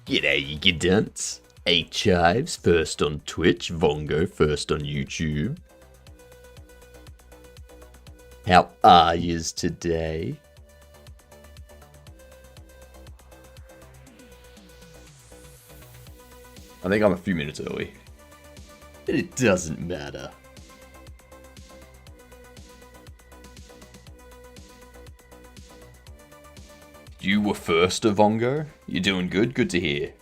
G'day, you dunce. Chives first on Twitch, Vongo first on YouTube. How are yous today? I think I'm a few minutes early. It doesn't matter. You were first, Vongo? You're doing good? Good to hear.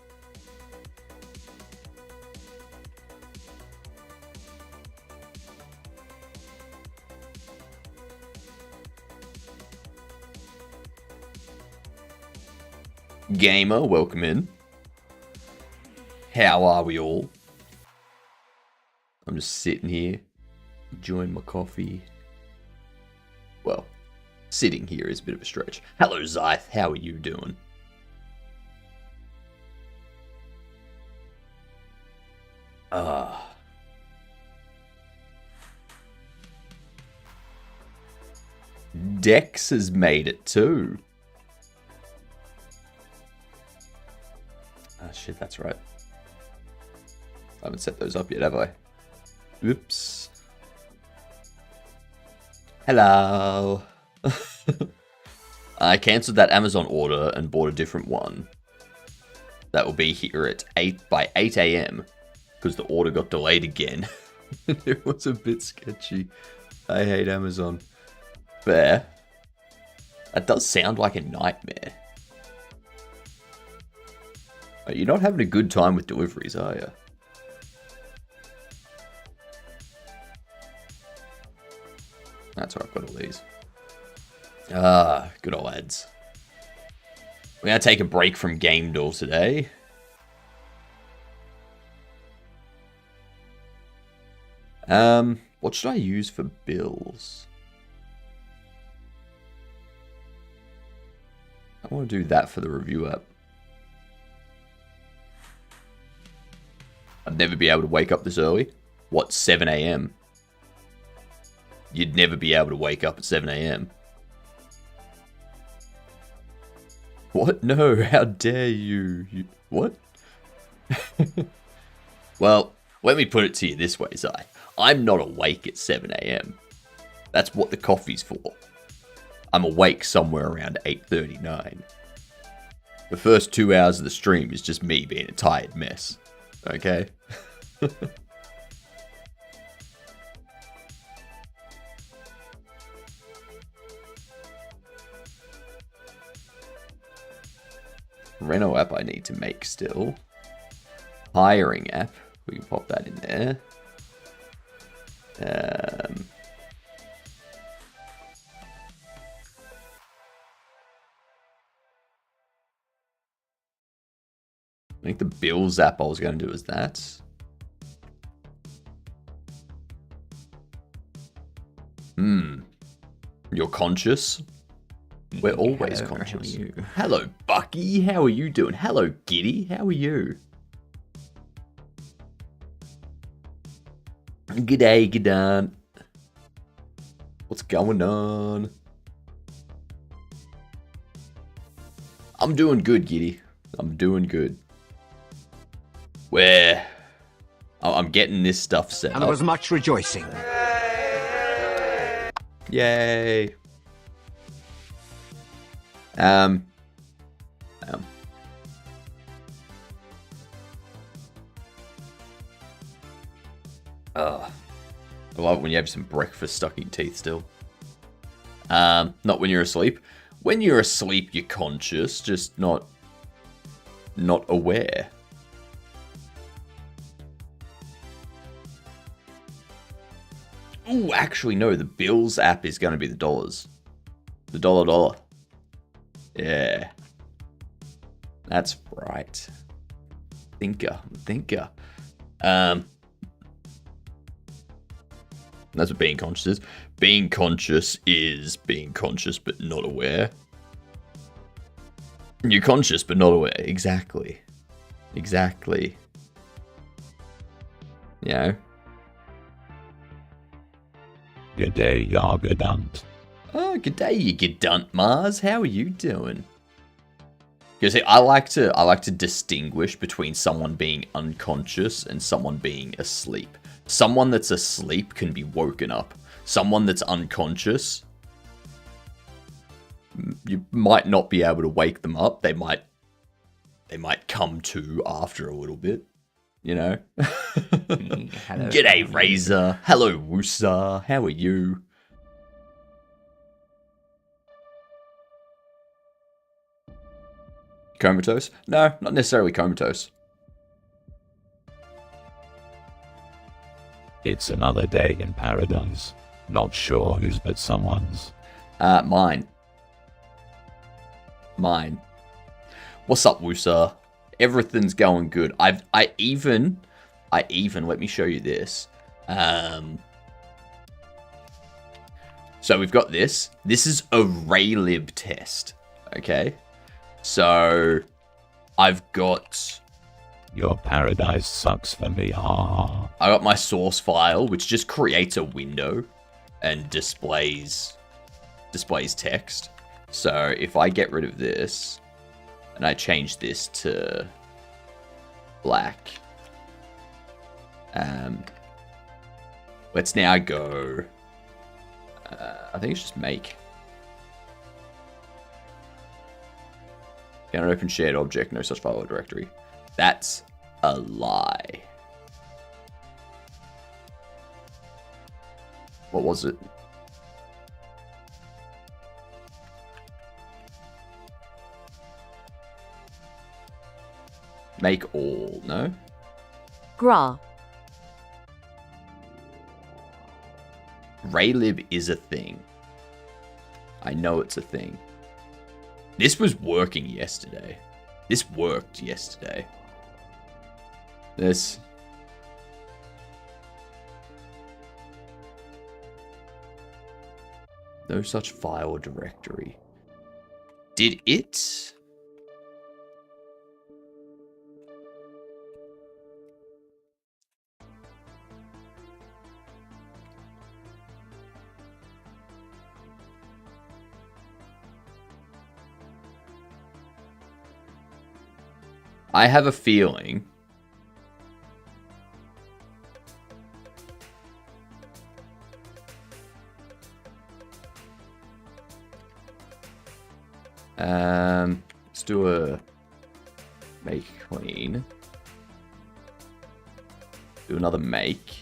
Gamer, welcome in. How are we all? I'm just sitting here, enjoying my coffee. Well, sitting here is a bit of a stretch. Hello, Zyth. How are you doing? Dex has made it too. Ah, shit, that's right. I haven't set those up yet, have I? Oops. Hello. I cancelled that Amazon order and bought a different one. That will be here at 8 a.m. because the order got delayed again. It was a bit sketchy. I hate Amazon. Fair. That does sound like a nightmare. You're not having a good time with deliveries, are you? That's right, I've got all these. Ah, good old lads. We're going to take a break from GamDev today. What should I use for bills? I want to do that for the review app. I'd never be able to wake up this early. What, 7 a.m.? You'd never be able to wake up at 7 a.m. What? No, how dare you? What? Well, let me put it to you this way, Zai. I'm not awake at 7 a.m. That's what the coffee's for. I'm awake somewhere around 8:39. The first 2 hours of the stream is just me being a tired mess. Okay? Reno app I need to make still. Hiring app. We can pop that in there. I think the bills app I was going to do is that. You're conscious? We're always conscious. Hello, Bucky. How are you doing? Hello, Giddy. How are you? G'day, G'dan. What's going on? I'm doing good, Giddy. I'm doing good. Where I'm getting this stuff set up. And there was much rejoicing. Yay. I love it when you have some breakfast stuck in your teeth still. Not when you're asleep. When you're asleep, you're conscious, just not aware. Oh, actually, no. The bills app is going to be the dollars. The dollar. Yeah. That's right. Thinker. That's what being conscious is. Being conscious is being conscious but not aware. You're conscious but not aware. Exactly. You know? G'day, ya Gedunt. Oh, g'day, you Gedunt Mars. How are you doing? Because I like to distinguish between someone being unconscious and someone being asleep. Someone that's asleep can be woken up. Someone that's unconscious, you might not be able to wake them up. They might come to after a little bit, you know. Hello. G'day, Razor. Hello, Woosa. How are you? Comatose? No, not necessarily comatose. It's another day in paradise. Not sure whose, but someone's. Mine. What's up, Woosa? Everything's going good. I even let me show you this. So we've got this. This is a Raylib test. Okay. So I've got Your paradise sucks for me. Ah. I got my source file, which just creates a window and displays text. So if I get rid of this and I change this to black, let's now go. I think it's just make. Cannot open shared object, no such file or directory. That's a lie. What was it? Make all, no? Gra. Raylib is a thing. I know it's a thing. This was working yesterday. This worked yesterday. This. No such file or directory. Did it? I have a feeling let's do a make clean. Do another make.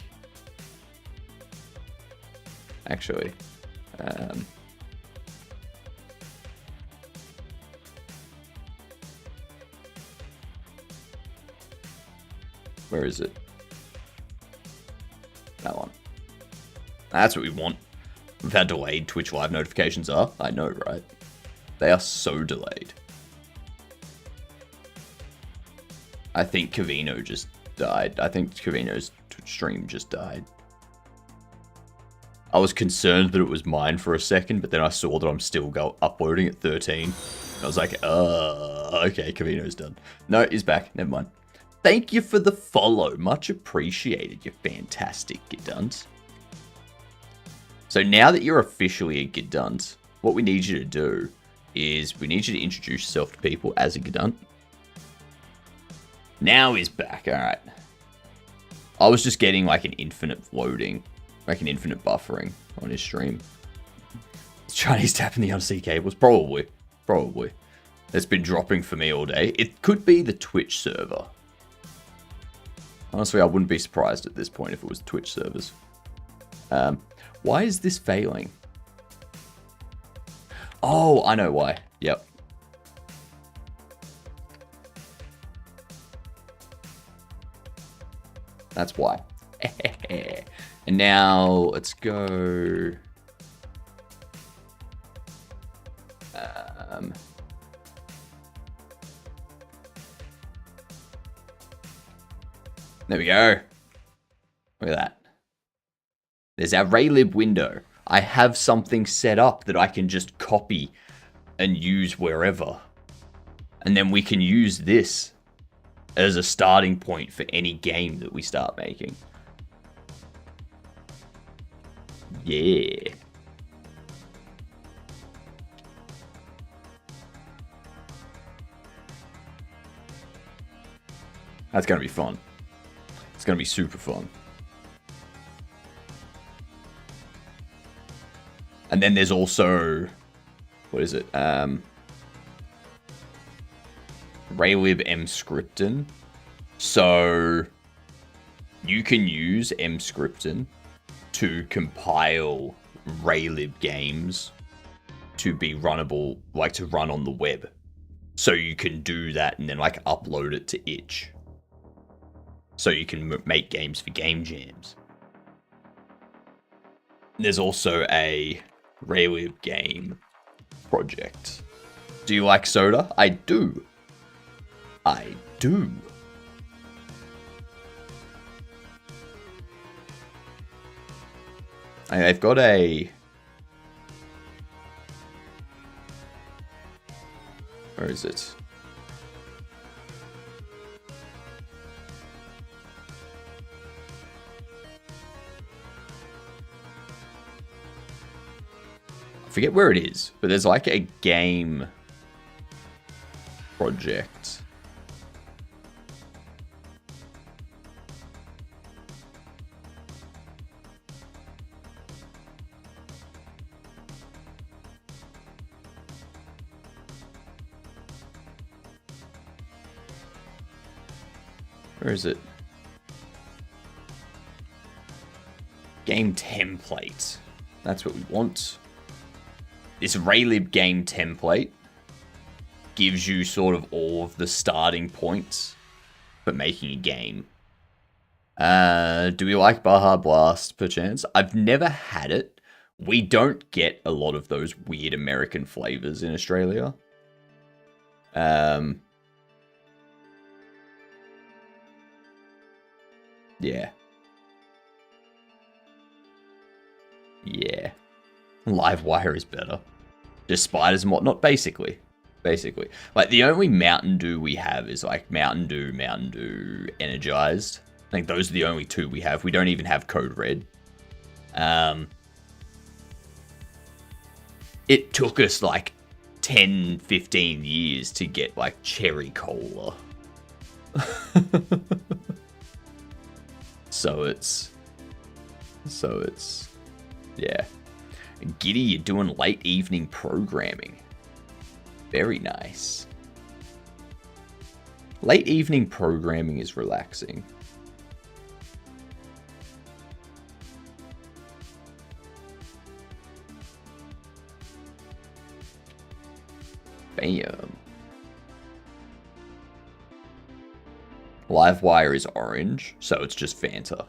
Actually, where is it? That one. That's what we want. We've had delayed Twitch live notifications are. I know, right? They are so delayed. I think Cavino just died. I think Cavino's stream just died. I was concerned that it was mine for a second, but then I saw that I'm still uploading at 13. I was like, okay, Cavino's done. No, he's back. Never mind. Thank you for the follow. Much appreciated, you fantastic Gidunt. So now that you're officially a Gidunt, what we need you to do is we need you to introduce yourself to people as a Gidunt. Now he's back. All right. I was just getting like an infinite loading, like an infinite buffering on his stream. Is Chinese tapping the undersea cables? Probably. It's been dropping for me all day. It could be the Twitch server. Honestly, I wouldn't be surprised at this point if it was Twitch servers. Why is this failing? Oh, I know why. Yep. That's why. And now let's go. There we go. Look at that. There's our Raylib window. I have something set up that I can just copy and use wherever. And then we can use this as a starting point for any game that we start making. Yeah. That's going to be fun. It's going to be super fun. And then there's also... What is it? Raylib mscripten. So you can use mscripten to compile Raylib games to be runnable, like to run on the web. So you can do that and then like upload it to itch. So you can make games for game jams. There's also a Raylib game project. Do you like soda? I do. I do. I've got a... Where is it? I forget where it is, but there's like a game project. Where is it? Game template. That's what we want. This Raylib game template gives you sort of all of the starting points for making a game. Do we like Baja Blast, perchance? I've never had it. We don't get a lot of those weird American flavors in Australia. Yeah. Yeah. Livewire is better. Just spiders and whatnot, basically. Basically. Like, the only Mountain Dew we have is, like, Mountain Dew, Energized. I think those are the only two we have. We don't even have Code Red. It took us, like, 10, 15 years to get, like, Cherry Cola. So it's... Yeah. Giddy, you're doing late evening programming. Very nice. Late evening programming is relaxing. Bam. Livewire is orange, so it's just Fanta.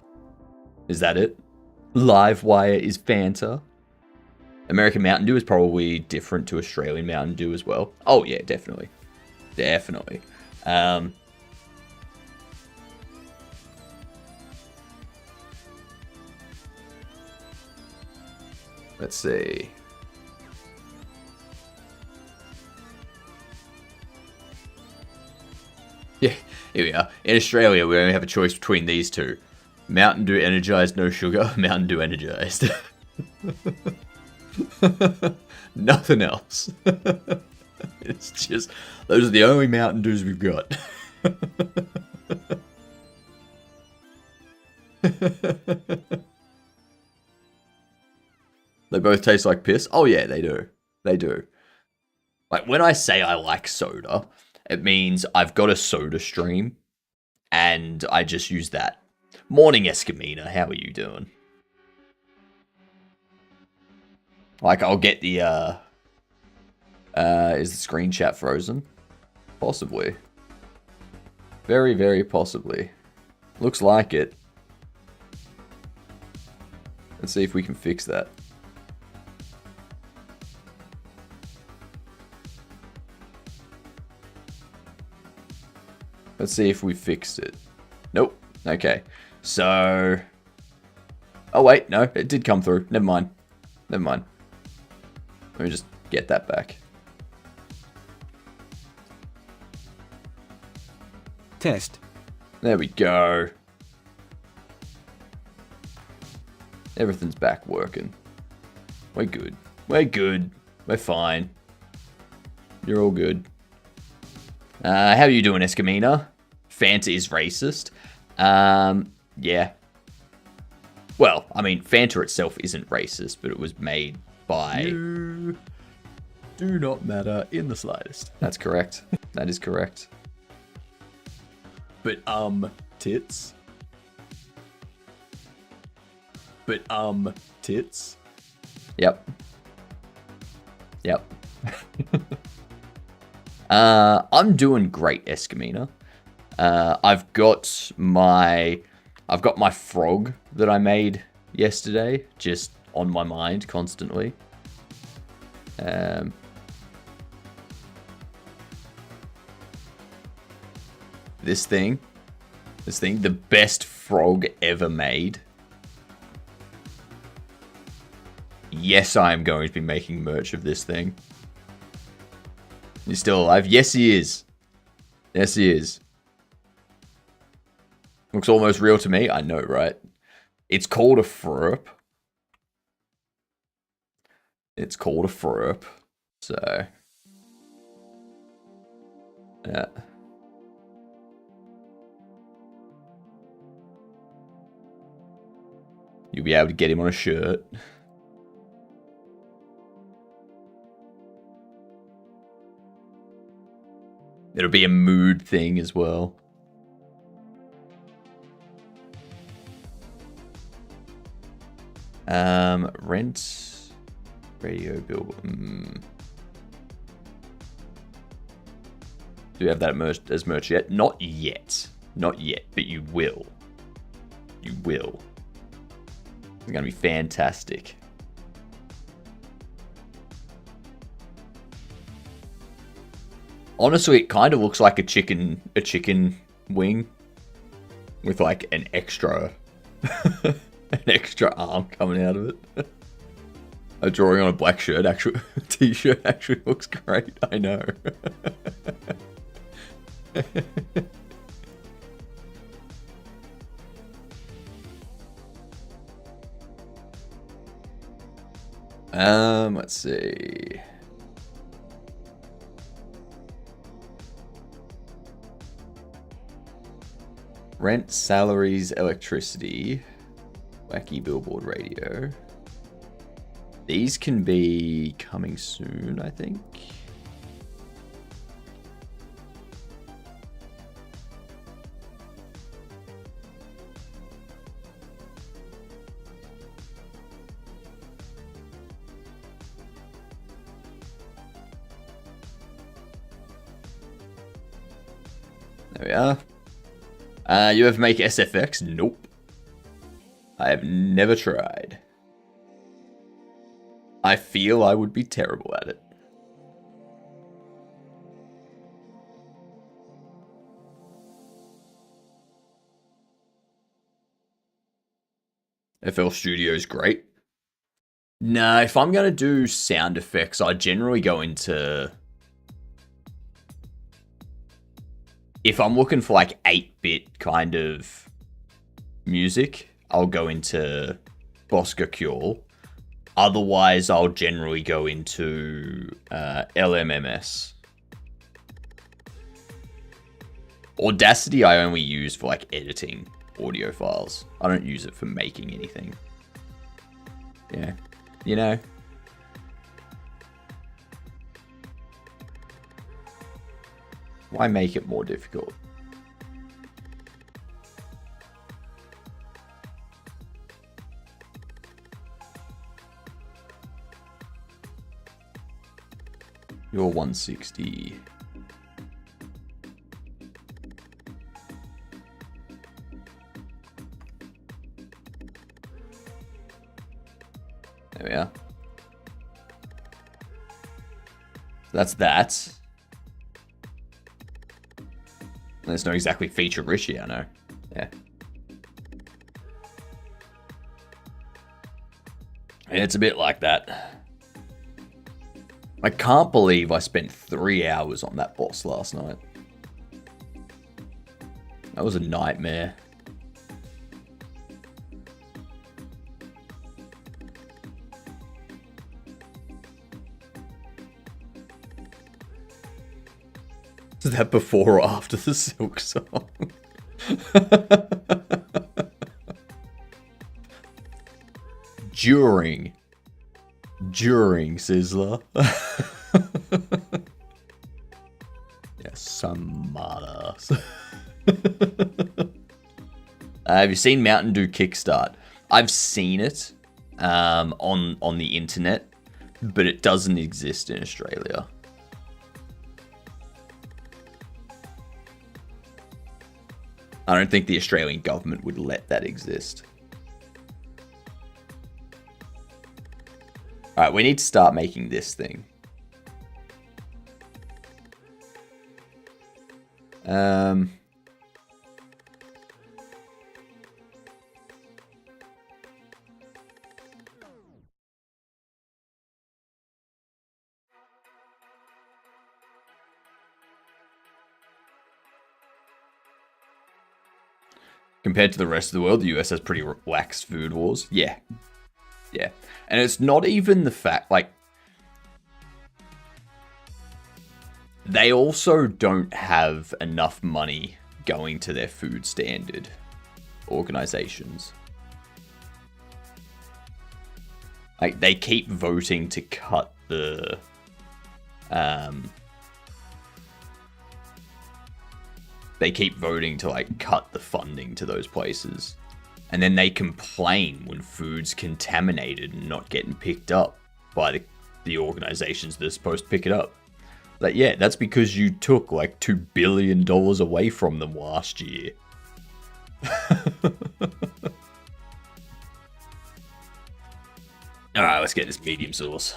Is that it? Livewire is Fanta. American Mountain Dew is probably different to Australian Mountain Dew as well. Oh yeah, definitely. Definitely. Let's see. Yeah, here we are. In Australia, we only have a choice between these two. Mountain Dew Energized, no sugar. Mountain Dew Energized. Nothing else. It's just, those are the only Mountain Dews we've got. They both taste like piss? Oh yeah, they do. They do. Like, when I say I like soda, it means I've got a soda stream, and I just use that. Morning, Escamina. How are you doing? Like, I'll get the, is the screen chat frozen? Possibly. Very, very possibly. Looks like it. Let's see if we can fix that. Let's see if we fixed it. Nope. Okay. So... Oh, wait. No, it did come through. Never mind. Never mind. Let me just get that back. Test. There we go. Everything's back working. We're good. We're good. We're fine. You're all good. How are you doing, Escamina? Fanta is racist. Yeah. Well, I mean, Fanta itself isn't racist, but it was made by... You do not matter in the slightest. That's correct. That is correct. But, tits. But, tits. Yep. Yep. I'm doing great, Escamina. I've got my frog that I made yesterday just on my mind constantly. This thing, the best frog ever made. Yes, I am going to be making merch of this thing. He's still alive? Yes, he is. Yes, he is. Looks almost real to me. I know, right? It's called a frurp. It's called a frurp. So, yeah. You'll be able to get him on a shirt. It'll be a mood thing as well. Rent, radio bill. Do you have that as merch yet? Not yet. Not yet, but you will. You will. It's going to be fantastic. Honestly, it kind of looks like a chicken wing with like an extra arm coming out of it. A drawing on a black shirt, actually t-shirt actually looks great. I know. Let's see. Rent, salaries, electricity, wacky billboard radio. These can be coming soon, I think. There we are. You ever make SFX? Nope. I have never tried. I feel I would be terrible at it. FL Studio's great. Nah, if I'm going to do sound effects, I generally go into... If I'm looking for like 8-bit kind of music, I'll go into Bosca Cure. Otherwise, I'll generally go into LMMS. Audacity I only use for like editing audio files. I don't use it for making anything. Yeah, you know. Why make it more difficult? You're 160. There we are. That's that. It's not exactly feature rich, I know. Yeah. And it's a bit like that. I can't believe I spent 3 hours on that boss last night. That was a nightmare. Is that before or after the Silk song? During Sizzler. Yeah, some smartass. Have you seen Mountain Dew Kickstart? I've seen it on the internet, but it doesn't exist in Australia. I don't think the Australian government would let that exist. Alright, we need to start making this thing. Compared to the rest of the world, the US has pretty lax food wars. Yeah. Yeah. And it's not even the fact, like, they also don't have enough money going to their food standard organizations. Like, they keep voting to cut the, they keep voting to, like, cut the funding to those places. And then they complain when food's contaminated and not getting picked up by the organizations that are supposed to pick it up. Like, yeah, that's because you took, like, $2 billion away from them last year. Alright, let's get this medium sauce.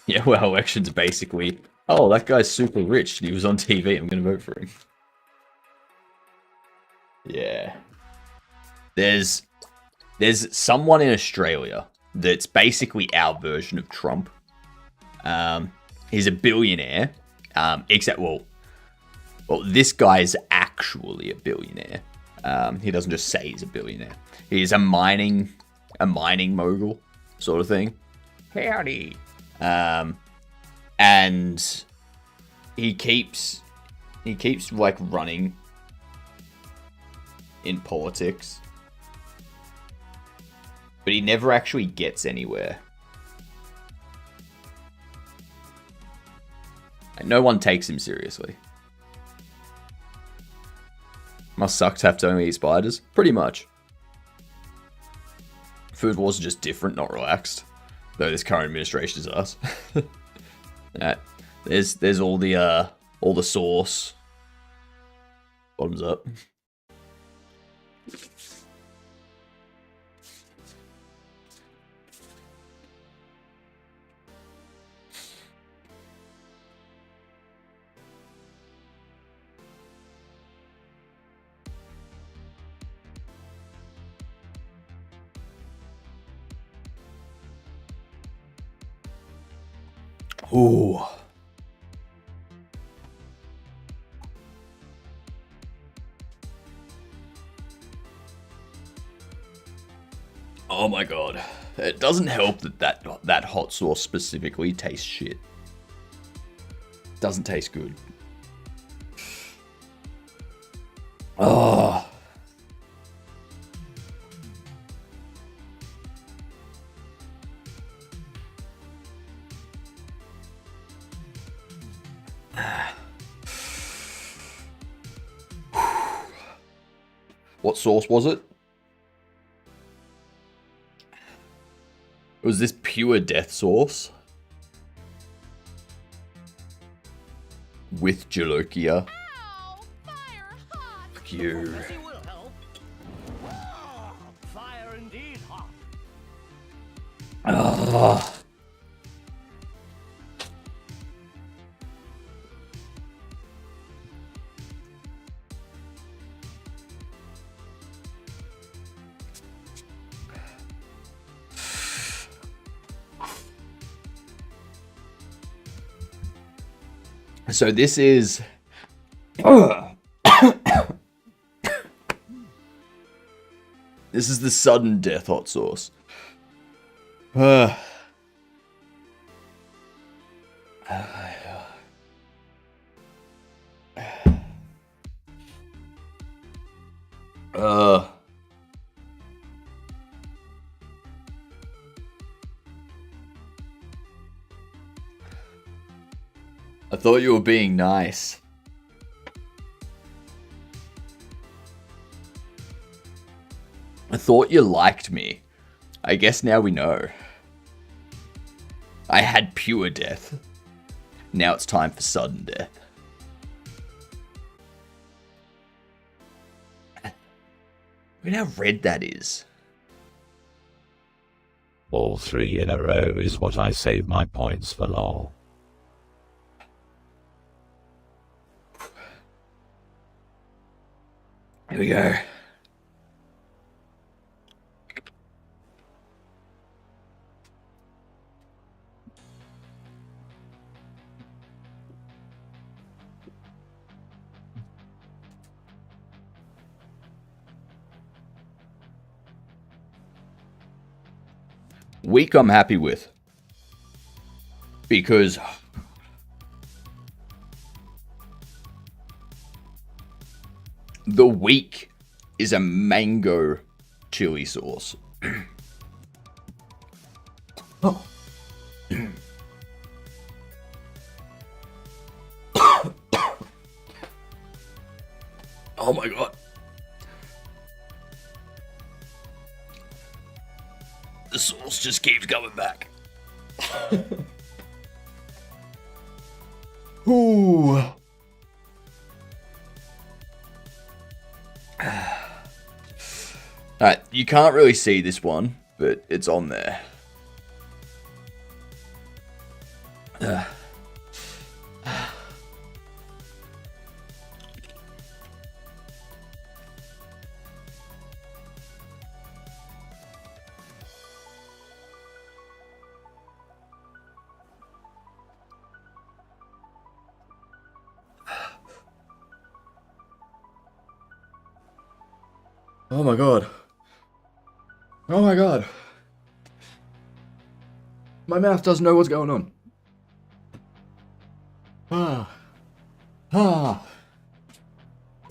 Yeah, well, elections basically, oh, that guy's super rich and he was on TV, I'm gonna vote for him. Yeah. There's someone in Australia that's basically our version of Trump. He's a billionaire, except, well, this guy's actually a billionaire. He doesn't just say he's a billionaire. He's a mining mogul sort of thing. Howdy. And he keeps like running in politics, but he never actually gets anywhere. Like, no one takes him seriously. Must suck to have to only eat spiders. Pretty much. Food wars are just different, not relaxed. Though this current administration is us. Alright. There's all the sauce. Bottoms up. Ooh. Oh my god. It doesn't help that hot sauce specifically tastes shit. Doesn't taste good. Oh. What sauce was it? Was this pure death sauce? With Jalokia? Ow, fire hot. Fuck you. Mercy will help. Ah, fire indeed hot. Ugh. So this is... This is the sudden death hot sauce. I thought you were being nice. I thought you liked me. I guess now we know. I had pure death. Now it's time for sudden death. Look at how red that is. All 3 in a row is what I save my points for lol. Here we go. Week I'm happy with. Because the week is a mango chili sauce. Oh. Oh my god. The sauce just keeps coming back. Ooh. Alright, you can't really see this one, but it's on there. Oh my god. Oh my god. My mouth doesn't know what's going on.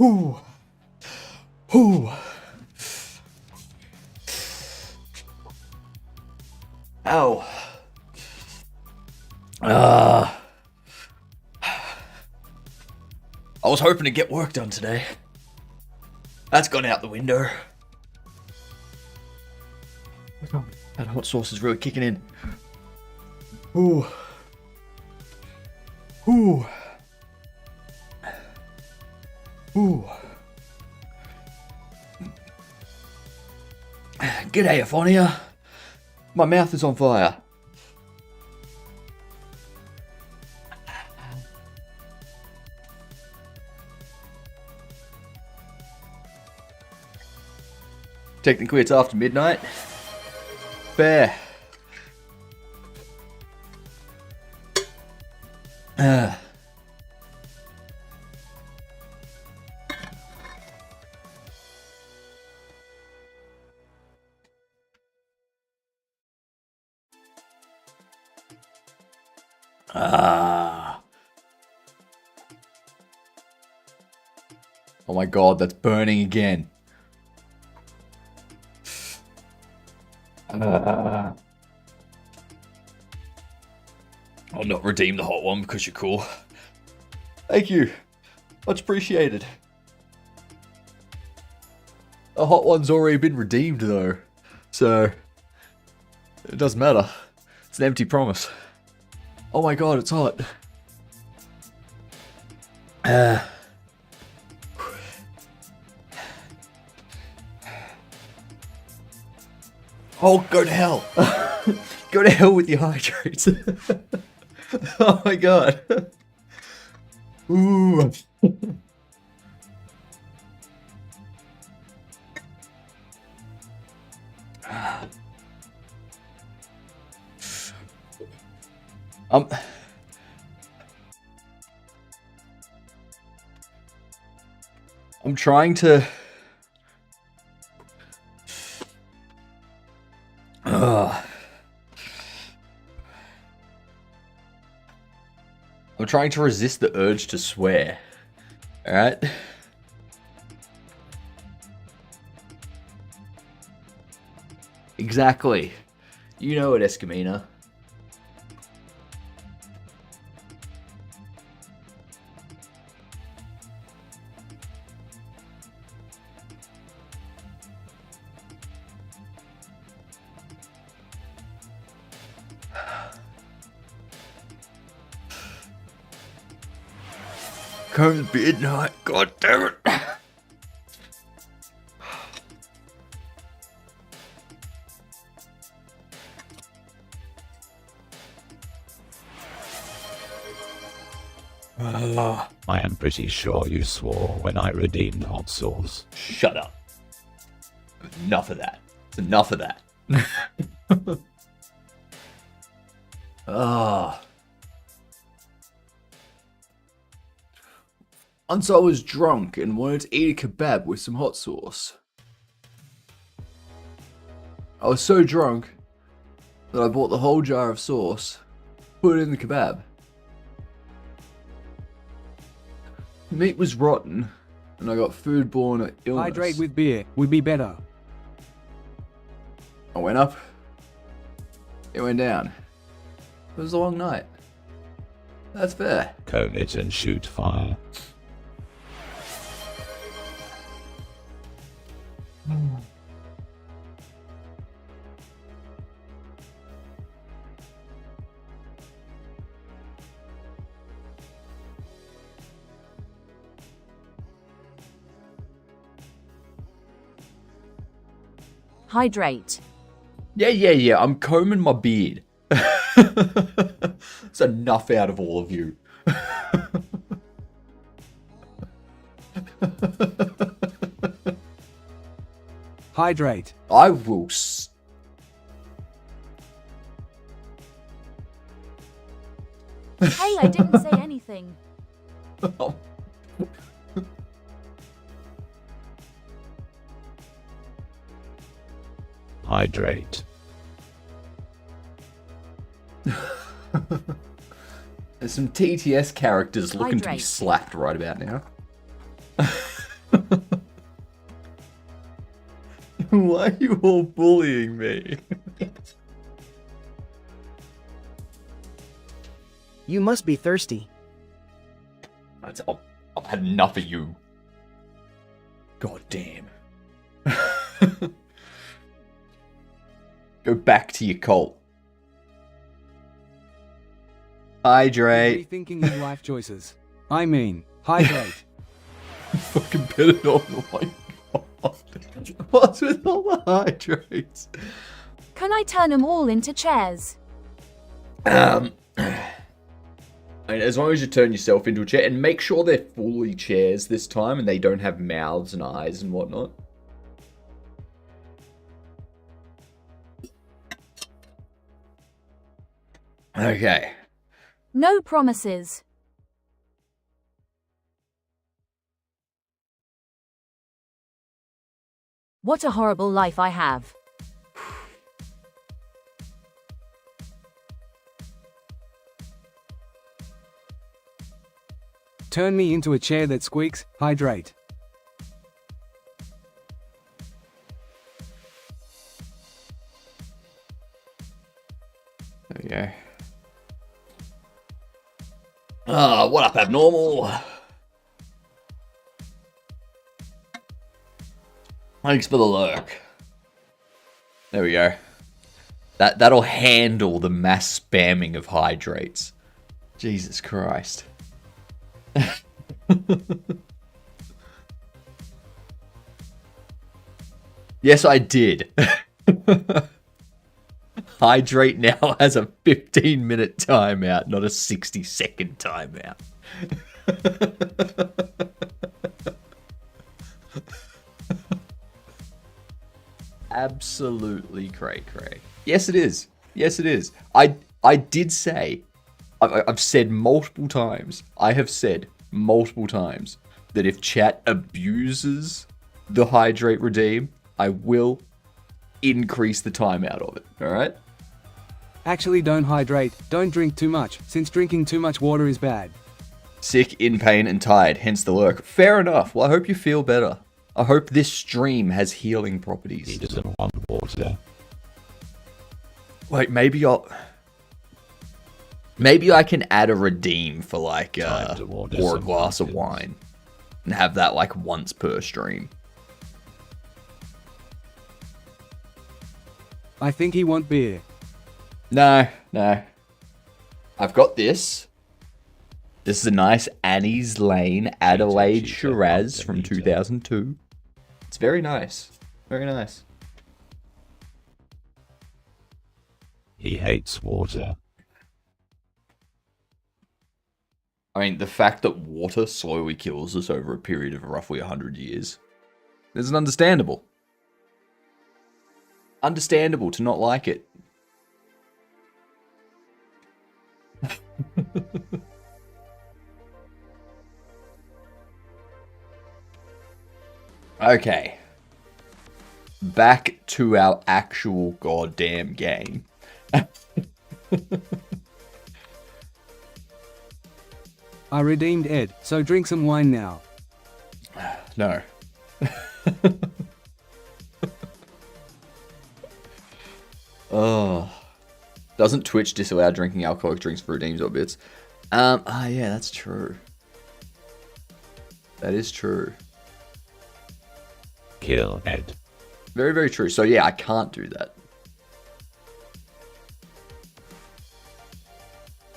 Ooh. Ooh. Ow. I was hoping to get work done today. That's gone out the window. That hot sauce is really kicking in. Ooh. Ooh. Ooh. G'day, Aphonia. My mouth is on fire. Technically, it's after midnight. Fair. Oh my god, that's burning again. I'll not redeem the hot one because you're cool. Thank you. Much appreciated. The hot one's already been redeemed though. So, it doesn't matter. It's an empty promise. Oh my god, it's hot. Oh, go to hell. Go to hell with your hydrates. Oh my god. Ooh. I'm trying to... I'm trying to resist the urge to swear. Alright? Exactly. You know it, Escamina. Comes midnight, god damn it. I am pretty sure you swore when I redeemed hot sauce. Shut up. Enough of that. It's enough of that. Once I was drunk and wanted to eat a kebab with some hot sauce. I was so drunk that I bought the whole jar of sauce, put it in the kebab. The meat was rotten, and I got foodborne illness. Hydrate with beer would be better. I went up, it went down. It was a long night. That's fair. Cone it and shoot fire. Hydrate. Yeah. I'm combing my beard. It's enough out of all of you. Hydrate. I will. Hey, I didn't say anything. Hydrate. There's some TTS characters looking to be Hydrate. slapped right about now. Why are you all bullying me? You must be thirsty. I've had enough of you. God damn. Go back to your cult. Hydrate. Rethinking your life choices. I mean, hydrate. Fucking bet it on. Oh my god. What's with all the hydrates? Can I turn them all into chairs? I mean, as long as you turn yourself into a chair and make sure they're fully chairs this time and they don't have mouths and eyes and whatnot. Okay. No promises. What a horrible life I have. Turn me into a chair that squeaks. Hydrate. There we go. What up, abnormal? Thanks for the lurk. There we go. That'll handle the mass spamming of hydrates. Jesus Christ. Yes, I did. Hydrate now has a 15-minute timeout, not a 60-second timeout. Absolutely cray. Yes, it is. Yes, it is. I did say, I've said multiple times, I have said multiple times that if chat abuses the hydrate redeem, I will increase the timeout of it. All right. Actually, don't hydrate. Don't drink too much, since drinking too much water is bad. Sick, in pain, and tired, hence the lurk. Fair enough. Well, I hope you feel better. I hope this stream has healing He properties. doesn't want water. Like, maybe I can add a redeem for, like, Time to order or a some glass of pumpkins. wine. And have that, like, once per stream. I think he want beer. No. I've got this. This is a nice Annie's Lane Adelaide cheaper, Shiraz not from the meter. 2002. It's very nice. Very nice. He hates water. I mean, the fact that water slowly kills us over a period of roughly 100 years is understandable. Understandable to not like it. Okay. Back to our actual goddamn game. I redeemed Ed, so drink some wine now. No. Oh. Doesn't Twitch disallow drinking alcoholic drinks for redeems or bits? Yeah, that's true. That is true. Kill Ed. Very, very true. So yeah, I can't do that.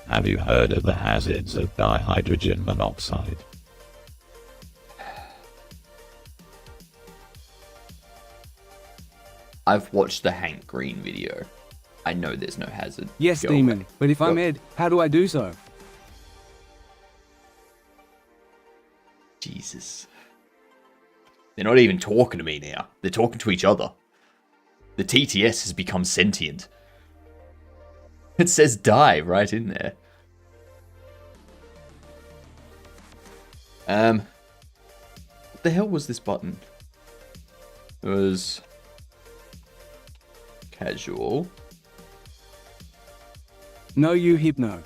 Have you heard of the hazards of dihydrogen monoxide? I've watched the Hank Green video. I know there's no hazard. Yes, Go demon, away. but if I'm Go. Ed, how do I do so? Jesus. They're not even talking to me now. They're talking to each other. The TTS has become sentient. It says die right in there. What the hell was this button? It was casual. No, you hypno.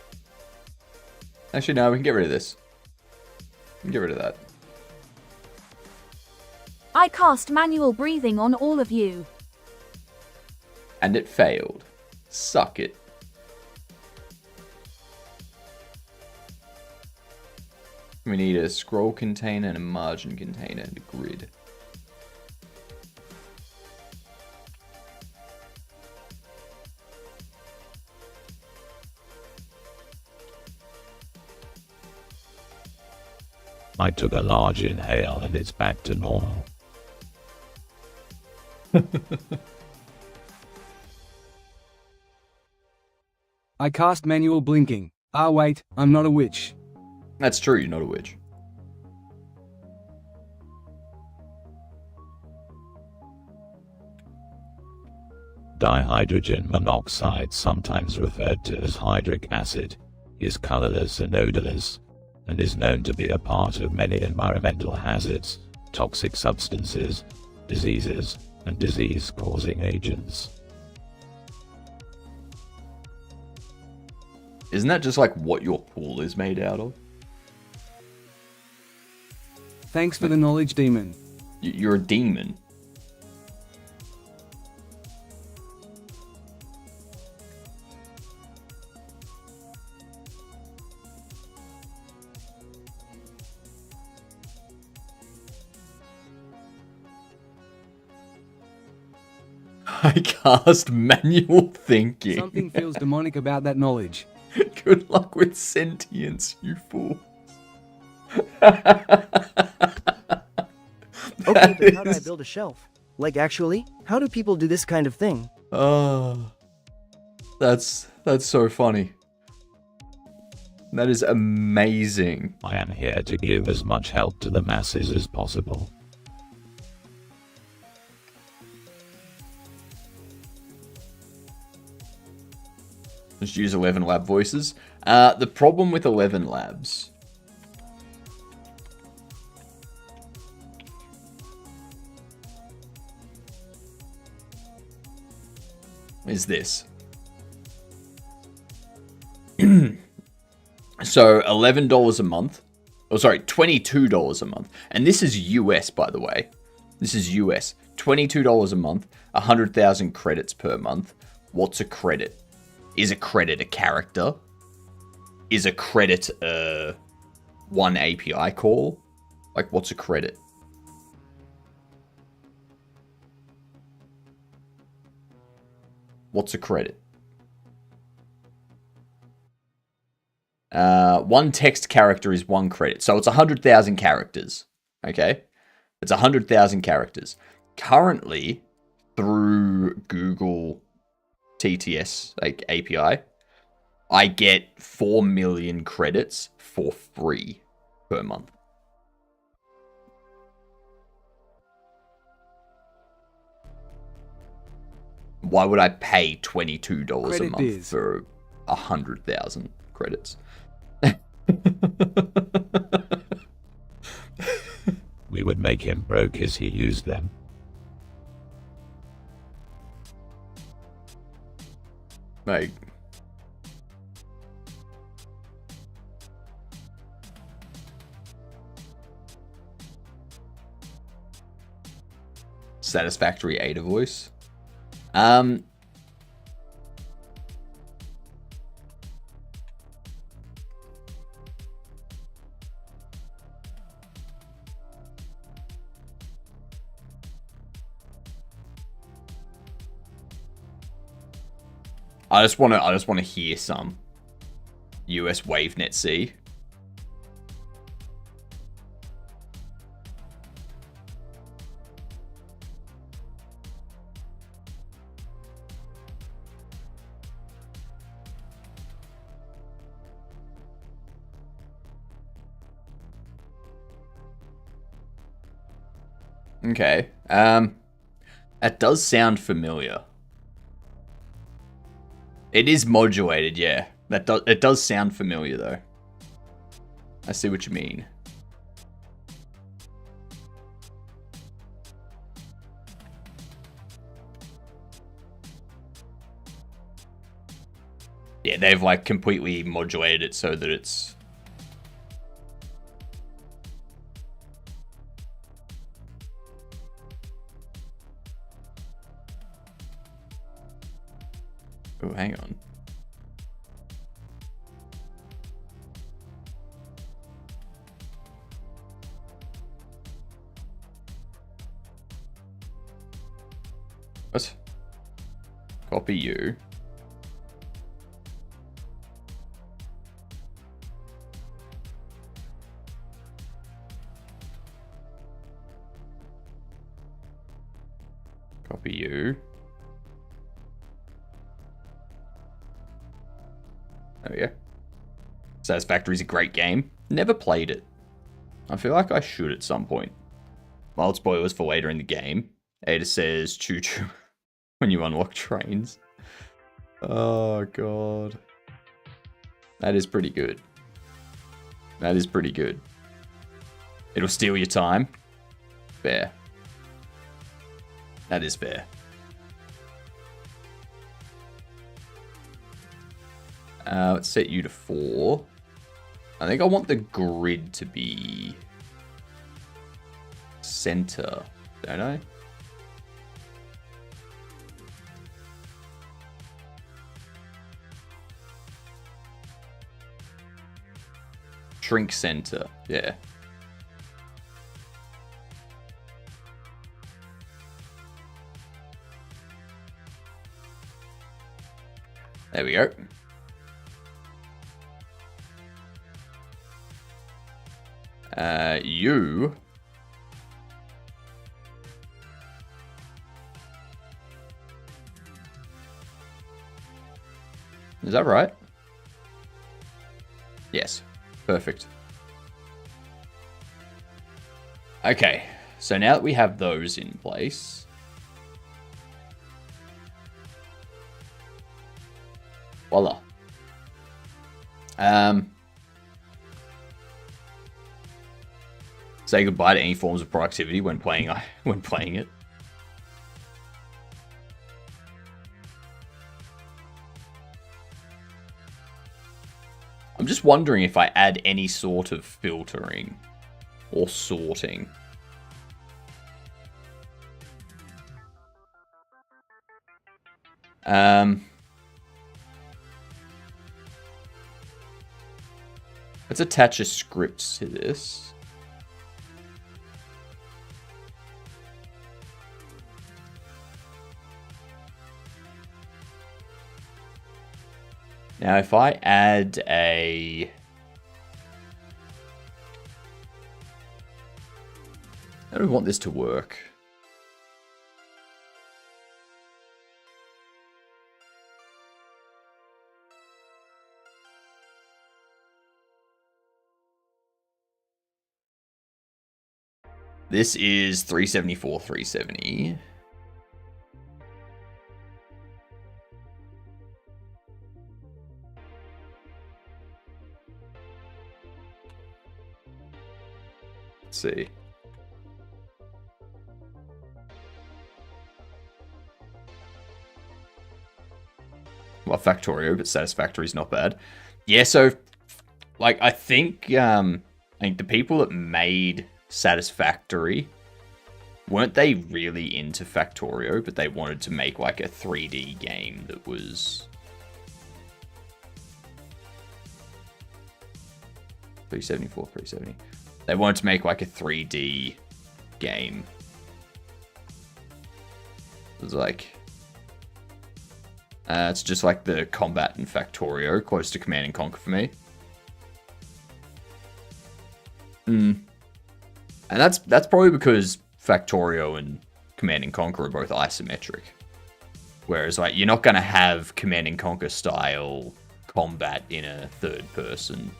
Actually, no, we can get rid of this. We can get rid of that. I cast manual breathing on all of you. And it failed. Suck it. We need a scroll container and a margin container and a grid. I took a large inhale and it's back to normal. I cast manual blinking. Ah wait, I'm not a witch. That's true, you're not a witch. Dihydrogen monoxide, sometimes referred to as hydric acid, is colorless and odorless, and is known to be a part of many environmental hazards, toxic substances, diseases, and disease-causing agents. Isn't that just like what your pool is made out of? Thanks for the knowledge, demon. You're a demon. I cast manual thinking. Something feels demonic about that knowledge. Good luck with sentience, you fool. Okay, but how do I is- build a shelf? Like actually? How do people do this kind of thing? Oh, that's so funny. That is amazing. I am here to give as much help to the masses as possible. Just use 11 lab voices. The problem with 11 labs is this. So $11 a month. Oh, sorry, $22 a month. And this is US, by the way. This is US. $22 a month, 100,000 credits per month. What's a credit? Is a credit a character? Is a credit one API call? Like, what's a credit? What's a credit? One text character is one credit. So it's 100,000 characters. Okay? It's 100,000 characters. Currently, through Google TTS like API, I get 4 million credits for free per month. Why would I pay $22 a Credit month is. for 100,000 credits? We would make him broke as he used them. Like, satisfactory Ada voice. I just want to hear some US WaveNet C. Okay. That does sound familiar. It is modulated, yeah. It does sound familiar though. I see what you mean. Yeah, they've like completely modulated it so that it's oh, hang on. What? Copy you. Copy you. There we go. Satisfactory is a great game. Never played it. I feel like I should at some point. Mild spoilers for later in the game. Ada says choo choo when you unlock trains. Oh god. That is pretty good. That is pretty good. It'll steal your time. Fair. That is fair. Let's set you to 4. I think I want the grid to be center, don't I? Shrink center, yeah. There we go. You. Is that right? Yes. Perfect. Okay. So now that we have those in place. Voila. Say goodbye to any forms of productivity when playing it. I'm just wondering if I add any sort of filtering or sorting. Let's attach a script to this. Now, if I add a... How do we want this to work? This is 374, 370. Let's see. Well, Factorio, but Satisfactory is not bad. Yeah, so, like, I think the people that made Satisfactory, weren't they really into Factorio, but they wanted to make, like, a 3D game that was... 374, 370. They wanted to make, like, a 3D game. It was like... it's just like the combat in Factorio, close to Command and Conquer for me. And that's probably because Factorio and Command and Conquer are both isometric. Whereas, like, you're not going to have Command and Conquer style combat in a third person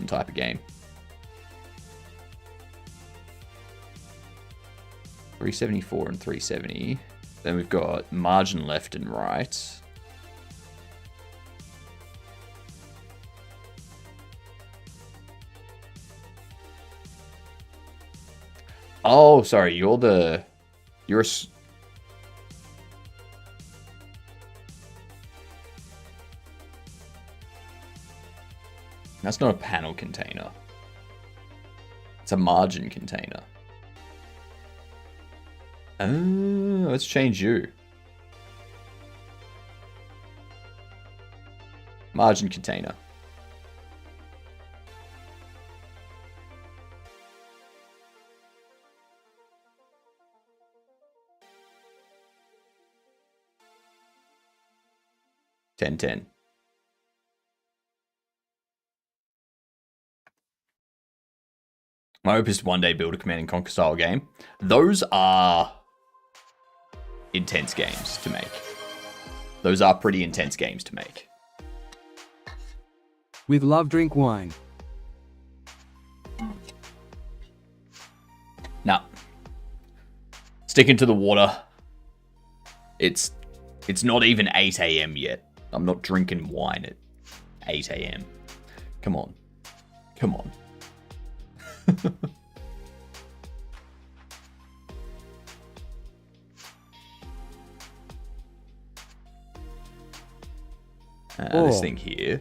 type of game. 374 and 370. Then we've got margin left and right. Oh, sorry, you're a... That's not a panel container. It's a margin container. Oh, let's change you. Margin container. $10.10. My hope is to one day build a Command and Conquer style game. Those are intense games to make. Those are pretty intense games to make. With love, drink wine. Nah. Sticking to the water. It's not even 8 a.m. yet. I'm not drinking wine at 8 a.m. Come on. Come on. This thing here.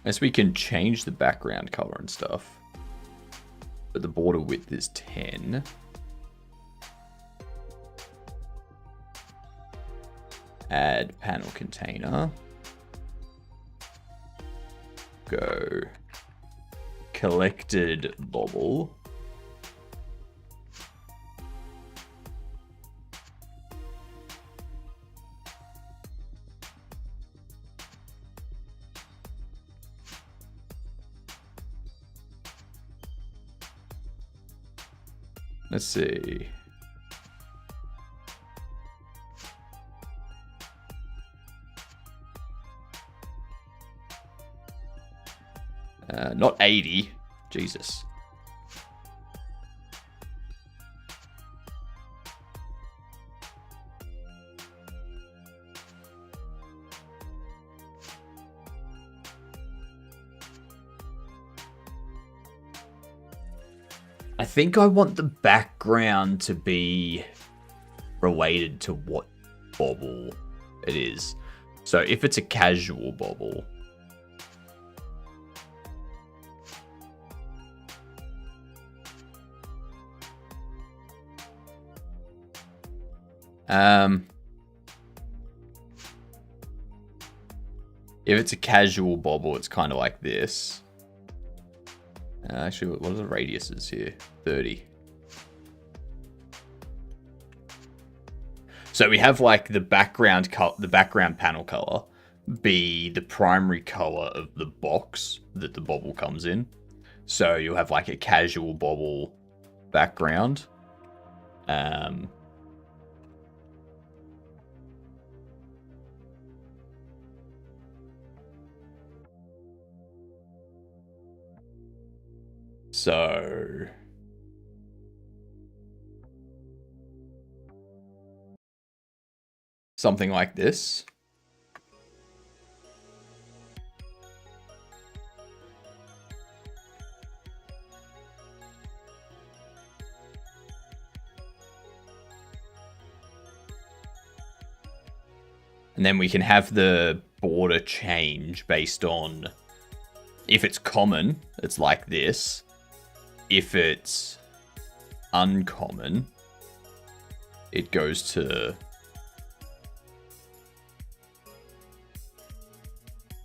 As we can change the background color and stuff. But the border width is 10. Add panel container. Go. Collected bobble. Let's see. Not 80. Jesus. I think I want the background to be related to what bobble it is. So if it's a casual bobble, if it's a casual bobble, it's kind of like this. Actually, what are the radiuses here? 30. So we have like the background panel color be the primary color of the box that the bobble comes in. So you'll have like a casual bobble background. So something like this. And then we can have the border change based on if it's common, it's like this. If it's uncommon, it goes to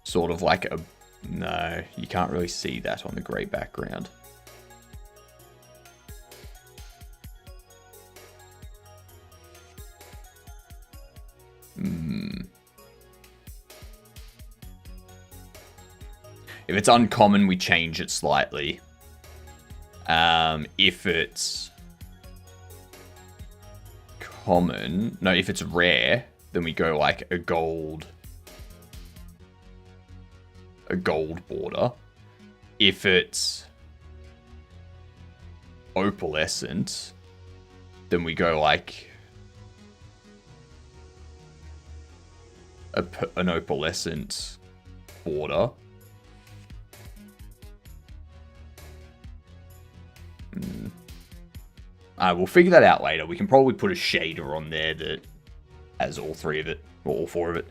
sort of like a... No, you can't really see that on the grey background. If it's uncommon, we change it slightly. If it's common, no, if it's rare, then we go like a gold border. If it's opalescent, then we go like an opalescent border. We'll figure that out later. We can probably put a shader on there that has all three of it, or all four of it.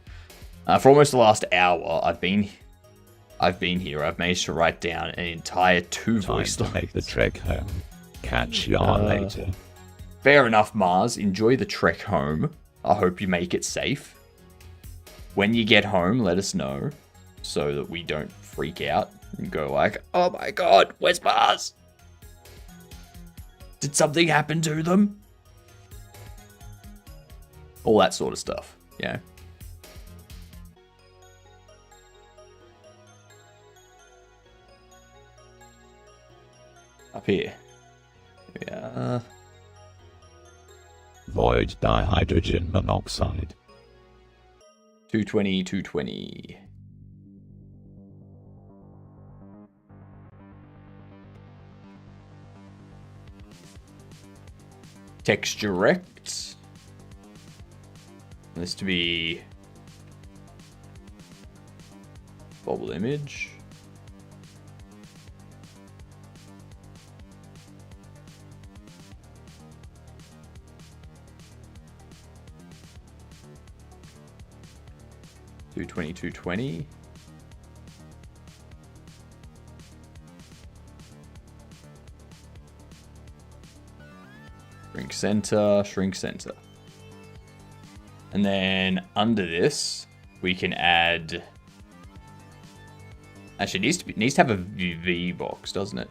For almost the last hour, I've been here. I've managed to write down an entire 2 voice lines. Time to make the trek home. Catch ya later. Fair enough, Mars. Enjoy the trek home. I hope you make it safe. When you get home, let us know so that we don't freak out and go like, oh my god, where's Mars? Did something happen to them? All that sort of stuff, yeah. Up here. Yeah. Void dihydrogen monoxide. 220, 220. Texture rect. This to be bobble image. Two 220. Shrink center. And then under this, we can add... Actually, it needs to have a V box, doesn't it?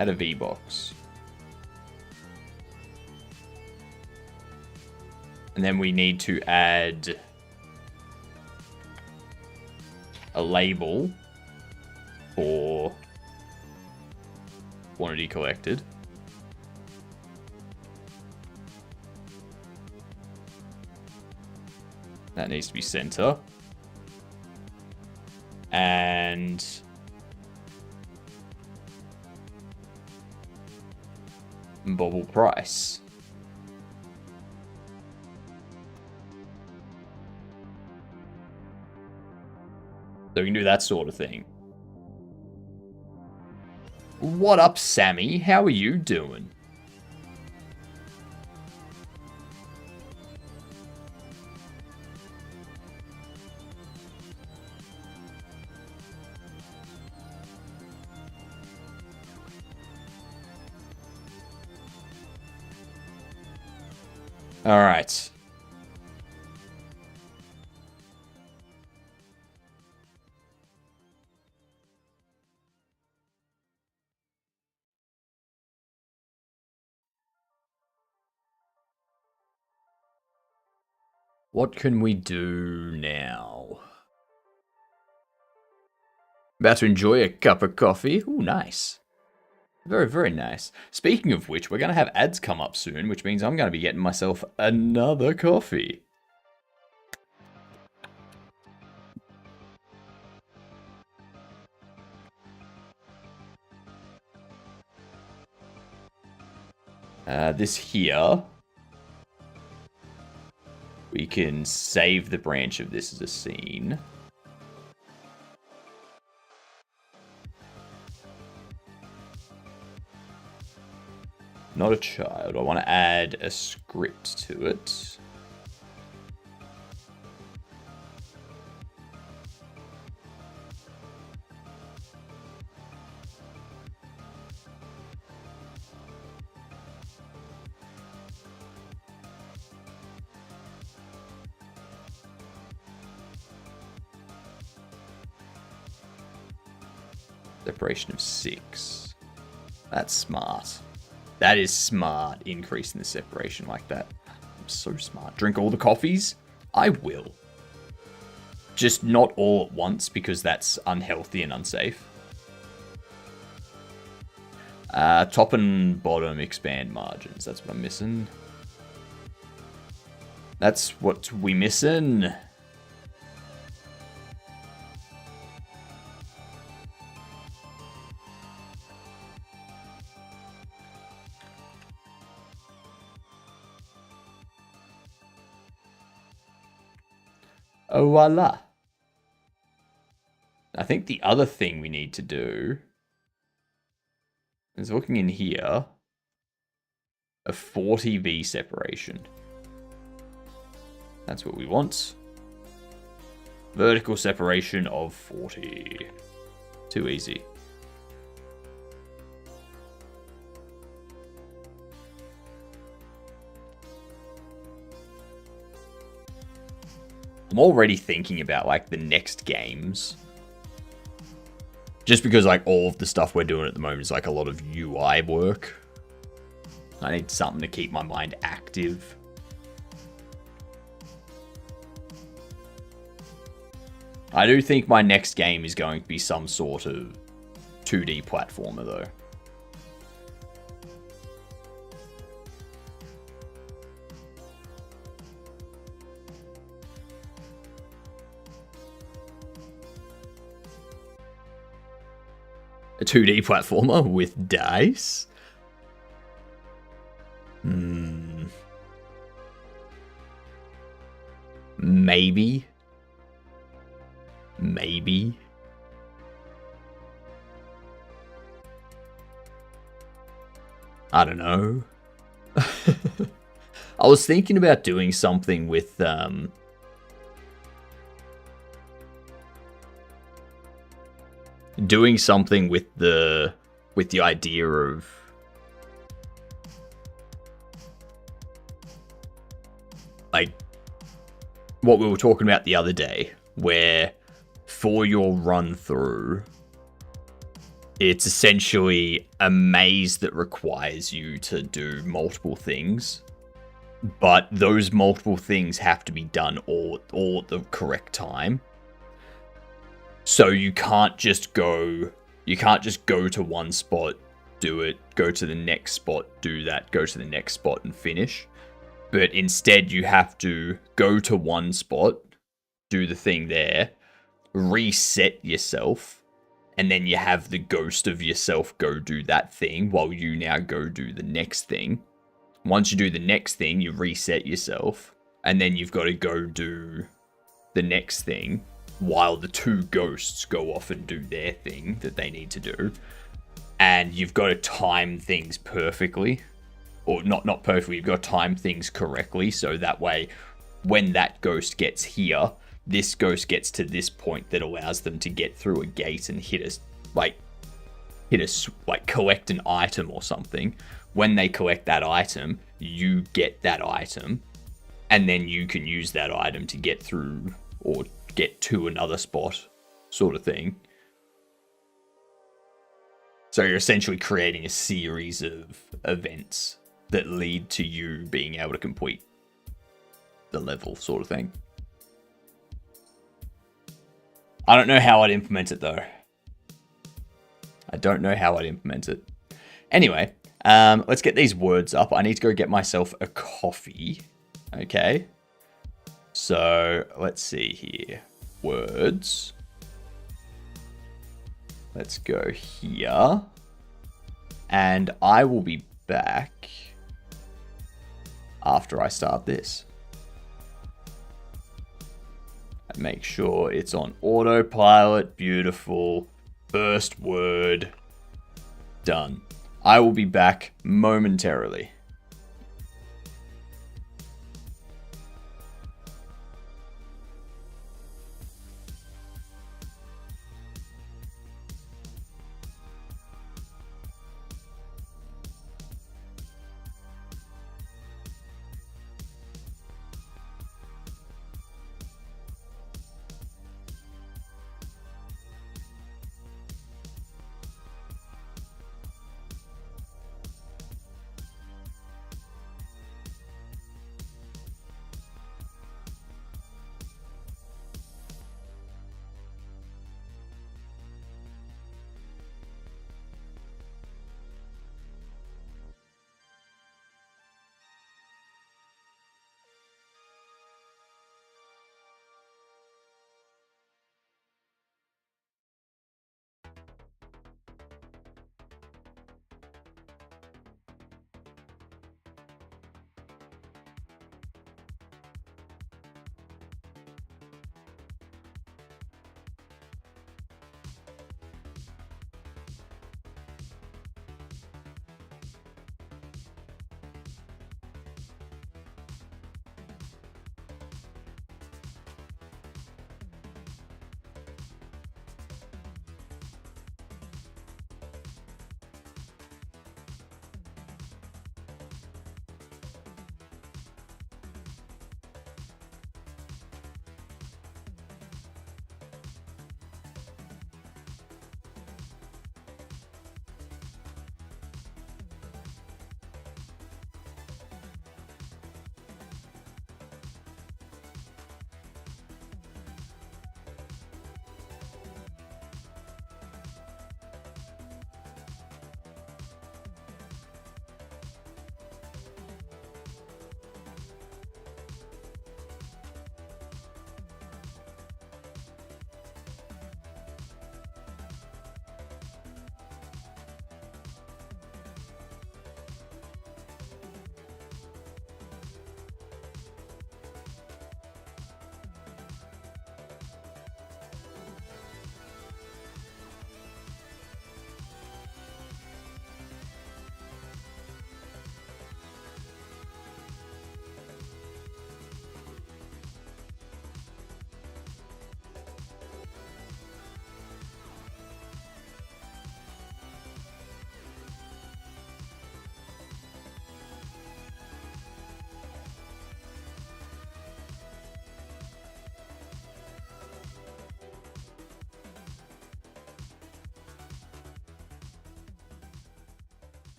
Add a V box. And then we need to add a label for quantity collected. That needs to be center. And bobble price. So we can do that sort of thing. What up, Sammy? How are you doing? All right. What can we do now? About to enjoy a cup of coffee. Ooh, nice. Very, very nice. Speaking of which, we're going to have ads come up soon, which means I'm going to be getting myself another coffee. This here, we can save the branch of this as a scene. Not a child. I want to add a script to it. Separation of 6. That's smart. That is smart, increasing the separation like that. I'm so smart. Drink all the coffees? I will. Just not all at once, because that's unhealthy and unsafe. Top and bottom expand margins. That's what I'm missing. That's what we missing. Oh, voila. I think the other thing we need to do is looking in here, a 40V separation. That's what we want. Vertical separation of 40. Too easy. I'm already thinking about, like, the next games. Just because, like, all of the stuff we're doing at the moment is, like, a lot of UI work. I need something to keep my mind active. I do think my next game is going to be some sort of 2D platformer, though. A 2D platformer with dice? Maybe. Maybe. I don't know. I was thinking about doing something with the idea of like what we were talking about the other day, where for your run through it's essentially a maze that requires you to do multiple things, but those multiple things have to be done all at the correct time. So you can't just go to one spot, do it, go to the next spot, do that, go to the next spot and finish. But instead you have to go to one spot, do the thing there, reset yourself, and then you have the ghost of yourself go do that thing while you now go do the next thing. Once you do the next thing, you reset yourself, and then you've got to go do the next thing while the two ghosts go off and do their thing that they need to do. and you've got to time things perfectly, or not perfectly. You've got to time things correctly, so that way, when that ghost gets here, this ghost gets to this point that allows them to get through a gate and hit us, like collect an item or something. When they collect that item, you get that item, and then you can use that item to get through or get to another spot, sort of thing. So you're essentially creating a series of events that lead to you being able to complete the level, sort of thing. I don't know how I'd implement it, though. I don't know how I'd implement it. Anyway, let's get these words up. I need to go get myself a coffee. Okay. So, let's see here. Words. Let's go here. And I will be back after I start this. And make sure it's on autopilot. Beautiful. First word. Done. I will be back momentarily.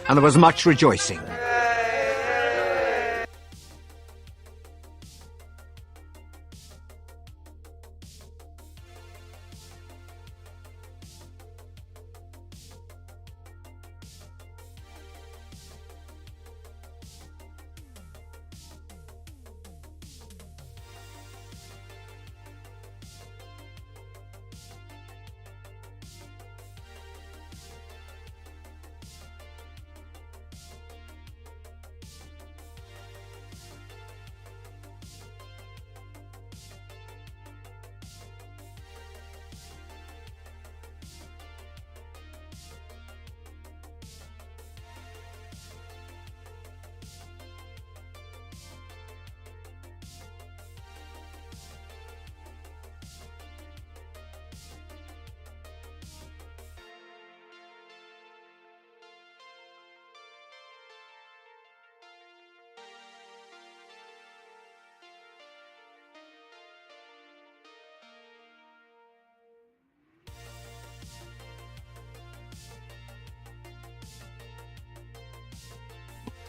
And there was much rejoicing.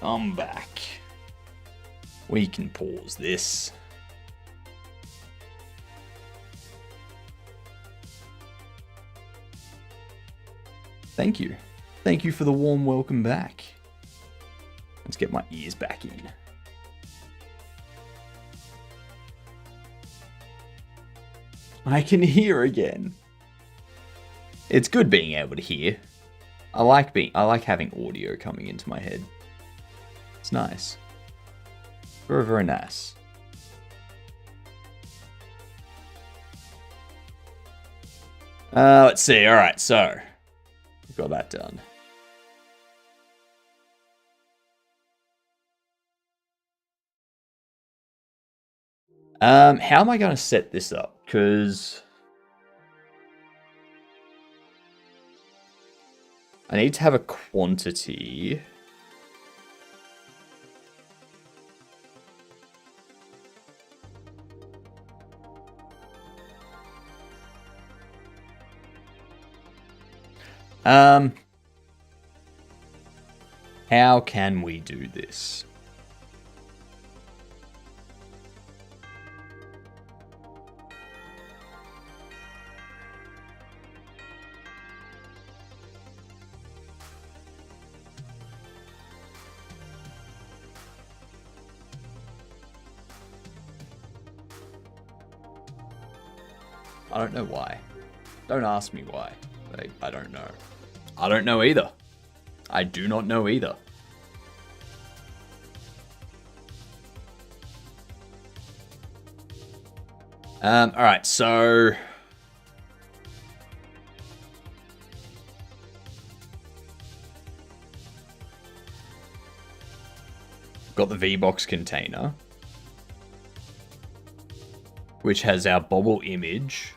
I'm back. We can pause this. Thank you. Thank you for the warm welcome back. Let's get my ears back in. I can hear again. It's good being able to hear. I like having audio coming into my head. It's nice. Very, very nice. Let's see. All right, so we've got that done. How am I going to set this up? Because I need to have a quantity. How can we do this? I don't know why. Don't ask me why. I don't know. I don't know either. I do not know either. Alright, so got the V-Box container, which has our bobble image,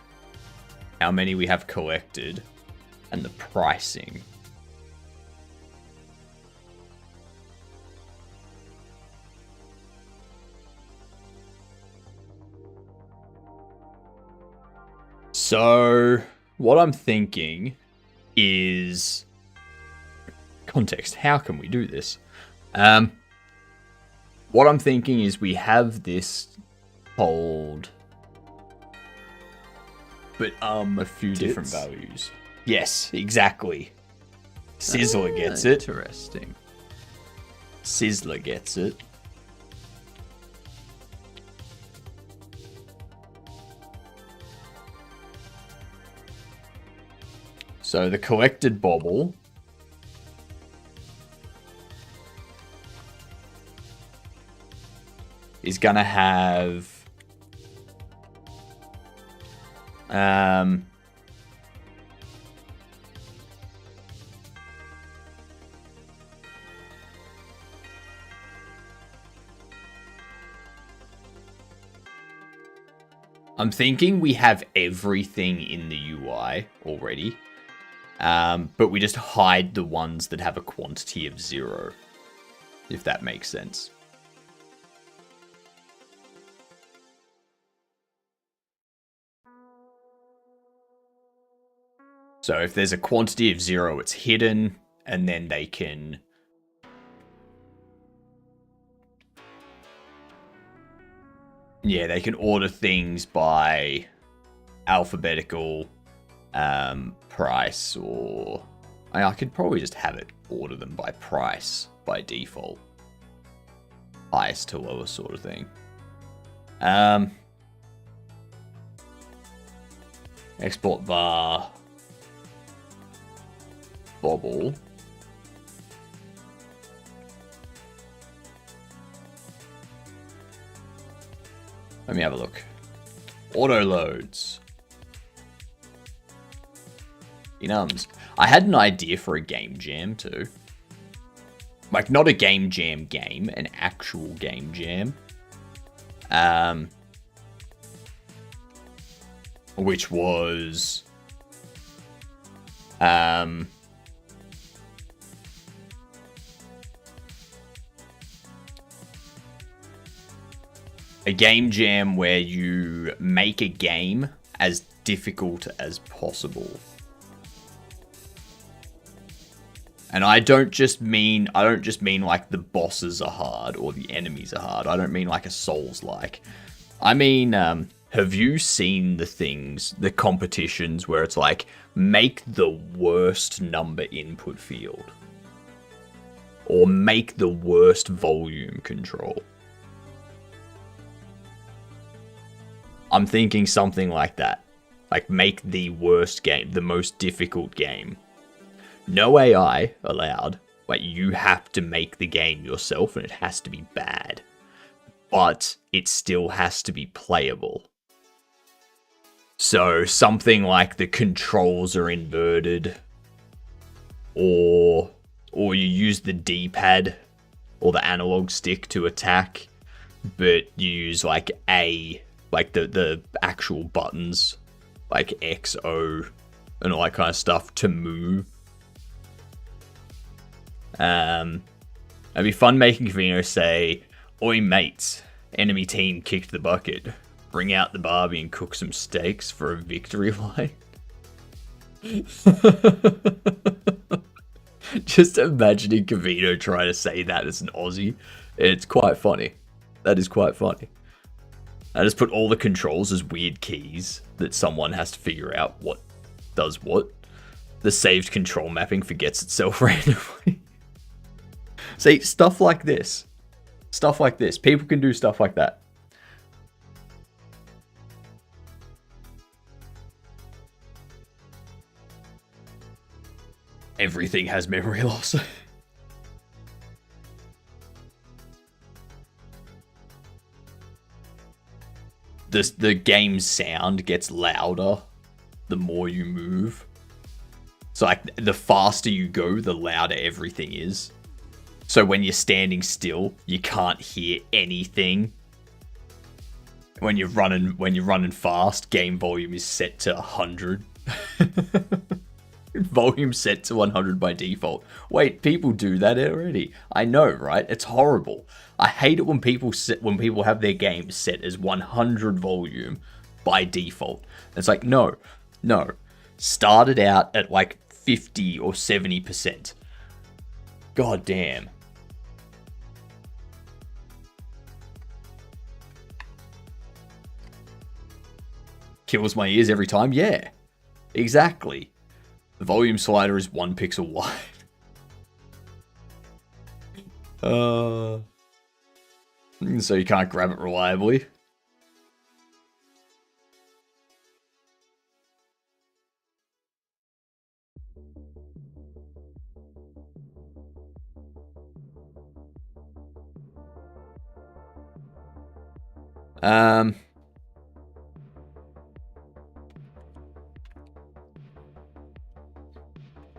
how many we have collected, and the pricing. So, what I'm thinking is context. How can we do this? What I'm thinking is we have this hold, but a few different values. Yes, exactly. Sizzler gets it. Interesting. Sizzler gets it. So the collected bobble is gonna have I'm thinking we have everything in the UI already, but we just hide the ones that have a quantity of 0, if that makes sense. So if there's a quantity of 0, it's hidden, and then they can they can order things by alphabetical price, or I could probably just have it order them by price by default. Highest to lowest sort of thing. Export bar bobble. Let me have a look. Auto loads. Enums. I had an idea for a game jam too. Like, not a game jam game, an actual game jam. Which was a game jam where you make a game as difficult as possible. And I don't just mean like the bosses are hard or the enemies are hard. I don't mean like a Souls-like. I mean, have you seen the competitions where it's like, make the worst number input field? Or make the worst volume control? I'm thinking something like that. Like, make the worst game, the most difficult game. No AI allowed. Like, you have to make the game yourself, and it has to be bad. But it still has to be playable. So, something like the controls are inverted. Or you use the D-pad or the analog stick to attack. But you use, like, the actual buttons. Like X, O, and all that kind of stuff to move. It'd be fun making Vino say, "Oi mates, enemy team kicked the bucket. Bring out the Barbie and cook some steaks for a victory line." Just imagining Kavino trying to say that as an Aussie. It's quite funny. That is quite funny. I just put all the controls as weird keys that someone has to figure out what does what. The saved control mapping forgets itself randomly. See, stuff like this. Stuff like this. People can do stuff like that. Everything has memory loss. The game's sound gets louder the more you move. So like the faster you go, the louder everything is. So when you're standing still, you can't hear anything. When you're running fast, game volume is set to 100. Volume set to 100 by default. Wait, people do that already. I know, right? It's horrible. I hate it when people have their games set as 100 volume by default. It's like, no. Start it out at like 50 or 70%. God damn. Kills my ears every time? Yeah. Exactly. The volume slider is 1 pixel wide. So you can't grab it reliably.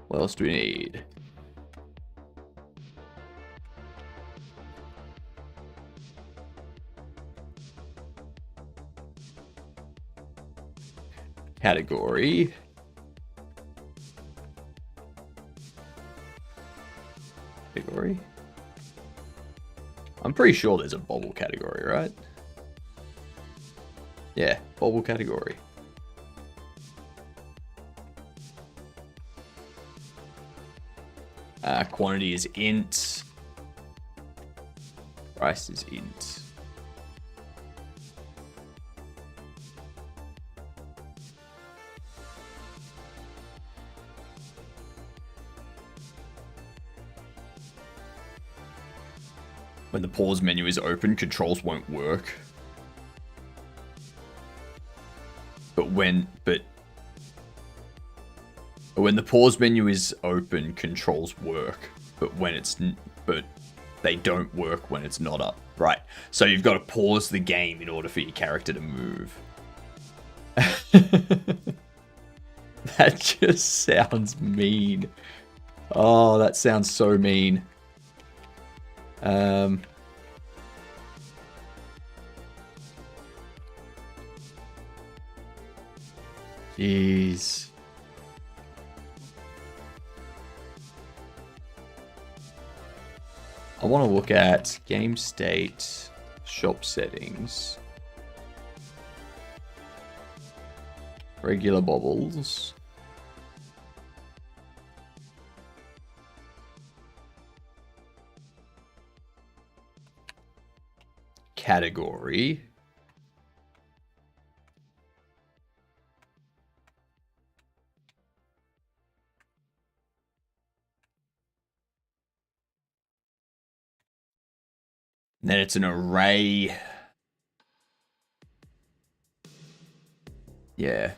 What else do we need? Category. Category. I'm pretty sure there's a bobble category, right? Yeah, bobble category. Quantity is int. Price is int. When the pause menu is open, controls won't work. But when the pause menu is open, controls work. But they don't work when it's not up. Right. So you've got to pause the game in order for your character to move. That just sounds mean. Oh, that sounds so mean. Jeez. I want to look at game state, shop settings, regular bobbles. category. Then it's an array. Yeah.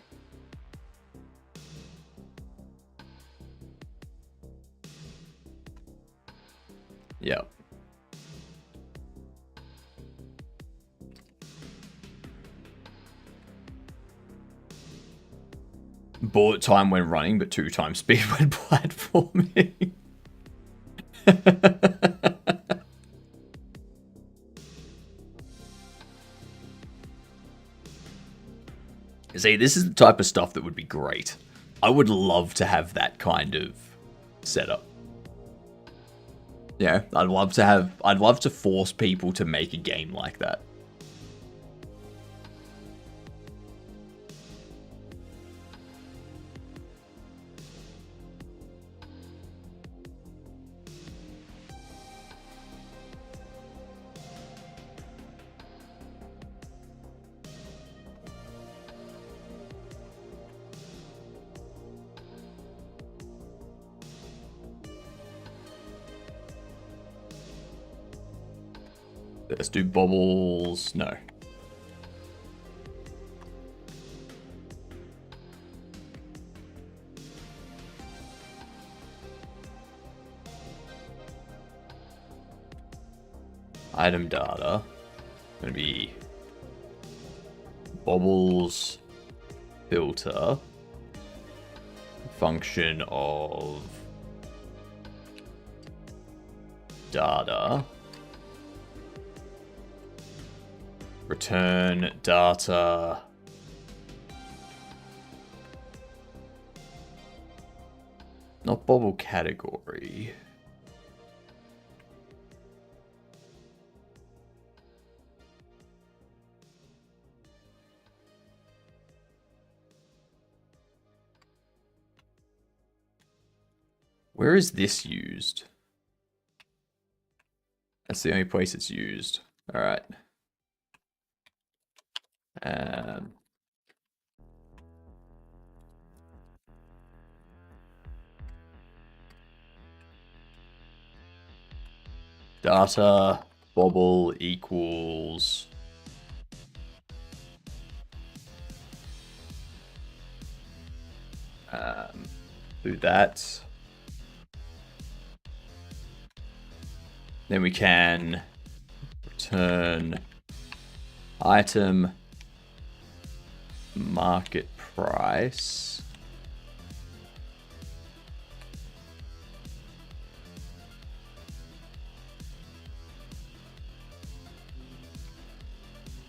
Yep. Bullet time when running, but 2 times speed when platforming. See, this is the type of stuff that would be great. I would love to have that kind of setup. Yeah, I'd love to force people to make a game like that. Let's do bubbles. No. Item data. Gonna be bubbles filter. Function of data. Return data. Not bubble category. Where is this used? That's the only place it's used. All right. Data bubble equals do that. Then we can return item market price.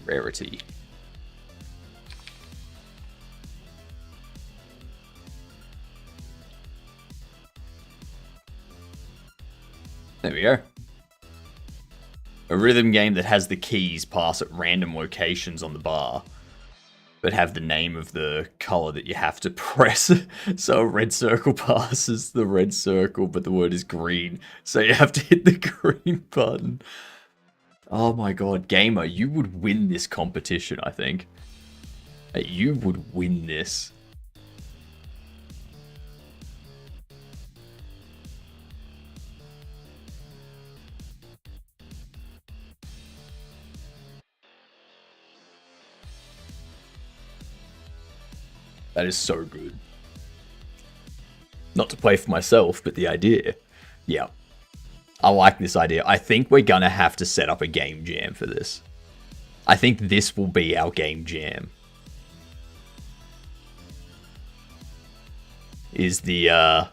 Rarity. There we go. A rhythm game that has the keys pass at random locations on the bar, but have the name of the color that you have to press. So a red circle passes the red circle, but the word is green. So you have to hit the green button. Oh my god, Gamer, you would win this competition, I think. You would win this. That is so good. Not to play for myself, but the idea. Yeah. I like this idea. I think we're gonna have to set up a game jam for this. I think this will be our game jam. Is the,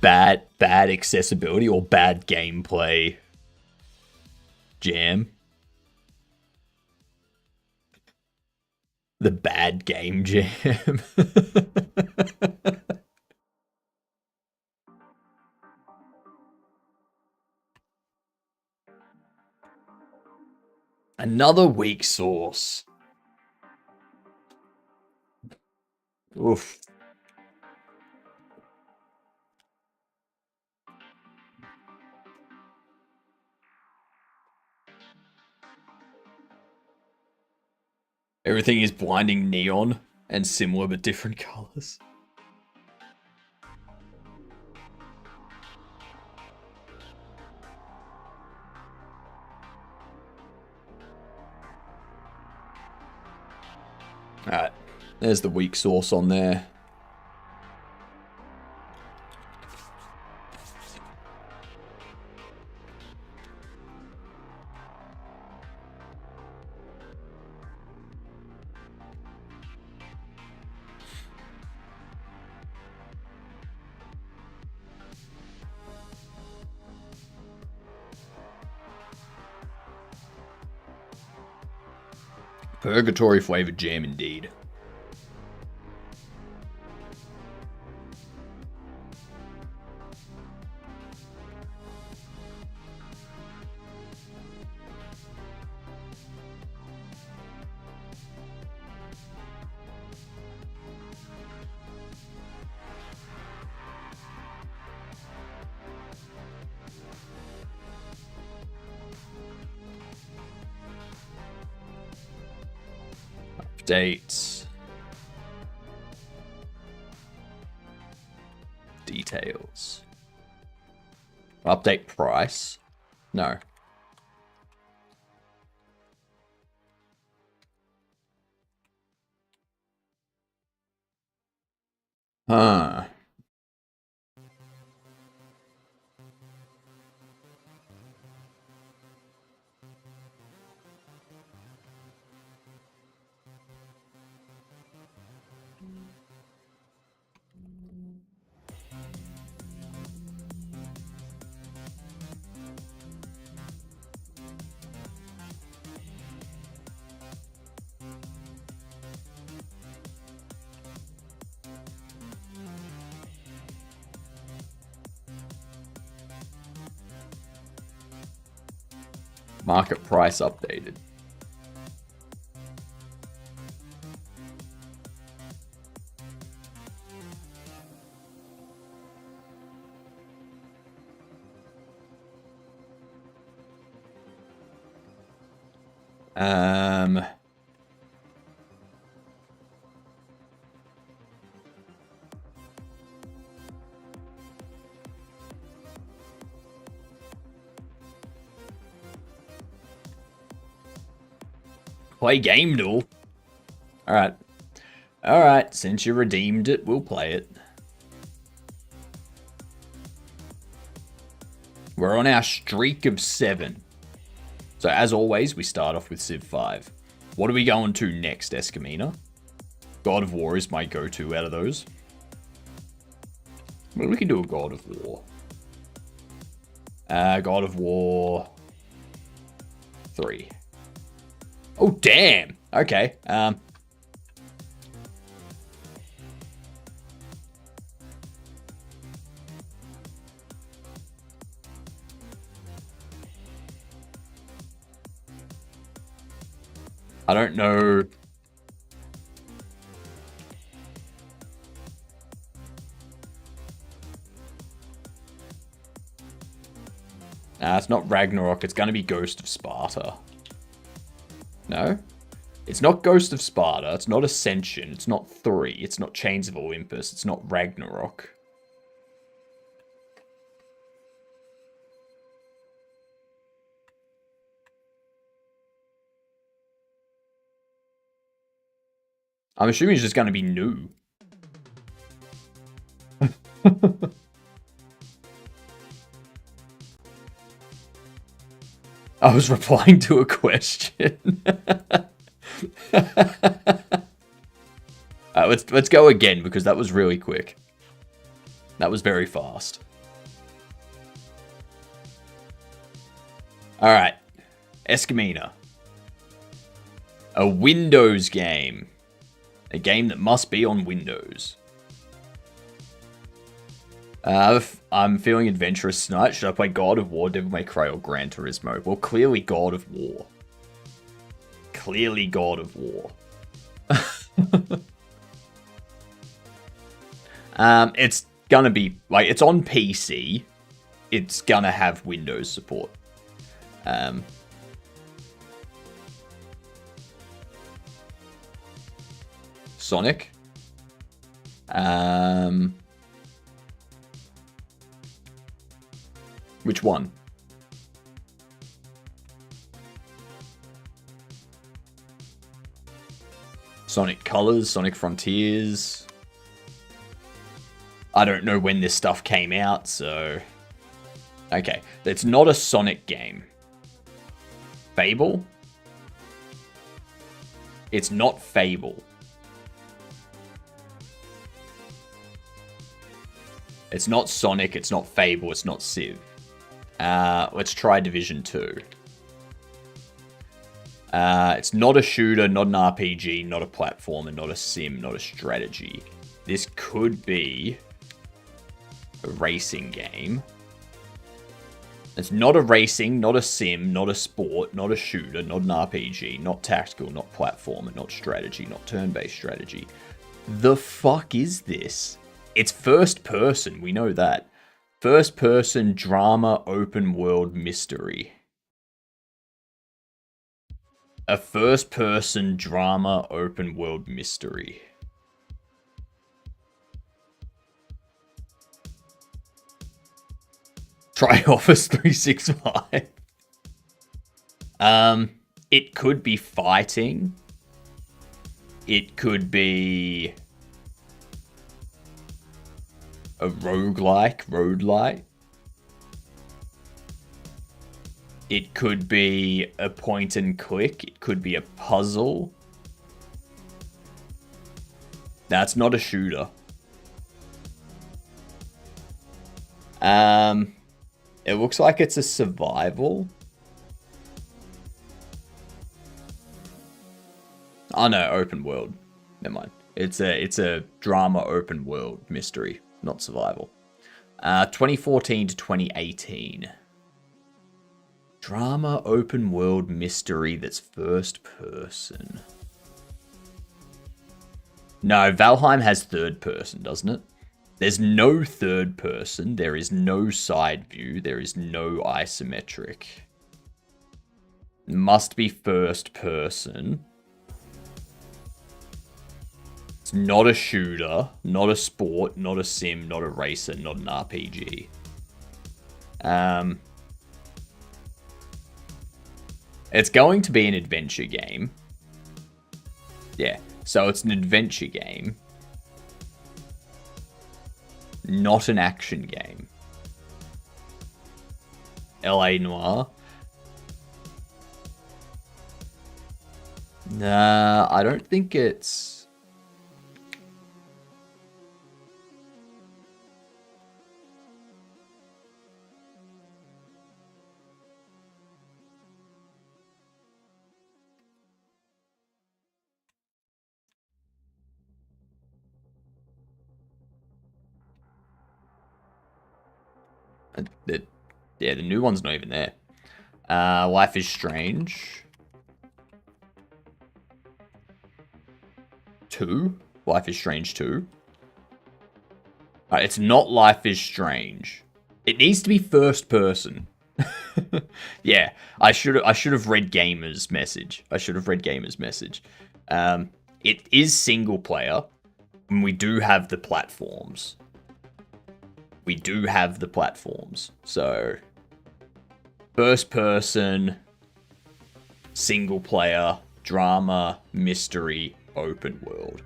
bad accessibility or bad gameplay jam. The bad game jam. Another weak source. Oof. Everything is blinding neon and similar but different colors. Alright, there's the weak sauce on there. Purgatory flavored jam indeed. Updates. Details. Update price? No. Huh. Market price updated. Play GamDev. Alright. Alright, since you redeemed it, we'll play it. We're on our streak of 7. So as always, we start off with Civ 5. What are we going to next, Escamina? God of War is my go-to out of those. Well, we can do a God of War. God of War 3. Oh, damn. Okay. I don't know. It's not Ragnarok. It's going to be Ghost of Sparta. No? It's not Ghost of Sparta. It's not Ascension. It's not 3. It's not Chains of Olympus. It's not Ragnarok. I'm assuming it's just going to be new. I was replying to a question. Let's go again, because that was really quick. That was very fast. Alright. Escamina. A Windows game. A game that must be on Windows. I'm feeling adventurous tonight. Should I play God of War, Devil May Cry, or Gran Turismo? Well, clearly God of War. Clearly God of War. It's gonna be, like, it's on PC. It's gonna have Windows support. Sonic. Which one? Sonic Colors, Sonic Frontiers. I don't know when this stuff came out, so... Okay, it's not a Sonic game. Fable? It's not Fable. It's not Sonic, it's not Fable, it's not Civ. Let's try Division 2. It's not a shooter, not an RPG, not a platformer, not a sim, not a strategy. This could be a racing game. It's not a racing, not a sim, not a sport, not a shooter, not an RPG, not tactical, not platformer, not strategy, not turn-based strategy. The fuck is this? It's first person, we know that. First person drama open world mystery. A first person drama open world mystery. Try Office 365. It could be fighting. It could be a roguelite. It could be a point and click. It could be a puzzle. That's not a shooter. It looks like it's a survival. Oh no, open world. Never mind. It's a drama open world mystery, not survival. 2014 to 2018. Drama open world mystery that's first person. No, Valheim has third person, doesn't it? There's no third person. There is no side view. There is no isometric. Must be first person. It's not a shooter, not a sport, not a sim, not a racer, not an RPG. It's going to be an adventure game. Yeah, so it's an adventure game. Not an action game. LA Noire. Nah, I don't think it's... Yeah, the new one's not even there. Life is Strange. 2? Life is Strange 2. Alright, it's not Life is Strange. It needs to be first person. Yeah, I should have read Gamer's message. It is single player, and we do have the platforms. So, first person, single player, drama, mystery, open world.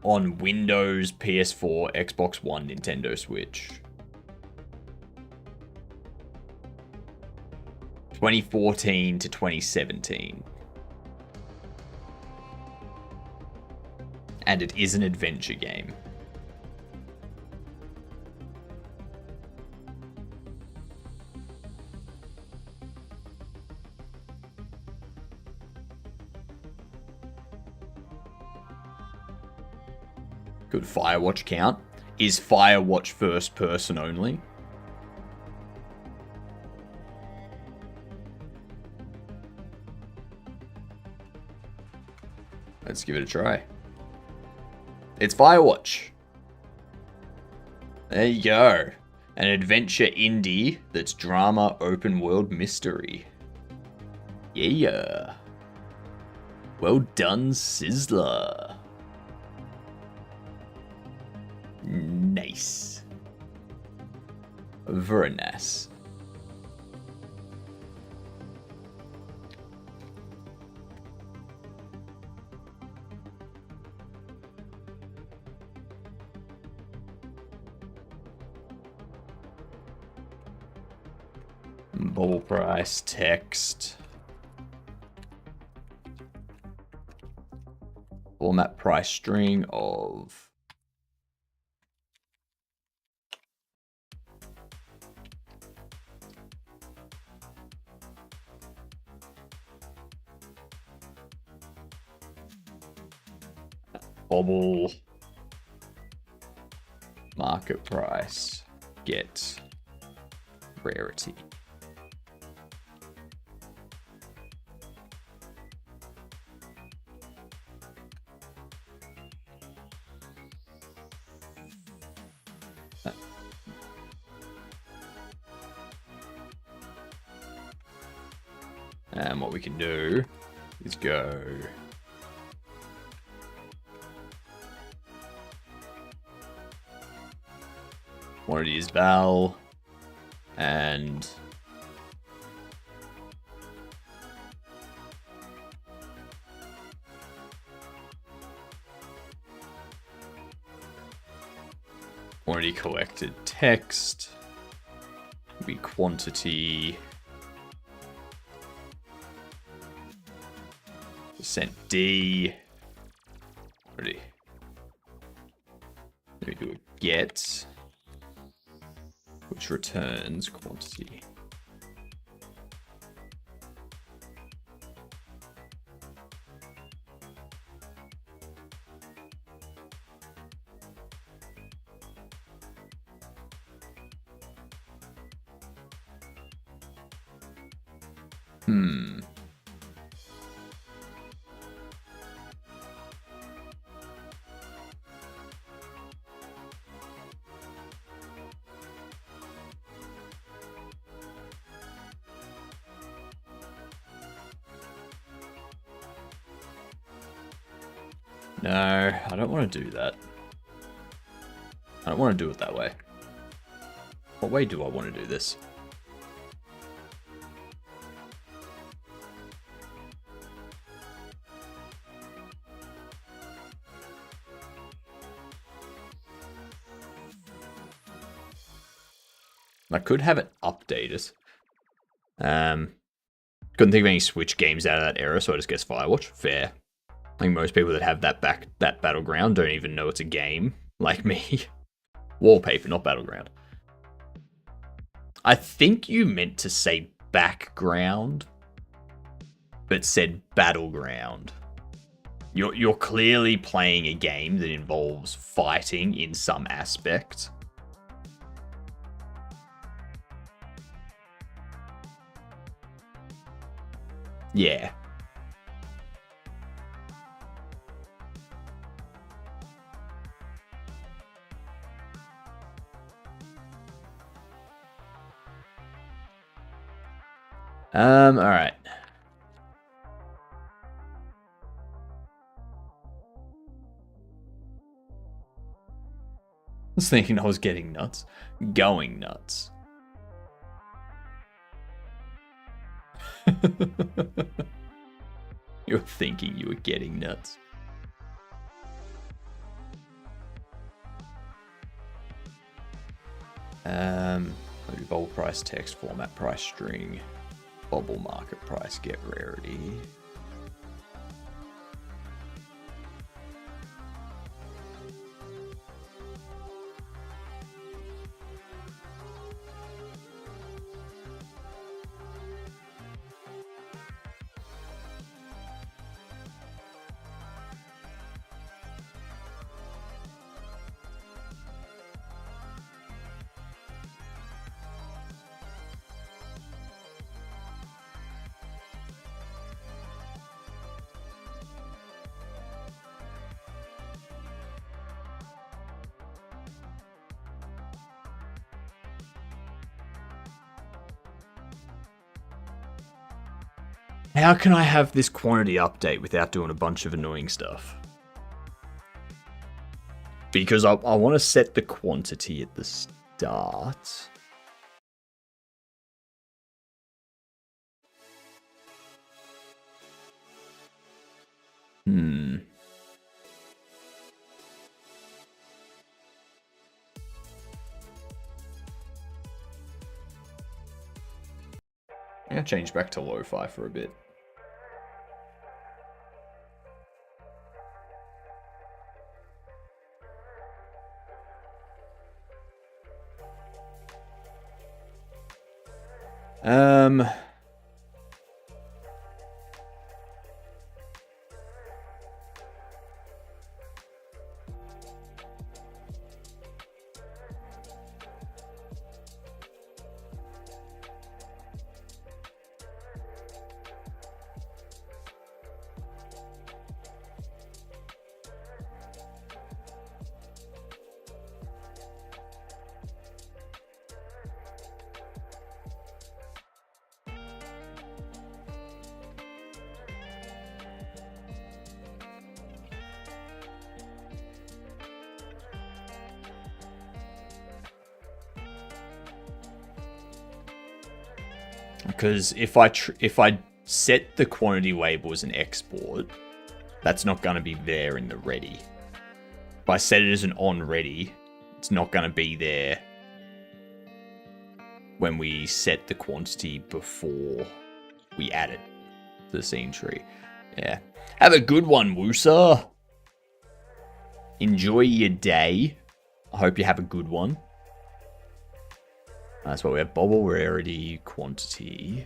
On Windows, PS4, Xbox One, Nintendo Switch. 2014 to 2017. And it is an adventure game. Could Firewatch count? Is Firewatch first person only? Let's give it a try. It's Firewatch. There you go. An adventure indie that's drama open world mystery. Yeah. Well done, Sizzler. Nice. Very nice. Bubble price, text. Format price string of bubble market price get rarity. And what we can do is go quantity is val and quantity collected text be quantity percent D. Ready. Let me do a get, which returns quantity. No, I don't want to do that. I don't want to do it that way. What way do I want to do this? I could have it updated. Couldn't think of any Switch games out of that era, so I just guess Firewatch. Fair. I think most people that have that Battleground don't even know it's a game, like me. Wallpaper, not Battleground. I think you meant to say background, but said Battleground. You're clearly playing a game that involves fighting in some aspect. Yeah. All right. I was thinking I was getting nuts. Going nuts. You're thinking you were getting nuts. Bubble price text, format price string, bubble market price get rarity. How can I have this quantity update without doing a bunch of annoying stuff? Because I want to set the quantity at the start. I'm going to change back to lo-fi for a bit. Because if I set the quantity label as an export, that's not going to be there in the ready. If I set it as an on ready, it's not going to be there when we set the quantity before we add it to the scene tree. Yeah. Have a good one, Woosa. Enjoy your day. I hope you have a good one. That's why we have bobble rarity quantity.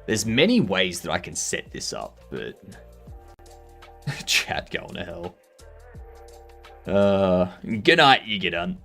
There's many ways that I can set this up, but chat going to hell. Good night, you get done.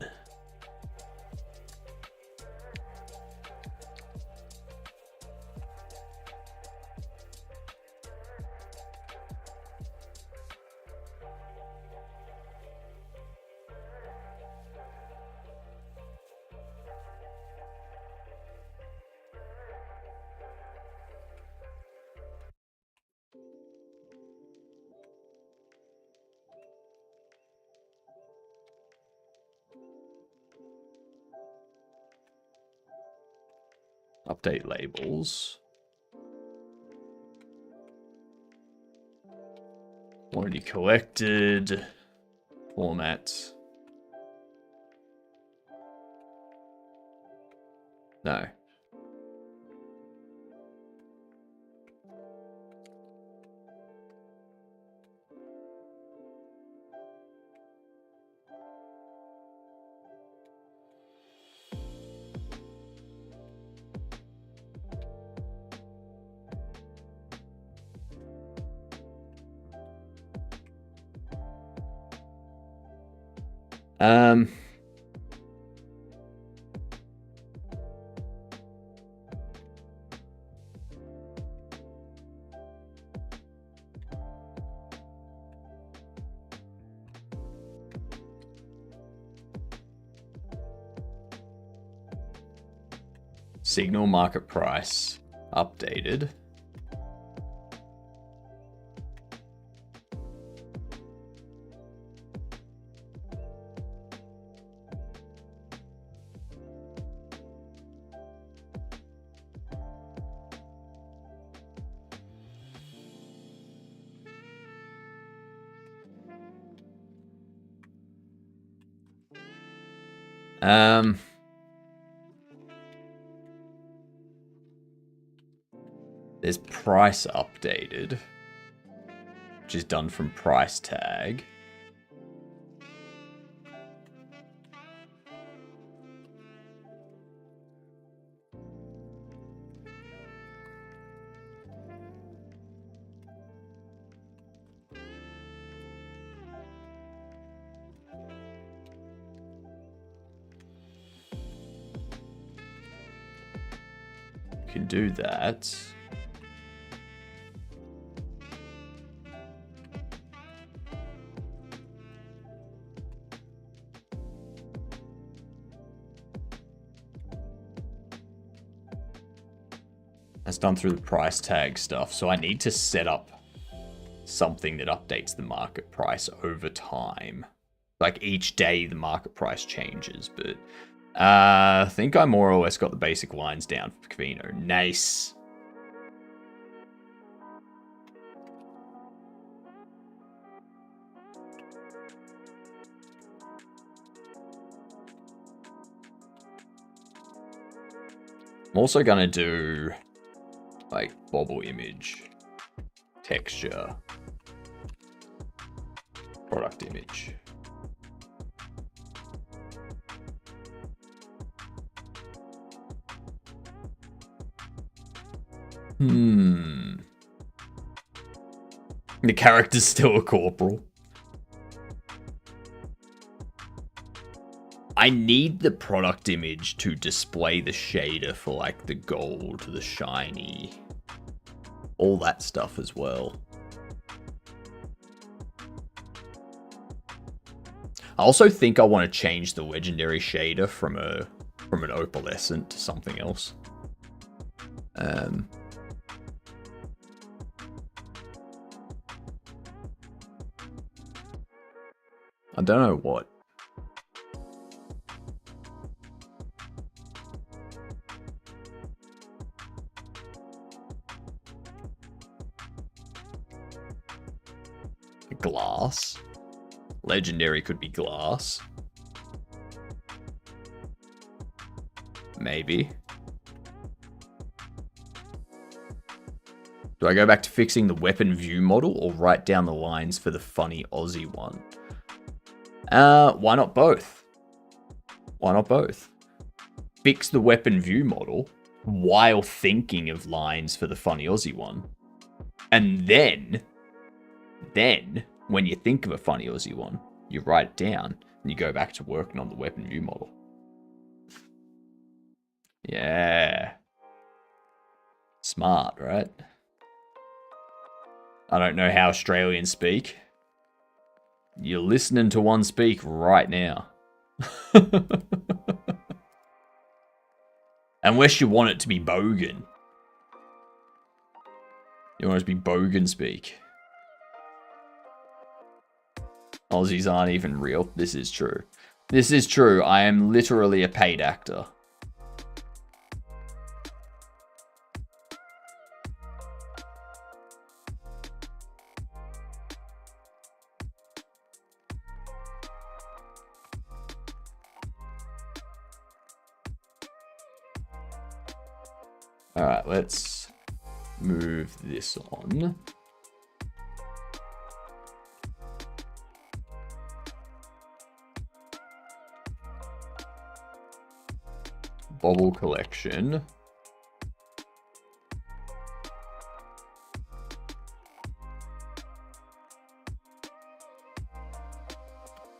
Update labels. Already collected. Format. No. Um, Signal market price updated. There's price updated, which is done from price tag. Can do that. That's done through the price tag stuff. So I need to set up something that updates the market price over time. Like each day the market price changes, but I think I more or less got the basic lines down for Kavino. Nice. I'm also gonna do like bobble image, texture, product image. The character's still a corporal. I need the product image to display the shader for like the gold, the shiny, all that stuff as well. I also think I want to change the legendary shader from an opalescent to something else. I don't know what. Glass. Legendary could be glass. Maybe. Do I go back to fixing the weapon view model or write down the lines for the funny Aussie one? Why not both? Why not both? Fix the weapon view model while thinking of lines for the funny Aussie one. And then, when you think of a funny Aussie one, you write it down and you go back to working on the weapon view model. Yeah. Smart, right? I don't know how Australians speak. You're listening to one speak right now. Unless you want it to be Bogan. You want it to be Bogan speak. Aussies aren't even real. This is true. This is true. I am literally a paid actor. Alright, let's move this on. Bobble collection.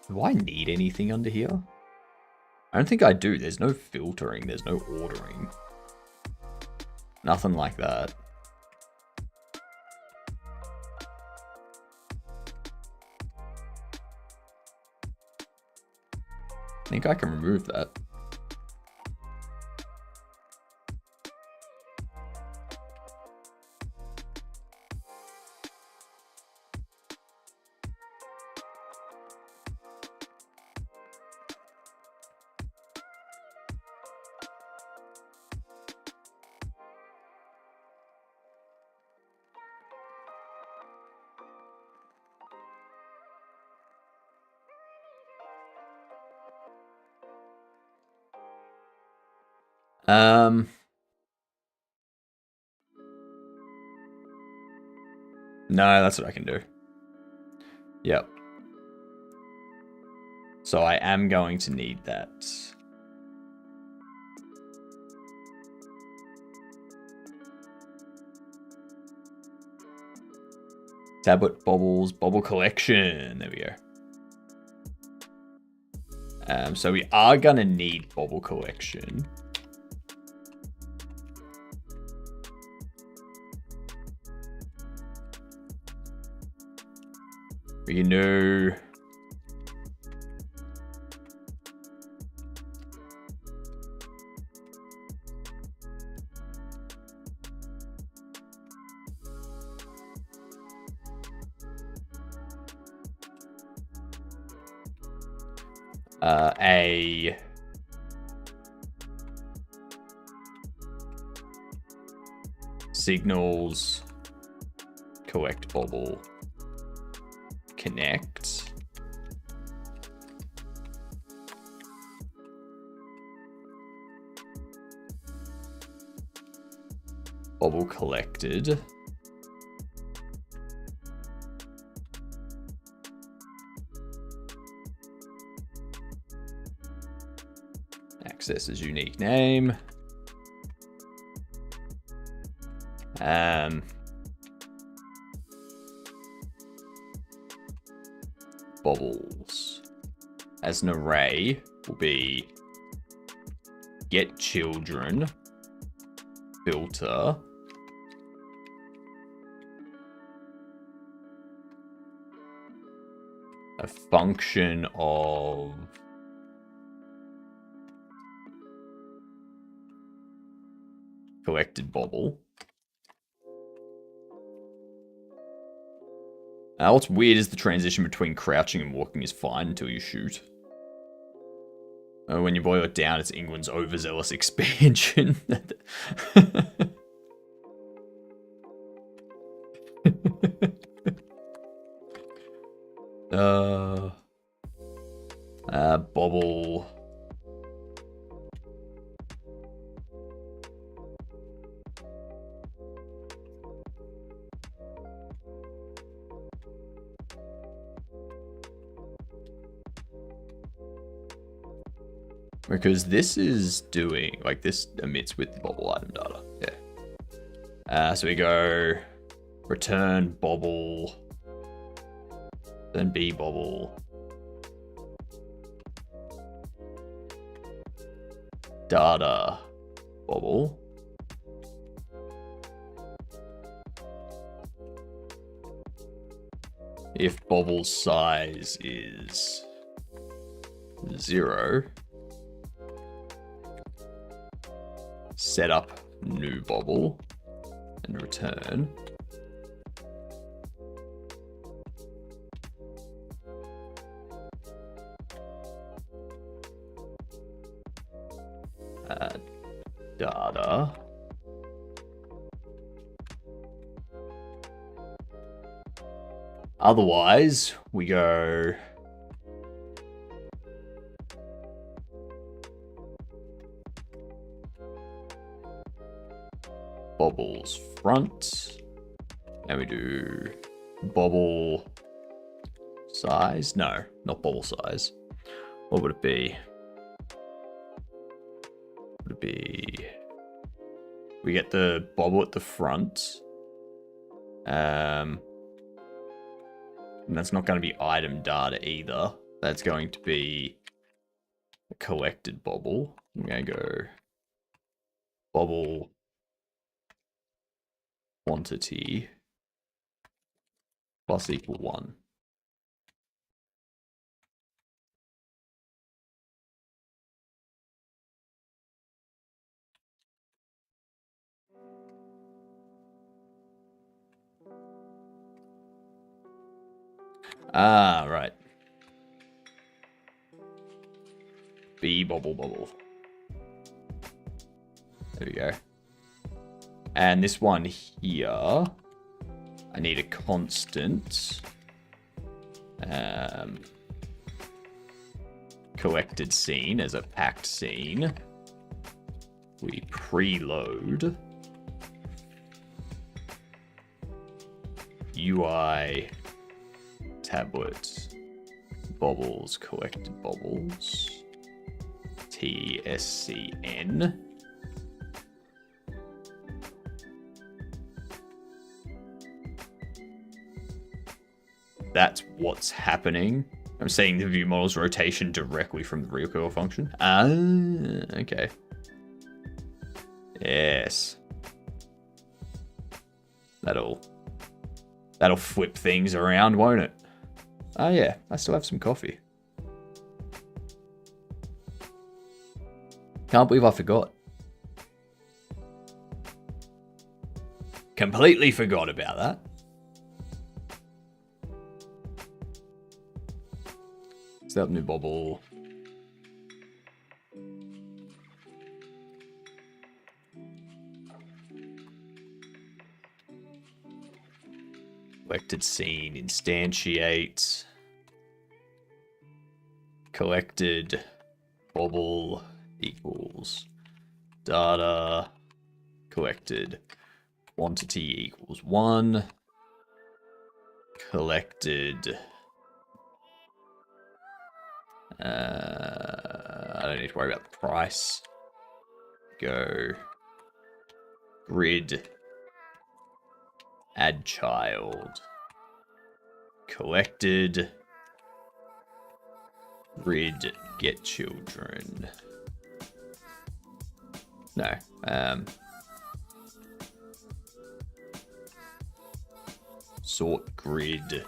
Do I need anything under here? I don't think I do. There's no filtering. There's no ordering. Nothing like that. I think I can remove that. No, that's what I can do. Yep. So I am going to need that. Tablet bobbles, bobble collection. There we go. So we are gonna need bobble collection. We can do A signals collect bobble connect bobble collected accesses unique name. Bobbles as an array will be get children filter a function of collected bobble. What's weird is the transition between crouching and walking is fine until you shoot. When you boil it down, it's England's overzealous expansion. Bobble. Because this is doing, like, this emits with the bobble item data. Yeah. So we go return bobble, then B bobble, data bobble. If bobble size is 0, set up new bobble and return data otherwise we go bobbles front and we do bobble size. No, not bobble size. What would it be? Would it be we get the bobble at the front, and that's not going to be item data either. That's going to be a collected bobble. I'm going to go bobble quantity plus equal 1. Ah, right. B bobble bobble. There we go. And this one here, I need a constant. Collected scene as a packed scene. We preload UI tablet bobbles collected bobbles TSCN. That's what's happening. I'm seeing the view model's rotation directly from the recoil function. Ah, okay. Yes. That'll flip things around, won't it? Oh yeah, I still have some coffee. Can't believe I forgot. Completely forgot about that. Set up new bobble. Predicted scene, instantiate. Collected bobble equals data. Collected quantity equals 1. Collected. I don't need to worry about the price. Go. Grid. Add child. Collected. Grid. Get children. No. Sort grid.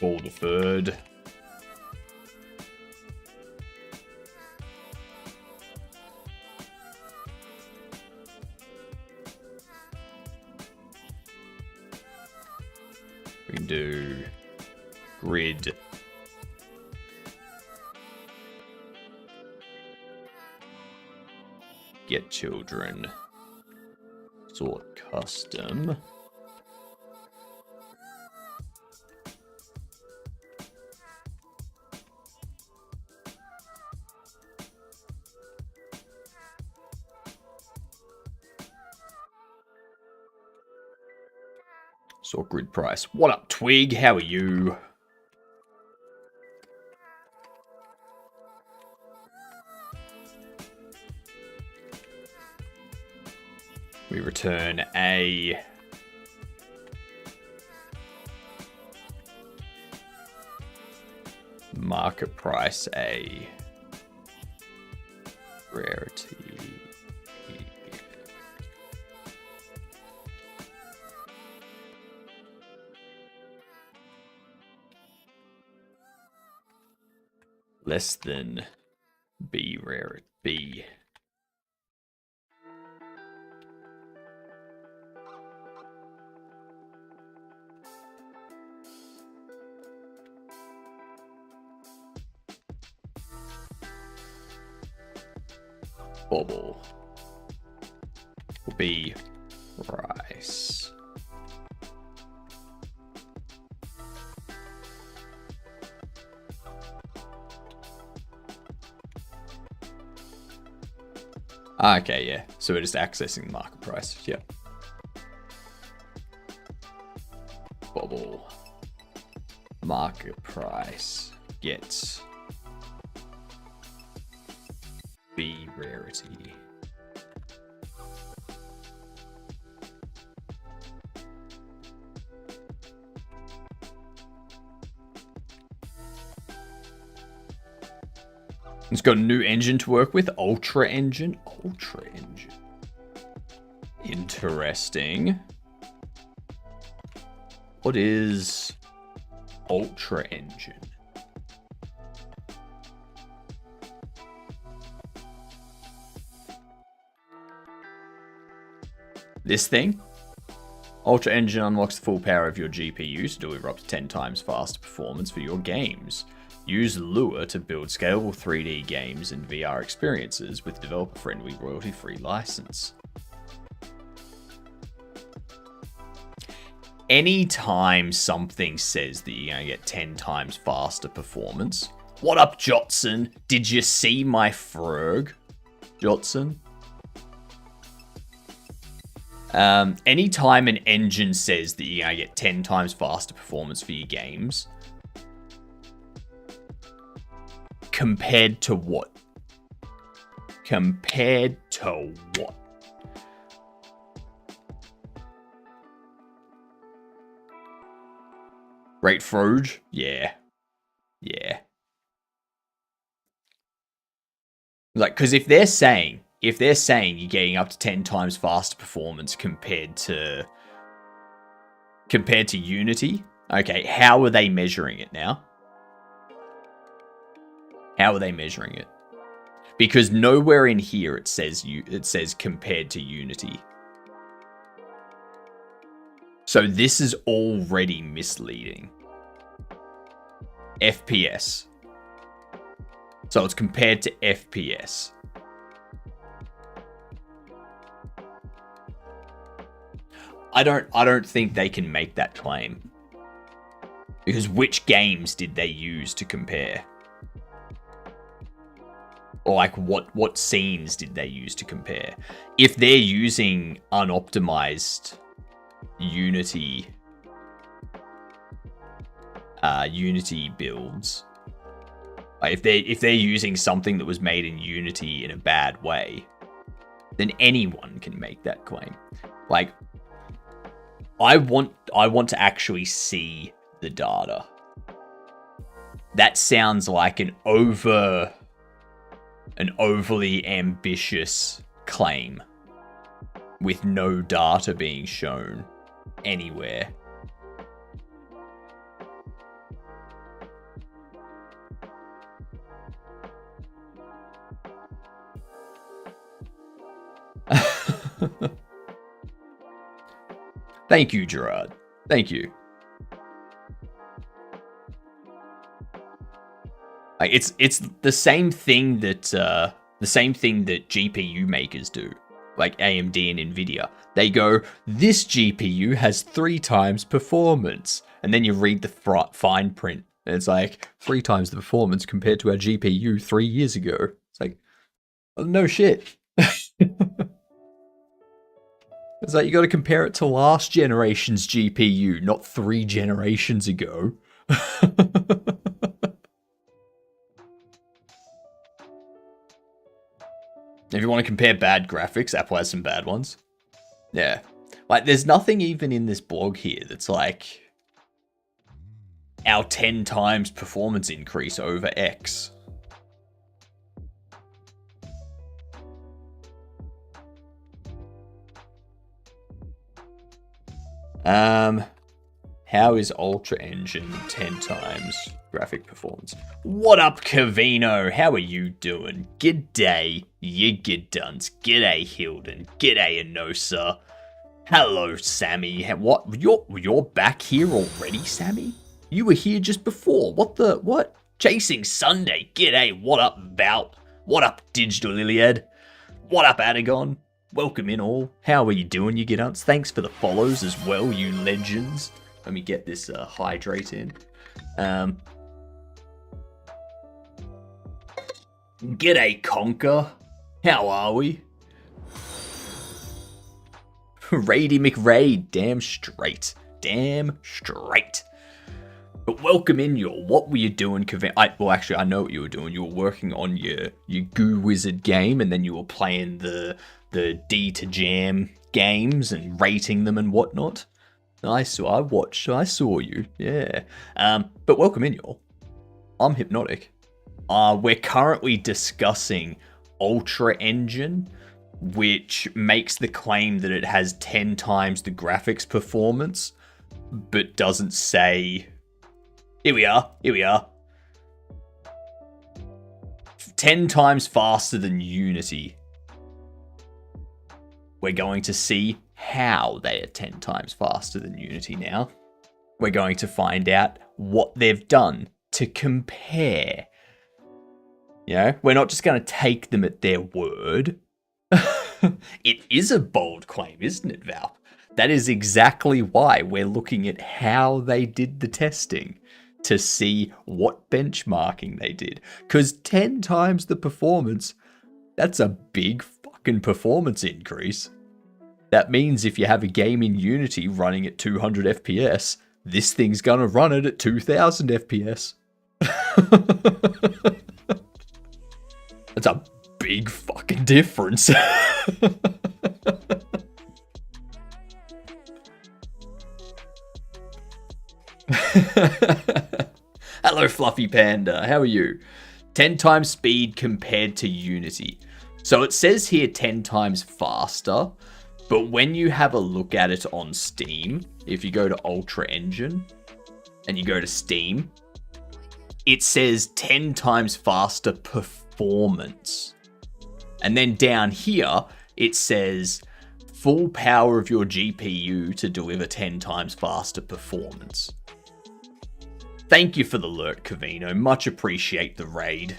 Call deferred. We can do grid. Get children. Sort custom. Sort grid price. What up, Twig? How are you? We return a market price, a rarity. Less than B rare B. Bobble will be rice. Okay, yeah. So we're just accessing the market price. Yeah. Bobble. Market price gets B rarity. It's got a new engine to work with. Ultra engine. Ultra engine. Interesting. What is Ultra engine? This thing? Ultra engine unlocks the full power of your GPU to deliver up to 10 times faster performance for your games. Use Lua to build scalable 3D games and VR experiences with developer-friendly royalty-free license. Anytime something says that you're going to get 10 times faster performance. What up, Jotson? Did you see my frog, Jotson? Anytime an engine says that you're going to get 10 times faster performance for your games, compared to what? Compared to what? Great Froge? Yeah. Yeah. Like, because if they're saying you're getting up to 10 times faster performance compared to Unity, okay, how are they measuring it now? How are they measuring it? Because nowhere in here it says compared to Unity. So this is already misleading. FPS. So it's compared to FPS. I don't think they can make that claim. Because which games did they use to compare? Or like what scenes did they use to compare? If they're using unoptimized Unity builds, like if they're using something that was made in Unity in a bad way, then anyone can make that claim. Like, I want to actually see the data. That sounds like an overly ambitious claim with no data being shown anywhere. Thank you, Gerard. Thank you. Like, it's the same thing that GPU makers do, like AMD and Nvidia. They go, this GPU has 3 times performance, and then you read the fine print, and it's like 3 times the performance compared to our GPU 3 years ago. It's like, oh, no shit. It's like, you got to compare it to last generation's GPU, not 3 generations ago. If you want to compare bad graphics, Apple has some bad ones. Yeah. Like, there's nothing even in this blog here that's like our 10 times performance increase over X. How is Ultra Engine 10 times graphic performance? What up, Cavino? How are you doing? G'day, you gidduns. G'day, Hilden. G'day, Anosa. Hello, Sammy. What? You're back here already, Sammy? You were here just before. What? Chasing Sunday. G'day. What up, Bout? What up, Digital Iliad? What up, Adagon? Welcome in all. How are you doing, you gidduns? Thanks for the follows as well, you legends. Let me get this hydrate in. G'day, Conker. How are we? Raidy McRaid. Damn straight. Damn straight. But welcome in, y'all. What were you doing, Kevin? Well, actually, I know what you were doing. You were working on your Goo Wizard game, and then you were playing the D to Jam games and rating them and whatnot. I saw you. Yeah. But welcome in, y'all. I'm HypnotiK. We're currently discussing Ultra Engine, which makes the claim that it has 10 times the graphics performance, but doesn't say... Here we are. 10 times faster than Unity. We're going to see how they are 10 times faster than Unity now. We're going to find out what they've done to compare. You know, we're not just going to take them at their word. It is a bold claim, isn't it, Val? That is exactly why we're looking at how they did the testing, to see what benchmarking they did. Because 10 times the performance, that's a big fucking performance increase. That means if you have a game in Unity running at 200 FPS, this thing's gonna run it at 2000 FPS. That's a big fucking difference. Hello, Fluffy Panda. How are you? 10 times speed compared to Unity. So it says here 10 times faster, but when you have a look at it on Steam, if you go to Ultra Engine and you go to Steam, it says 10 times faster performance. And then down here, it says full power of your GPU to deliver 10 times faster performance. Thank you for the lurk, Cavino. Much appreciate the raid.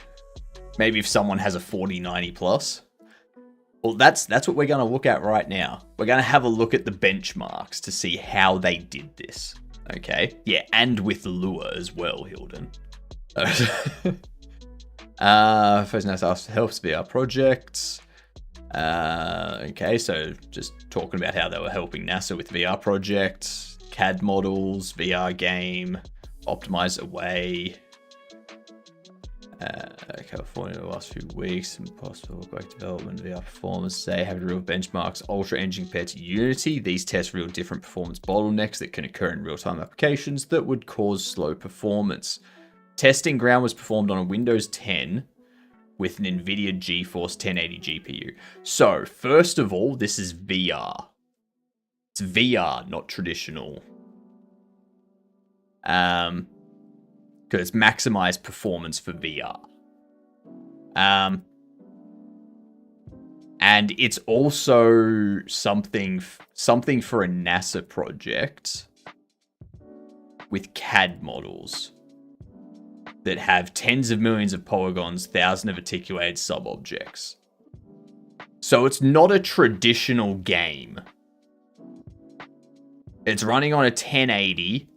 Maybe if someone has a 4090 plus. Well, that's what we're going to look at right now. We're going to have a look at the benchmarks to see how they did this. Okay? Yeah, and with Lua as well, Hilden. First now helps VR projects. Okay, so just talking about how they were helping NASA with VR projects, CAD models, VR game, optimize away. California the last few weeks, impossible quick development, VR performance. They have real benchmarks, Ultra Engine compared to Unity. These test real different performance bottlenecks that can occur in real-time applications that would cause slow performance. Testing ground was performed on a Windows 10 with an NVIDIA GeForce 1080 GPU. So, first of all, this is VR. It's VR, not traditional. Because it's maximized performance for VR. And it's also something for a NASA project with CAD models that have tens of millions of polygons, thousands of articulated sub-objects. So it's not a traditional game. It's running on a 1080,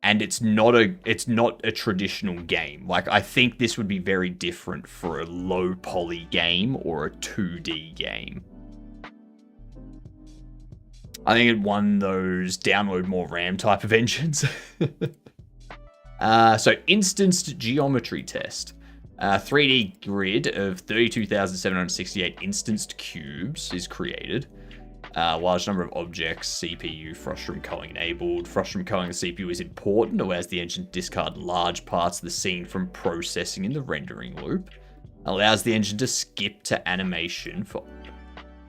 and it's not a traditional game. Like, I think this would be very different for a low poly game or a 2D game. I think it won those download more RAM type of engines. So instanced geometry test. 3D grid of 32,768 instanced cubes is created. Large number of objects, CPU, frustum culling enabled. Frustum culling the CPU is important, allows the engine to discard large parts of the scene from processing in the rendering loop. Allows the engine to skip to animation for...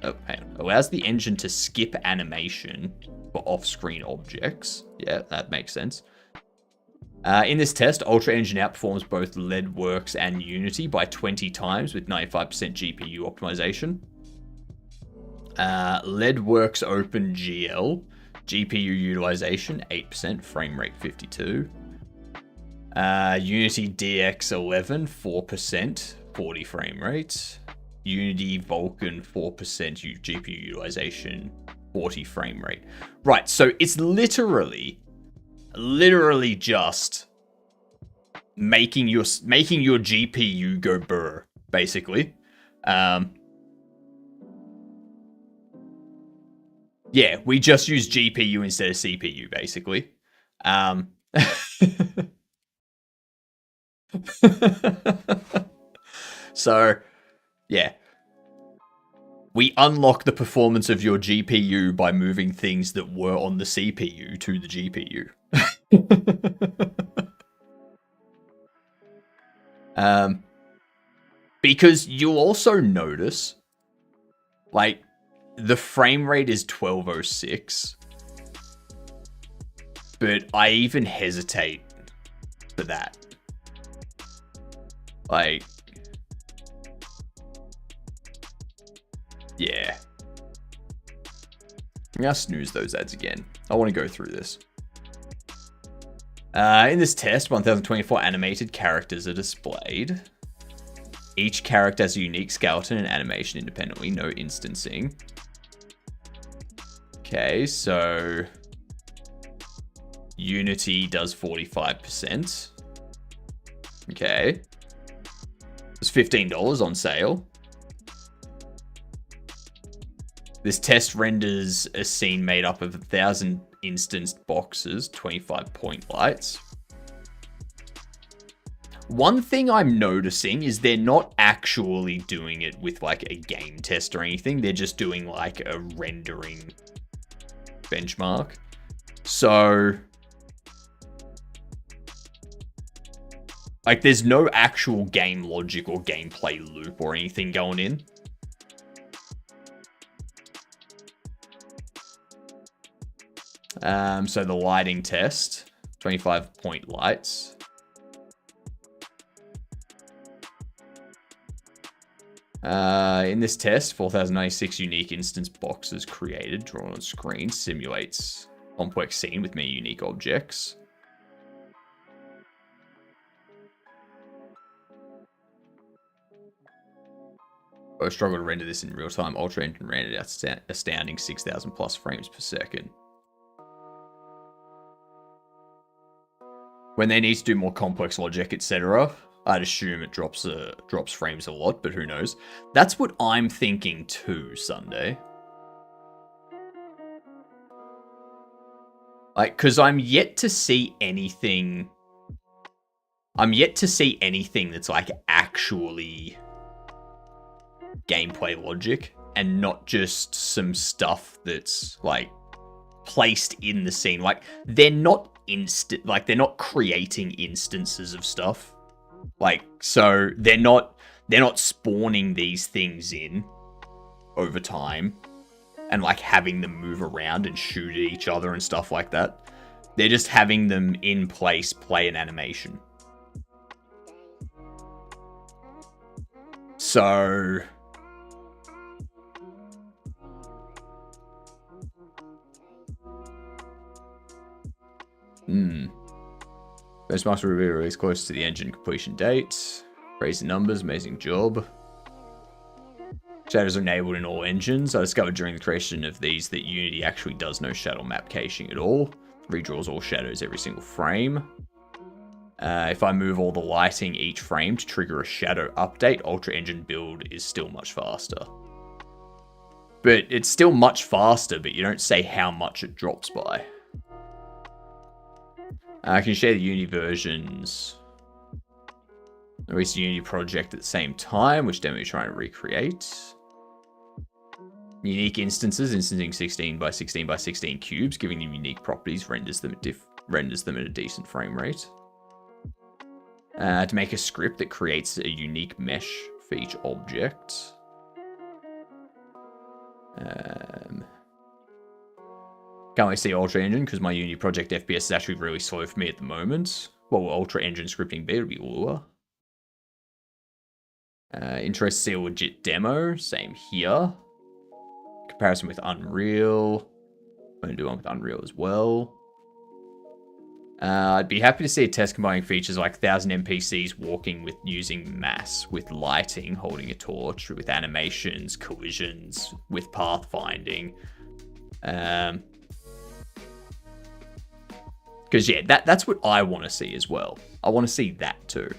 Oh, hang on. Allows the engine to skip animation for off-screen objects. Yeah, that makes sense. In this test, Ultra Engine outperforms both LEDWorks and Unity by 20 times with 95% GPU optimization. LEDWorks OpenGL, GPU utilization 8%, frame rate 52. Unity DX11, 4%, 40 frame rate. Unity Vulkan, 4% GPU utilization, 40 frame rate. Right, so it's literally just making your GPU go burr, basically. Yeah, we just use GPU instead of CPU, basically. So, yeah. We unlock the performance of your GPU by moving things that were on the CPU to the GPU. Because you'll also notice, like, the frame rate is 1206, but I even hesitate for that. Like, yeah. I'm gonna snooze those ads again. I want to go through this. In this test, 1024 animated characters are displayed. Each character has a unique skeleton and animation independently, no instancing. Okay, so Unity does 45%. Okay. It's $15 on sale. This test renders a scene made up of 1,000 instanced boxes, 25 point lights. One thing I'm noticing is they're not actually doing it with like a game test or anything. They're just doing like a rendering benchmark. So, like, there's no actual game logic or gameplay loop or anything going in. So the lighting test, 25 point lights. In this test, 4,096 unique instance boxes created, drawn on screen, simulates complex scene with many unique objects. I struggle to render this in real time. Ultra Engine rendered astounding 6,000 plus frames per second. When they need to do more complex logic, etc., I'd assume it drops frames a lot, but who knows? That's what I'm thinking too, Sunday. Like, because I'm yet to see anything that's like actually gameplay logic and not just some stuff that's like placed in the scene. Like, they're not they're not creating instances of stuff. Like, so they're not spawning these things in over time and like having them move around and shoot at each other and stuff like that. They're just having them in place play an animation. So Best Master will be released close to the engine completion date. Crazy numbers, amazing job. Shadows are enabled in all engines. I discovered during the creation of these that Unity actually does no shadow map caching at all. Redraws all shadows every single frame. If I move all the lighting each frame to trigger a shadow update, Ultra Engine build is still much faster. But it's still much faster, but you don't say how much it drops by. I can share the Unity versions. Release the Unity project at the same time, which demo you're trying to recreate. Unique instances, instancing 16 by 16 by 16 cubes, giving them unique properties, renders them at a decent frame rate. To make a script that creates a unique mesh for each object. Can't wait to see Ultra Engine, because my Unity project FPS is actually really slow for me at the moment. What will Ultra Engine scripting be? It'll be lower. Interested to see a legit demo. Same here. Comparison with Unreal. I'm going to do one with Unreal as well. I'd be happy to see a test combining features like 1,000 NPCs walking with using mass, with lighting, holding a torch, with animations, collisions, with pathfinding. Because, yeah, that's what I want to see as well. I want to see that too.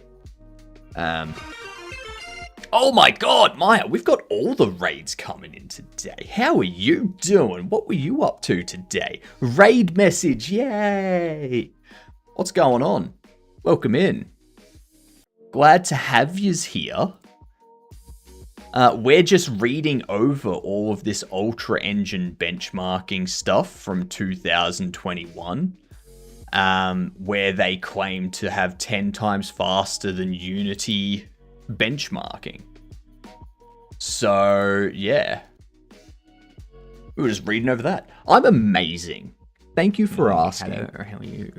Oh my god, Maya, we've got all the raids coming in today. How are you doing? What were you up to today? Raid message, yay! What's going on? Welcome in. Glad to have yous here. We're just reading over all of this Ultra Engine benchmarking stuff from 2021. Where they claim to have 10 times faster than Unity benchmarking. So, yeah. We were just reading over that. I'm amazing. Thank you for asking. Hello, how are you?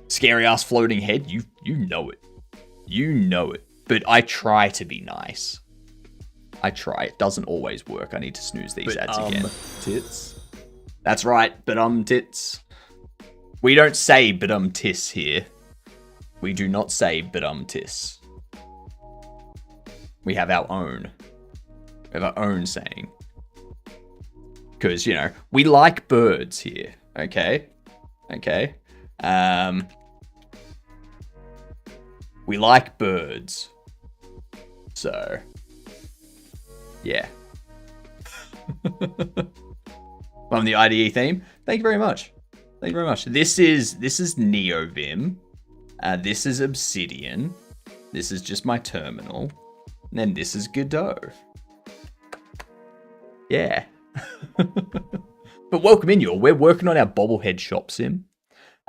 Scary ass floating head, you know it. You know it. But I try to be nice. I try. It doesn't always work. I need to snooze these ads again. Tits. That's right, but tits. We don't say tis here. We do not say tis. We have our own. We have our own saying. Because, you know, we like birds here. Okay? Okay? We like birds. So, yeah. On the IDE theme, thank you very much. Thank you very much. This is NeoVim. This is Obsidian. This is just my terminal. And then this is Godot. Yeah. But welcome in, y'all. We're working on our bobblehead shop sim.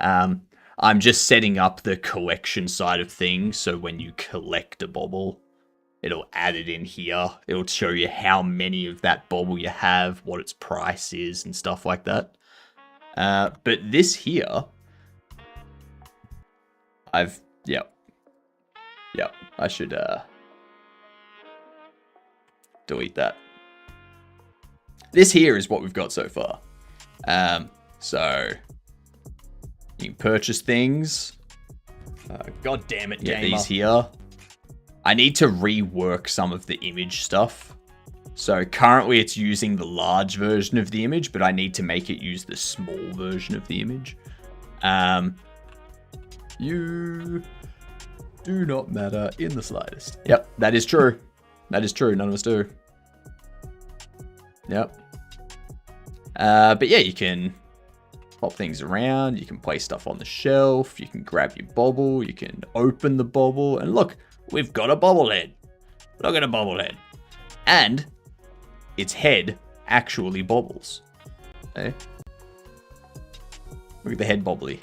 I'm just setting up the collection side of things, so when you collect a bobble, it'll add it in here. It'll show you how many of that bobble you have, what its price is, and stuff like that. But this here, yep, I should, delete that. This here is what we've got so far. So, you can purchase things. God damn it, Get gamer. these here. I need to rework some of the image stuff. So currently it's using the large version of the image, but I need to make it use the small version of the image. You do not matter in the slightest. Yep, that is true. That is true. None of us do. Yep. But yeah, you can pop things around. You can place stuff on the shelf. You can grab your bobble. You can open the bobble. And look, we've got a bobblehead. Look at a bobblehead. And its head actually bobbles. Okay? Look at the head bobbly.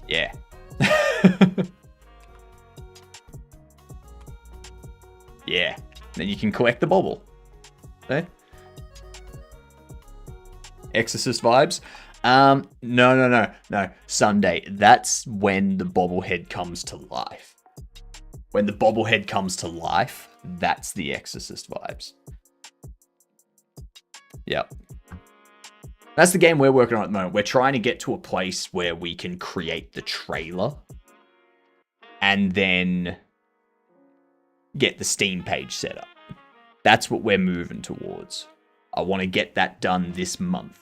Yeah. Yeah. Then you can collect the bobble. Okay? Exorcist vibes. No. Sunday. That's when the bobblehead comes to life. When the bobblehead comes to life, that's the Exorcist vibes. Yep. That's the game we're working on at the moment. We're trying to get to a place where we can create the trailer and then get the Steam page set up. That's what we're moving towards. I want to get that done this month.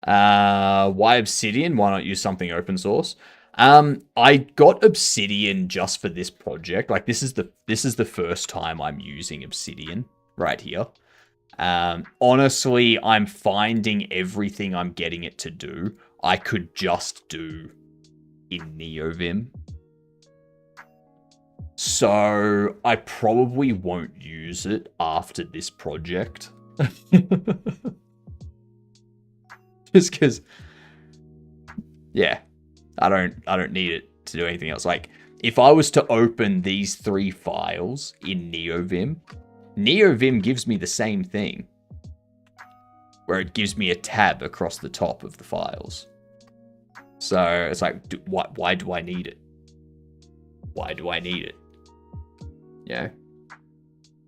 Why Obsidian? Why not use something open source? I got Obsidian just for this project. Like this is the first time I'm using Obsidian right here. Honestly, I'm finding everything I'm getting it to do, I could just do in NeoVim. So I probably won't use it after this project. Just because, yeah, I don't need it to do anything else. Like, if I was to open these 3 files in NeoVim, NeoVim gives me the same thing, where it gives me a tab across the top of the files. So it's like, why do I need it? Why do I need it? Yeah.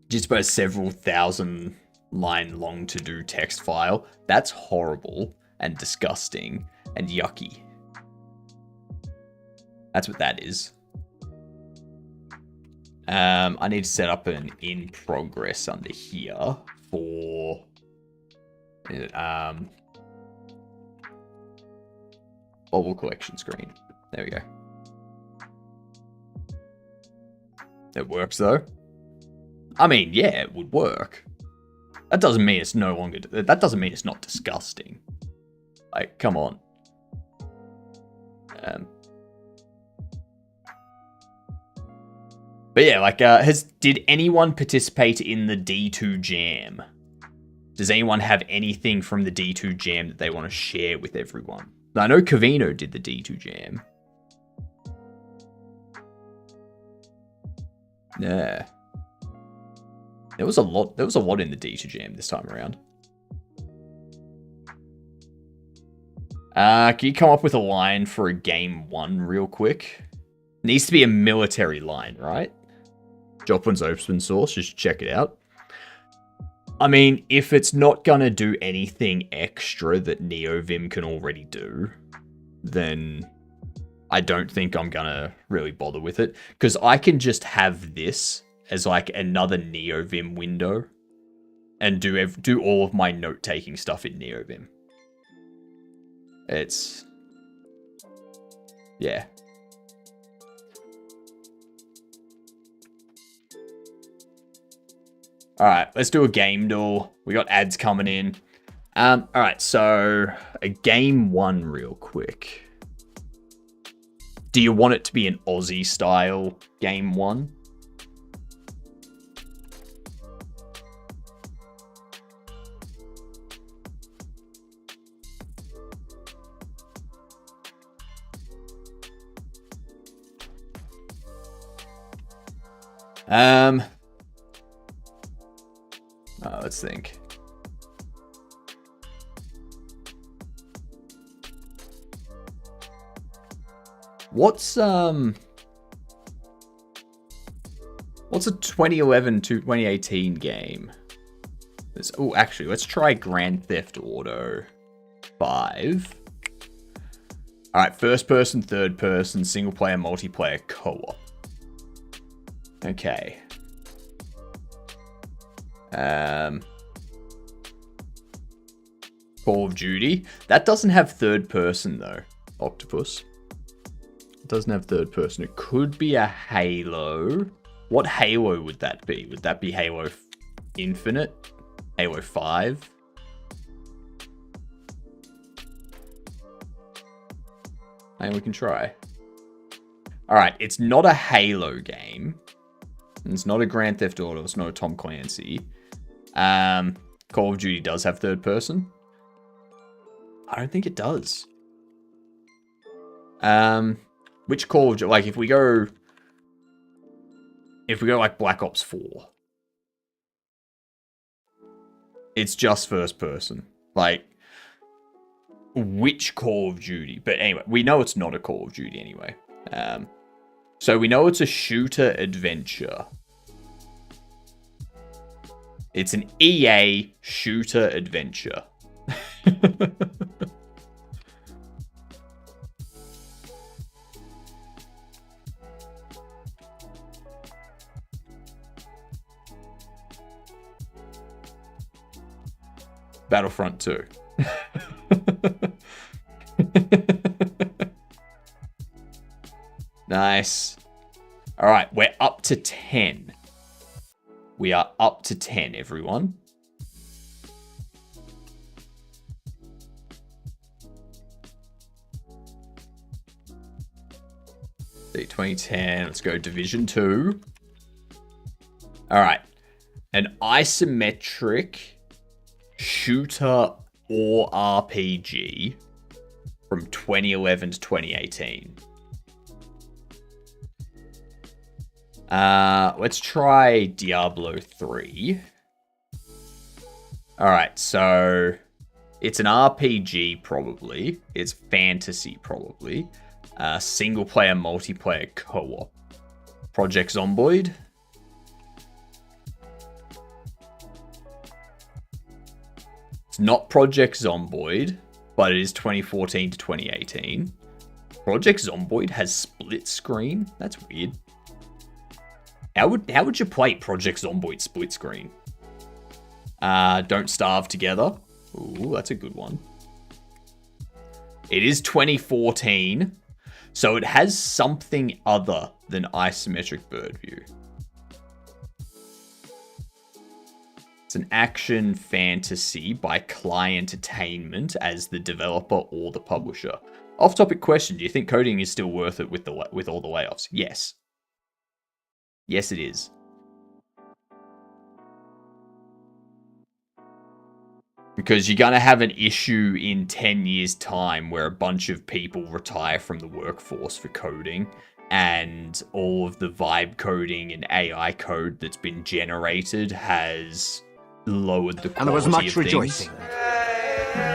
Just about several thousand line long to do text file. That's horrible and disgusting and yucky. That's what that is. I need to set up an in progress under here for bobble collection screen. There we go. It works though. I mean, yeah, it would work. That doesn't mean it's no longer. That doesn't mean it's not disgusting. Like, come on. But yeah, like, did anyone participate in the D2 Jam? Does anyone have anything from the D2 Jam that they want to share with everyone? I know Cavino did the D2 Jam. Yeah. There was a lot in the D2 Jam this time around. Can you come up with a line for a game 1 real quick? Needs to be a military line, right? Joplin's open source, just check it out. I mean, if it's not gonna do anything extra that NeoVim can already do, then I don't think I'm gonna really bother with it. Because I can just have this as like another NeoVim window and do all of my note-taking stuff in NeoVim. It's... yeah. Alright, let's do a game duel. We got ads coming in. Alright, so a game 1 real quick. Do you want it to be an Aussie style game 1? Let's think. What's a 2011 to 2018 game? Oh, actually, let's try Grand Theft Auto 5. All right, first person, third person, single player, multiplayer, co-op. Okay. Call of Duty. That doesn't have third person though. Octopus. It doesn't have third person. It could be a Halo. What Halo would that be? Would that be Halo Infinite? Halo 5? And we can try. Alright, it's not a Halo game. It's not a Grand Theft Auto. It's not a Tom Clancy. Call of Duty does have third person. I don't think it does. Which Call of Duty? Like, if we go like Black Ops 4, it's just first person. Like, which Call of Duty? But anyway, we know it's not a Call of Duty anyway. So we know it's a shooter adventure. It's an EA shooter adventure. Battlefront 2. Nice. All right, we're up to 10. We are up to 10, everyone. See, 2010. Let's go Division 2. All right. An isometric shooter or RPG from 2011 to 2018. Let's try Diablo 3. Alright, so it's an RPG probably. It's fantasy probably. Single player, multiplayer, co-op. Project Zomboid. It's not Project Zomboid, but it is 2014 to 2018. Project Zomboid has split screen? That's weird. How would you play Project Zomboid split screen? Don't Starve Together. Ooh, that's a good one. It is 2014, so it has something other than isometric bird view. It's an action fantasy by Client Entertainment as the developer or the publisher. Off-topic question: do you think coding is still worth it with all the layoffs? Yes. Yes, it is. Because you're going to have an issue in 10 years' time where a bunch of people retire from the workforce for coding, and all of the vibe coding and AI code that's been generated has lowered the quality And there was much of rejoicing.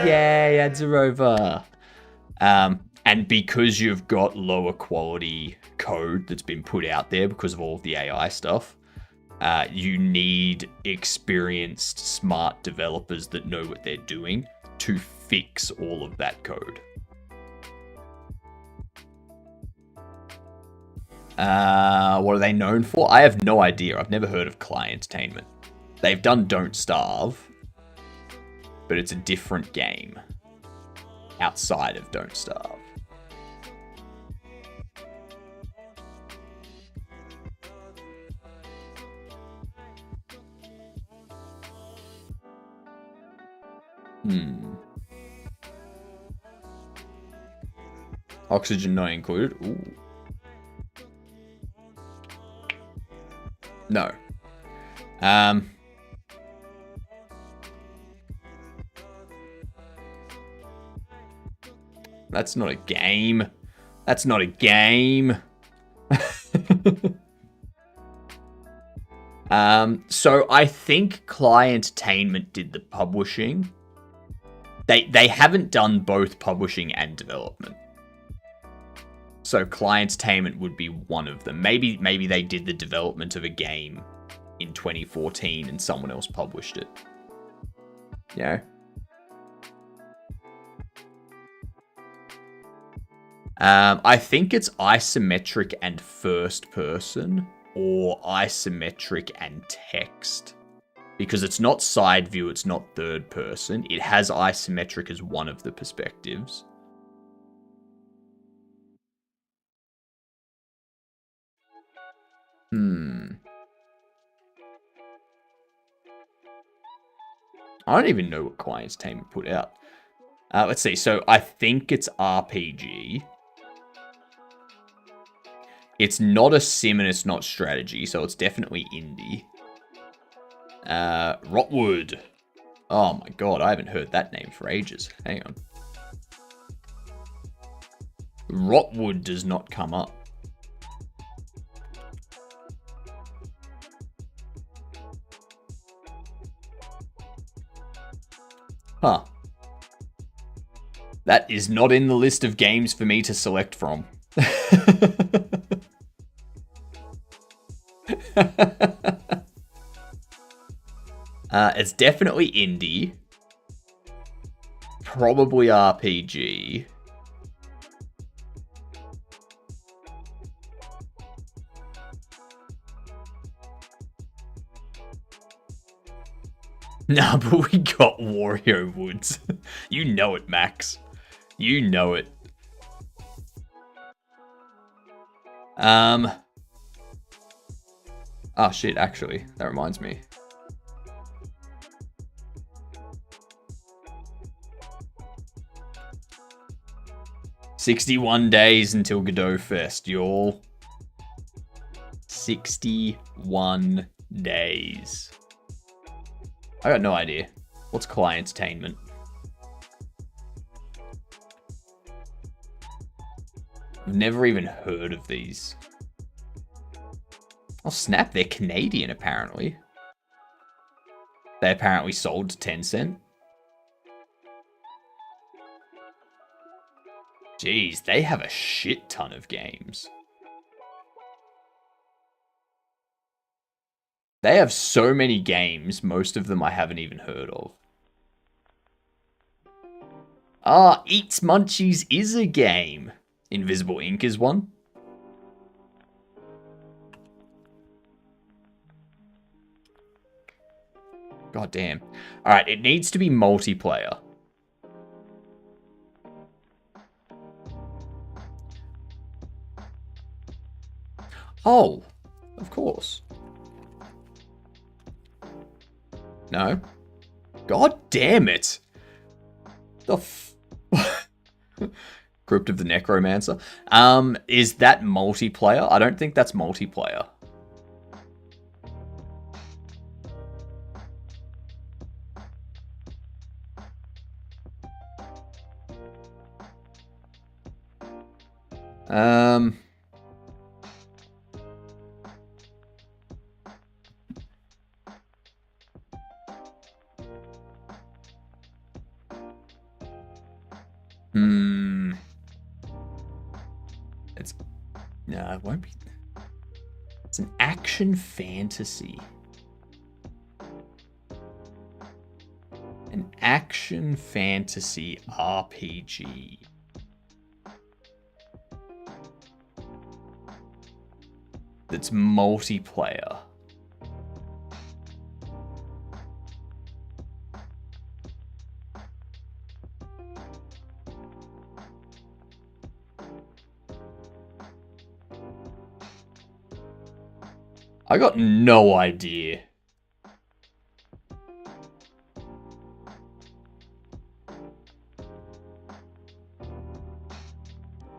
Yay, ads are over. And because you've got lower quality code that's been put out there because of all of the AI stuff, you need experienced, smart developers that know what they're doing to fix all of that code. What are they known for? I have no idea. I've never heard of Client Entertainment. They've done Don't Starve, but it's a different game outside of Don't Starve. Oxygen not included. Ooh. No. That's not a game. That's not a game. So I think Client Entertainment did the publishing. They haven't done both publishing and development. So Client Entertainment would be one of them. Maybe they did the development of a game in 2014 and someone else published it. Yeah. I think it's isometric and first person, or isometric and text. Because it's not side view, it's not third person. It has isometric as one of the perspectives. I don't even know what Client's Team put out. Let's see. So I think it's RPG. It's not a sim and it's not strategy, so it's definitely indie. Rotwood. Oh my god, I haven't heard that name for ages. Hang on. Rotwood does not come up. Huh. That is not in the list of games for me to select from. It's definitely indie. Probably RPG. Nah, but we got Wario Woods. You know it, Max. You know it. Oh shit, actually, that reminds me. "61 days until Godot Fest, y'all. 61 days. I got no idea. What's Clientertainment? I've never even heard of these. Oh snap, they're Canadian apparently. They apparently sold to Tencent. Jeez, they have a shit ton of games. They have so many games, most of them I haven't even heard of. Ah, Eats Munchies is a game. Invisible Ink is one. God damn. Alright, it needs to be multiplayer. Oh, of course. No. God damn it. The Crypt of the Necromancer. Is that multiplayer? I don't think that's multiplayer. It's... No, it won't be... It's an action fantasy. An action fantasy RPG. That's multiplayer. I got no idea.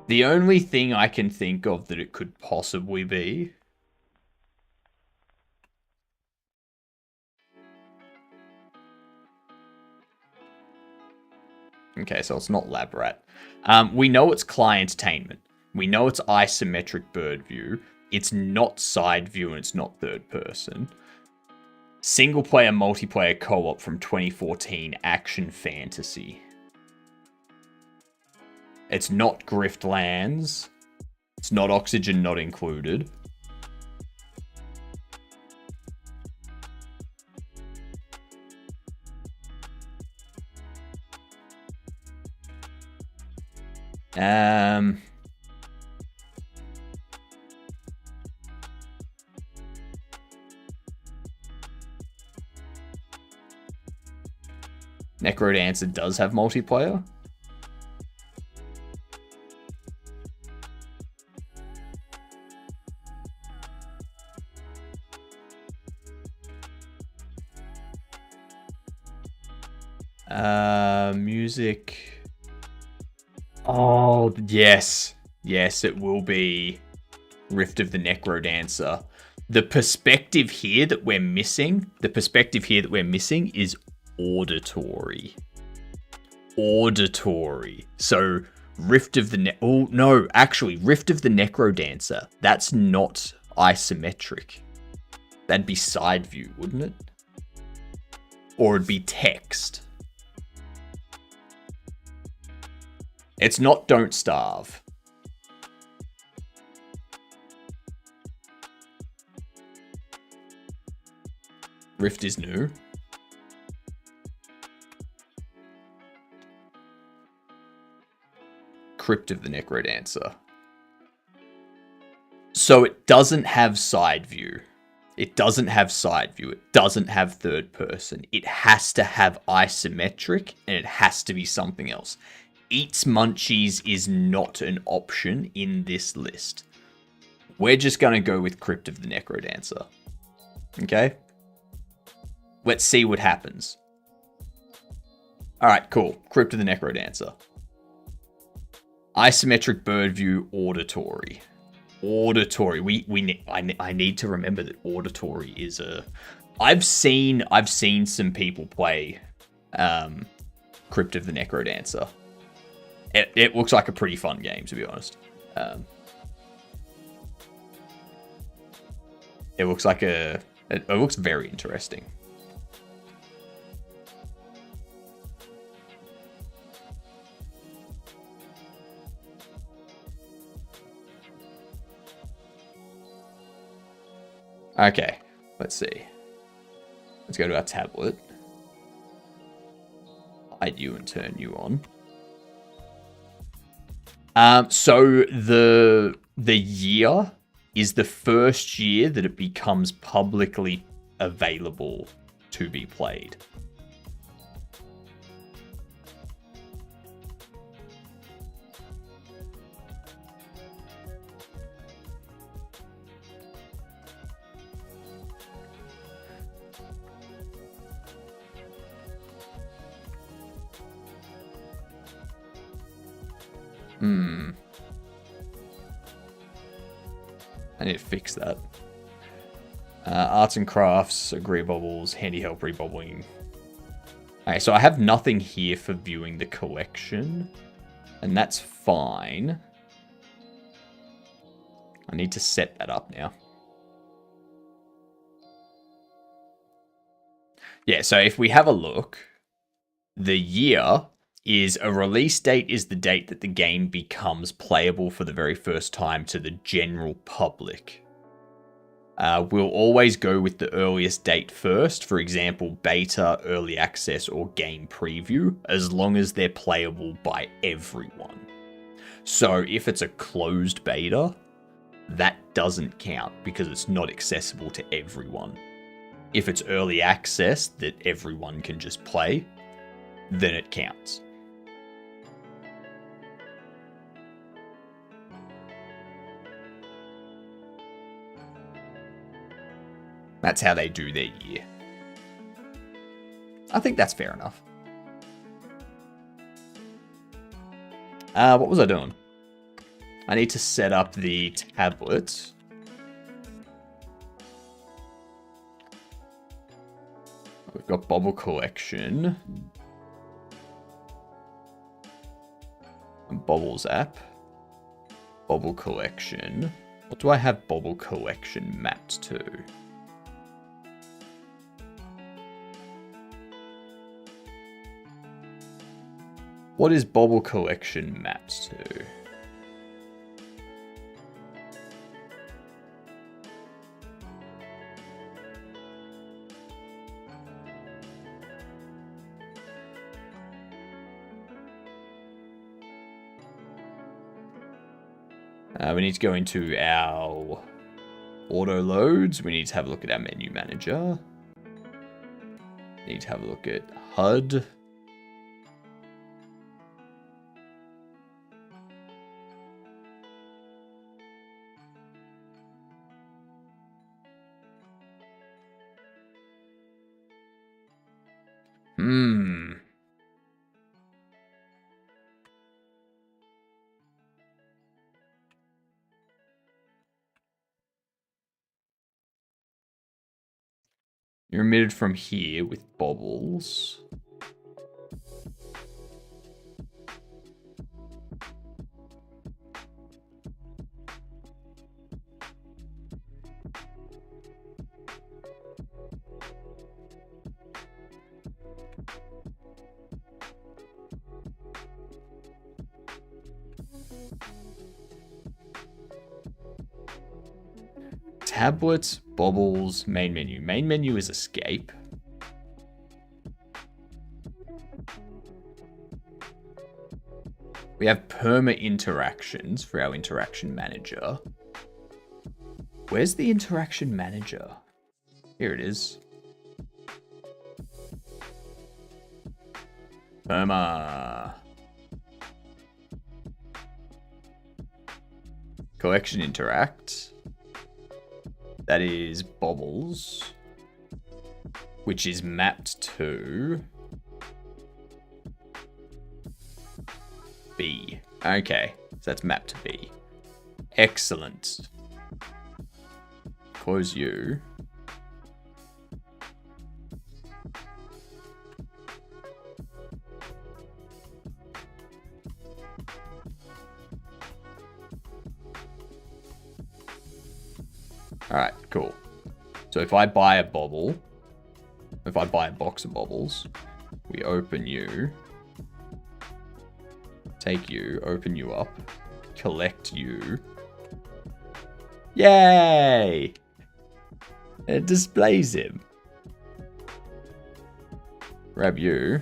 The only thing I can think of that it could possibly be... Okay, so it's not Lab Rat. We know it's Clientertainment. We know it's isometric bird view. It's not side view and it's not third person. Single player, multiplayer co-op from 2014, action fantasy. It's not Griftlands. It's not Oxygen Not Included. Necrodancer does have multiplayer. Music. Oh, yes. Yes, it will be Rift of the Necrodancer. The perspective here that we're missing, is auditory. Auditory. So, Rift of the Rift of the Necrodancer. That's not isometric. That'd be side view, wouldn't it? Or it'd be text. It's not Don't Starve. Rift is new. Crypt of the Necrodancer. So it doesn't have side view. It doesn't have side view. It doesn't have third person. It has to have isometric, and it has to be something else. Eats Munchies is not an option in this list. We're just going to go with Crypt of the Necrodancer. Okay? Let's see what happens. Alright, cool. Crypt of the Necrodancer. Isometric bird view, auditory. Auditory. I need to remember that auditory is a... I've seen some people play Crypt of the Necrodancer. It looks like a pretty fun game, to be honest. It looks like it looks very interesting. Okay, let's see. Let's go to our tablet. Hide you and turn you on. So the year is the first year that it becomes publicly available to be played. I need to fix that. Arts and crafts, agree bubbles, handy help rebobbling. Okay, so I have nothing here for viewing the collection, and that's fine. I need to set that up now. Yeah, so if we have a look, the year is a release date is the date that the game becomes playable for the very first time to the general public. We'll always go with the earliest date first, for example, beta, early access, or game preview, as long as they're playable by everyone. So if it's a closed beta, that doesn't count because it's not accessible to everyone. If it's early access that everyone can just play, then it counts. That's how they do their year. I think that's fair enough. What was I doing? I need to set up the tablet. We've got Bobble Collection. And Bobbles app. Bobble Collection. What do I have Bobble Collection mapped to? What is Bobble Collection mapped to? We need to go into our auto loads. We need to have a look at our menu manager. We need to have a look at HUD. You're emitted from here with bobbles. Tablets, bobbles, main menu. Main menu is escape. We have perma interactions for our interaction manager. Where's the interaction manager? Here it is. Perma. Collection interact. That is bobbles, which is mapped to B. Okay, so that's mapped to B. Excellent. Close you. Alright, cool. So if I buy a bobble, if I buy a box of bobbles, we open you, take you, open you up, collect you. Yay! It displays him. Grab you.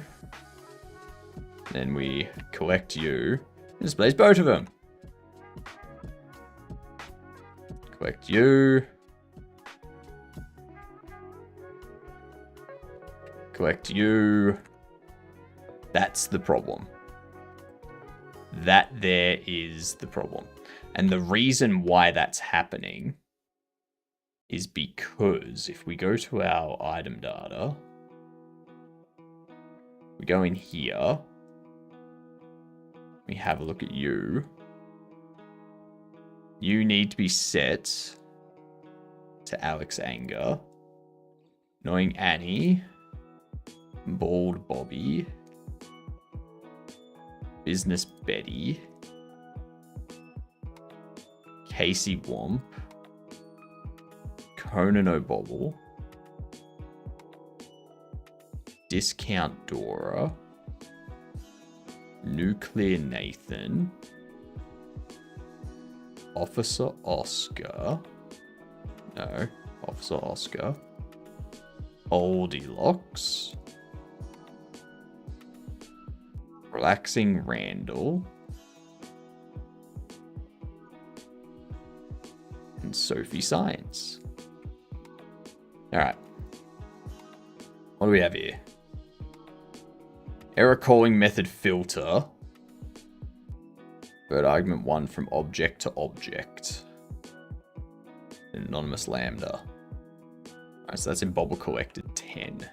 Then we collect you. It displays both of them. Collect you. Collect you. That's the problem. That there is the problem. And the reason why that's happening is because if we go to our item data, we go in here, we have a look at you. You need to be set to Alex Anger, Annoying Annie, Bald Bobby, Business Betty, Casey Womp, Conan O'Bobble, Discount Dora, Nuclear Nathan, Officer Oscar, no, Officer Oscar, Oldie Locks, Relaxing Randall, and Sophie Science. Alright. What do we have here? Error calling method filter. Bird argument 1 from object to object. Anonymous lambda. Alright, so that's in Bobble collected 10.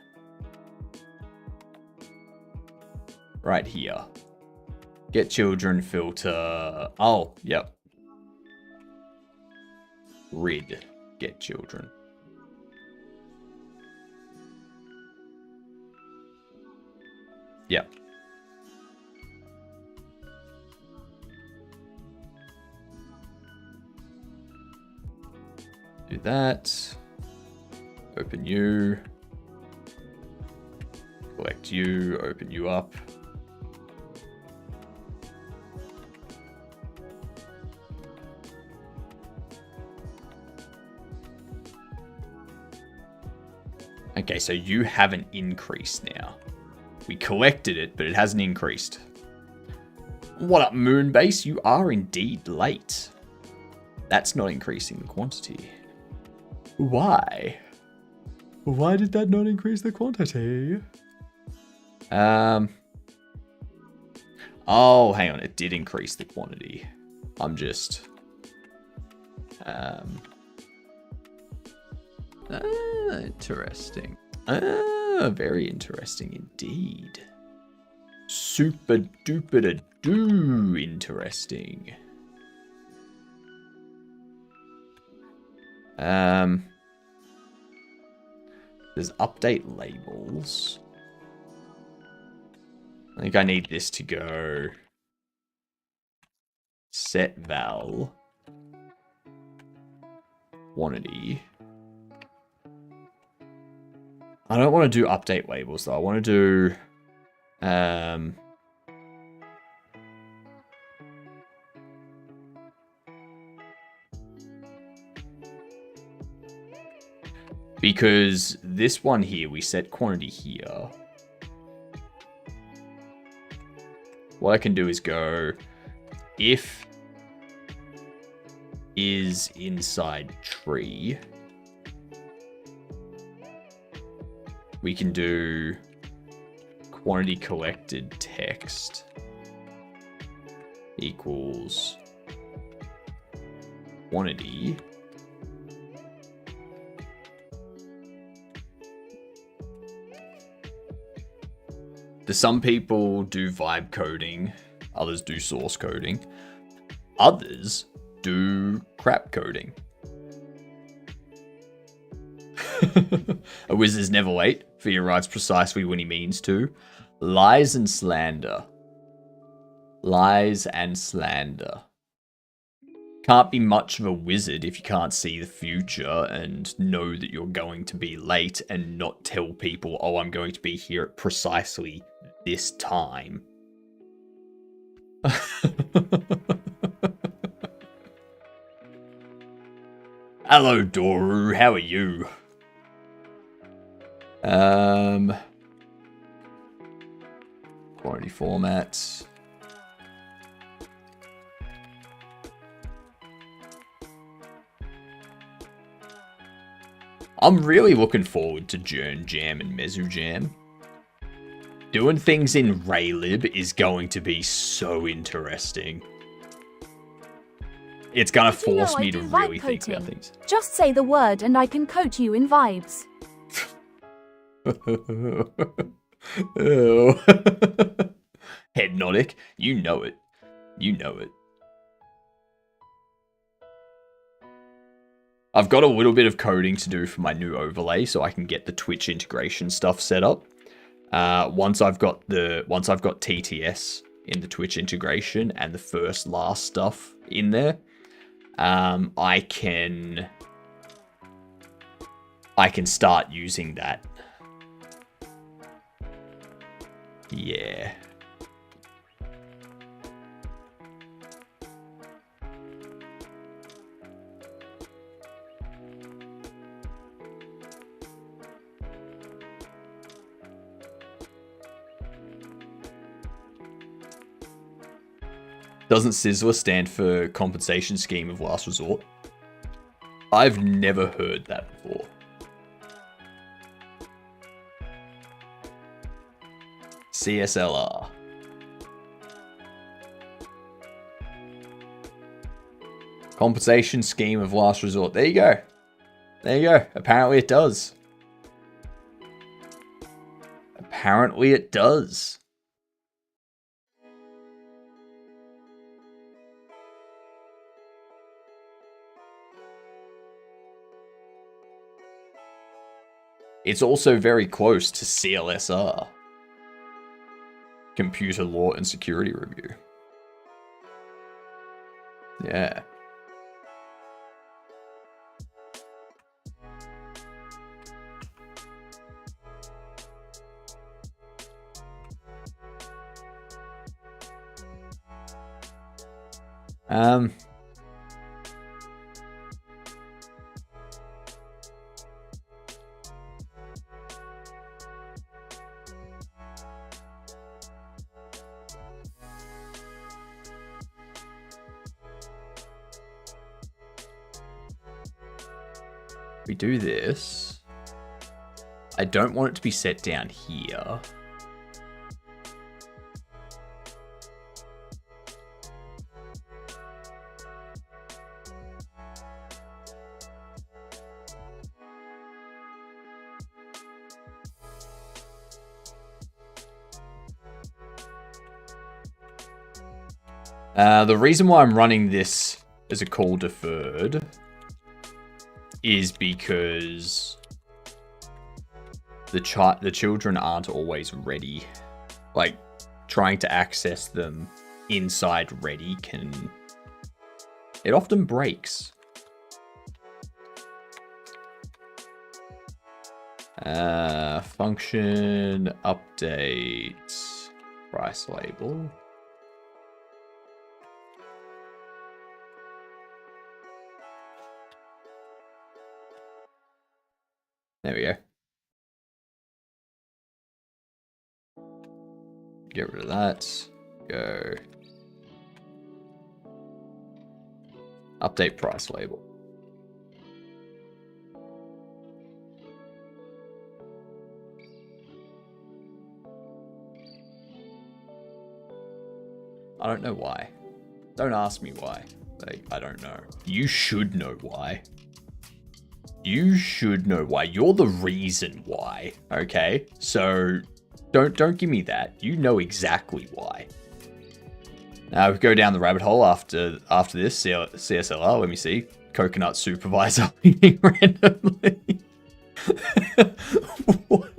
Right here. Get children filter. Oh, yep. Rid. Get children. Yep. Do that. Open you. Collect you. Open you up. Okay, so you haven't increased now. We collected it, but it hasn't increased. What up, Moonbase? You are indeed late. That's not increasing the quantity. Why? Why did that not increase the quantity? Oh, hang on. It did increase the quantity. I'm just... Interesting. Very interesting indeed. Super duper doo interesting. There's update labels. I think I need this to go set val quantity. I don't want to do update labels though. I want to do because this one here, we set quantity here. What I can do is go if is inside tree. We can do quantity collected text equals quantity. Some people do vibe coding, others do source coding, others do crap coding. A wizard's never late, for he arrives precisely when he means to. Lies and slander. Lies and slander. Can't be much of a wizard if you can't see the future and know that you're going to be late and not tell people, oh, I'm going to be here at precisely this time. Hello, Doru. How are you? Quantity formats. I'm really looking forward to Jern Jam and Mezu Jam. Doing things in Raylib is going to be so interesting. It's gonna force me to really think about things. Just say the word and I can coach you in vibes. HypnotiK, you know it. You know it. I've got a little bit of coding to do for my new overlay so I can get the Twitch integration stuff set up. Once I've got TTS in the Twitch integration and the last stuff in there, I can start using that. Yeah. Doesn't Sizzler stand for compensation scheme of last resort? I've never heard that before. CSLR. Compensation scheme of last resort. There you go. There you go. Apparently it does. Apparently it does. It's also very close to CLSR. Computer Law and Security Review. Yeah. We do this. I don't want it to be set down here. The reason why I'm running this as a call deferred is because the children aren't always ready. Like, trying to access them inside ready it often breaks. Function update price label. There we go. Get rid of that. Go. Update price label. I don't know why. Don't ask me why. Like, I don't know. You should know why. You should know why. You're the reason why. Okay? So don't give me that. You know exactly why. Now we go down the rabbit hole after this CSLR. Let me see. Coconut supervisor leaning randomly. What?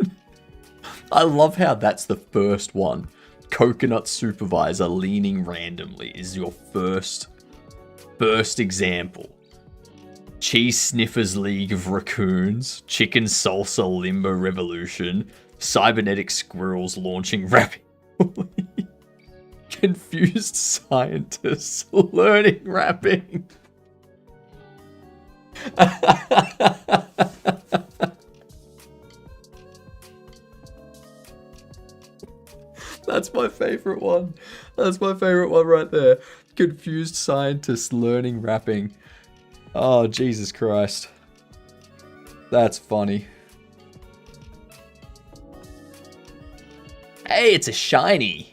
I love how that's the first one. Coconut supervisor leaning randomly is your first example. Cheese Sniffers League of Raccoons, Chicken Salsa Limbo Revolution, Cybernetic Squirrels launching rapidly, Confused Scientists learning rapping. That's my favorite one. That's my favorite one right there. Confused Scientists learning rapping. Oh, Jesus Christ. That's funny. Hey, it's a shiny.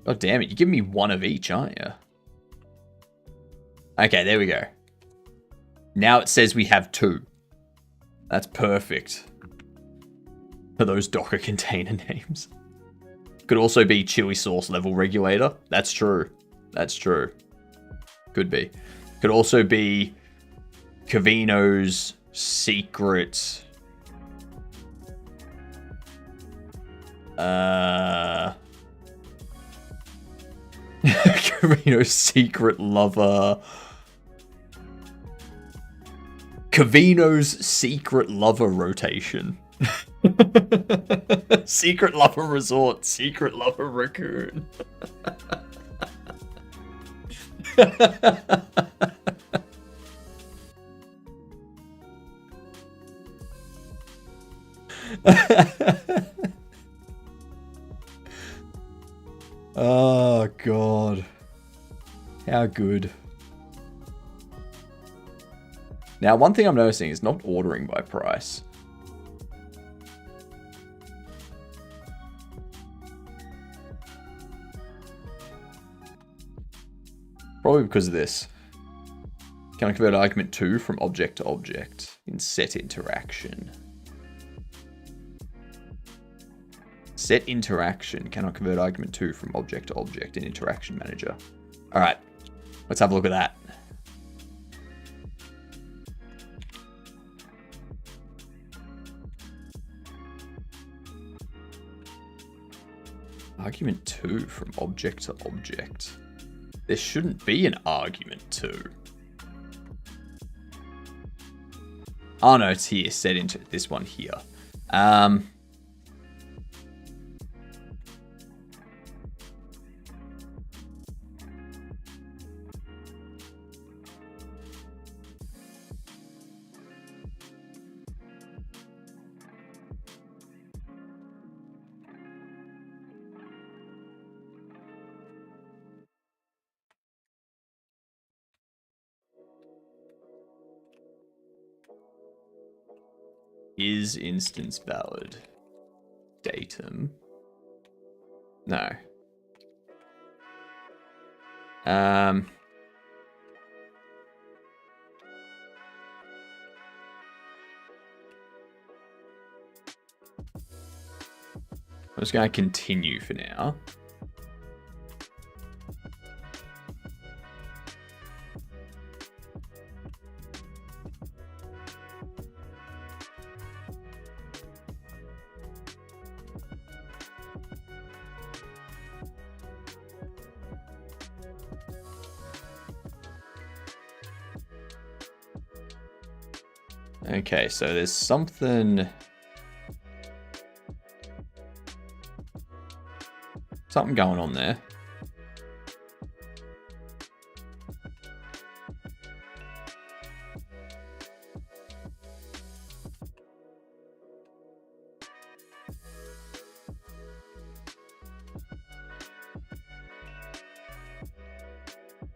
Oh, damn it. You're giving me one of each, aren't you? Okay, there we go. Now it says we have 2. That's perfect. For those Docker container names. Could also be chili sauce level regulator. That's true. That's true. Could be. Could also be Cavino's secret... Cavino's secret lover. Cavino's secret lover rotation. Secret lover resort. Secret lover raccoon. Oh, God. How good. Now, one thing I'm noticing is not ordering by price. Probably because of this. Can I convert argument 2 from object to object in set interaction? Set interaction. Cannot convert argument 2 from object to object in interaction manager. All right, let's have a look at that. Argument 2 from object to object. There shouldn't be an argument 2. Oh no, it's here. Set into this one here. Is instance valid? Datum. No. I'm just going to continue for now. Okay, so there's something going on there.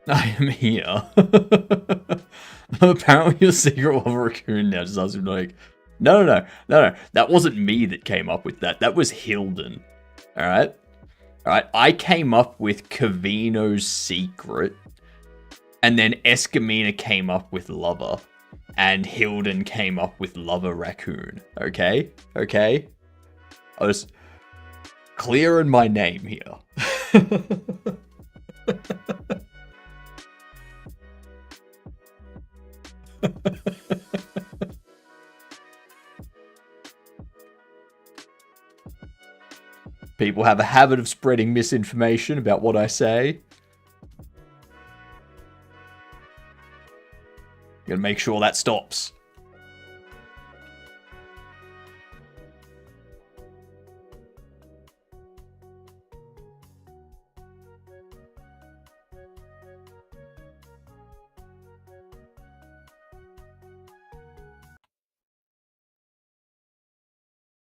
I am here. Apparently you're secret of a raccoon now. Just ask him like, no. That wasn't me that came up with that. That was Hilden. Alright? Alright, I came up with Cavino's secret. And then Escamina came up with Lover. And Hilden came up with Lover Raccoon. Okay? Okay? I was clearing my name here. People have a habit of spreading misinformation about what I say. Gotta make sure that stops.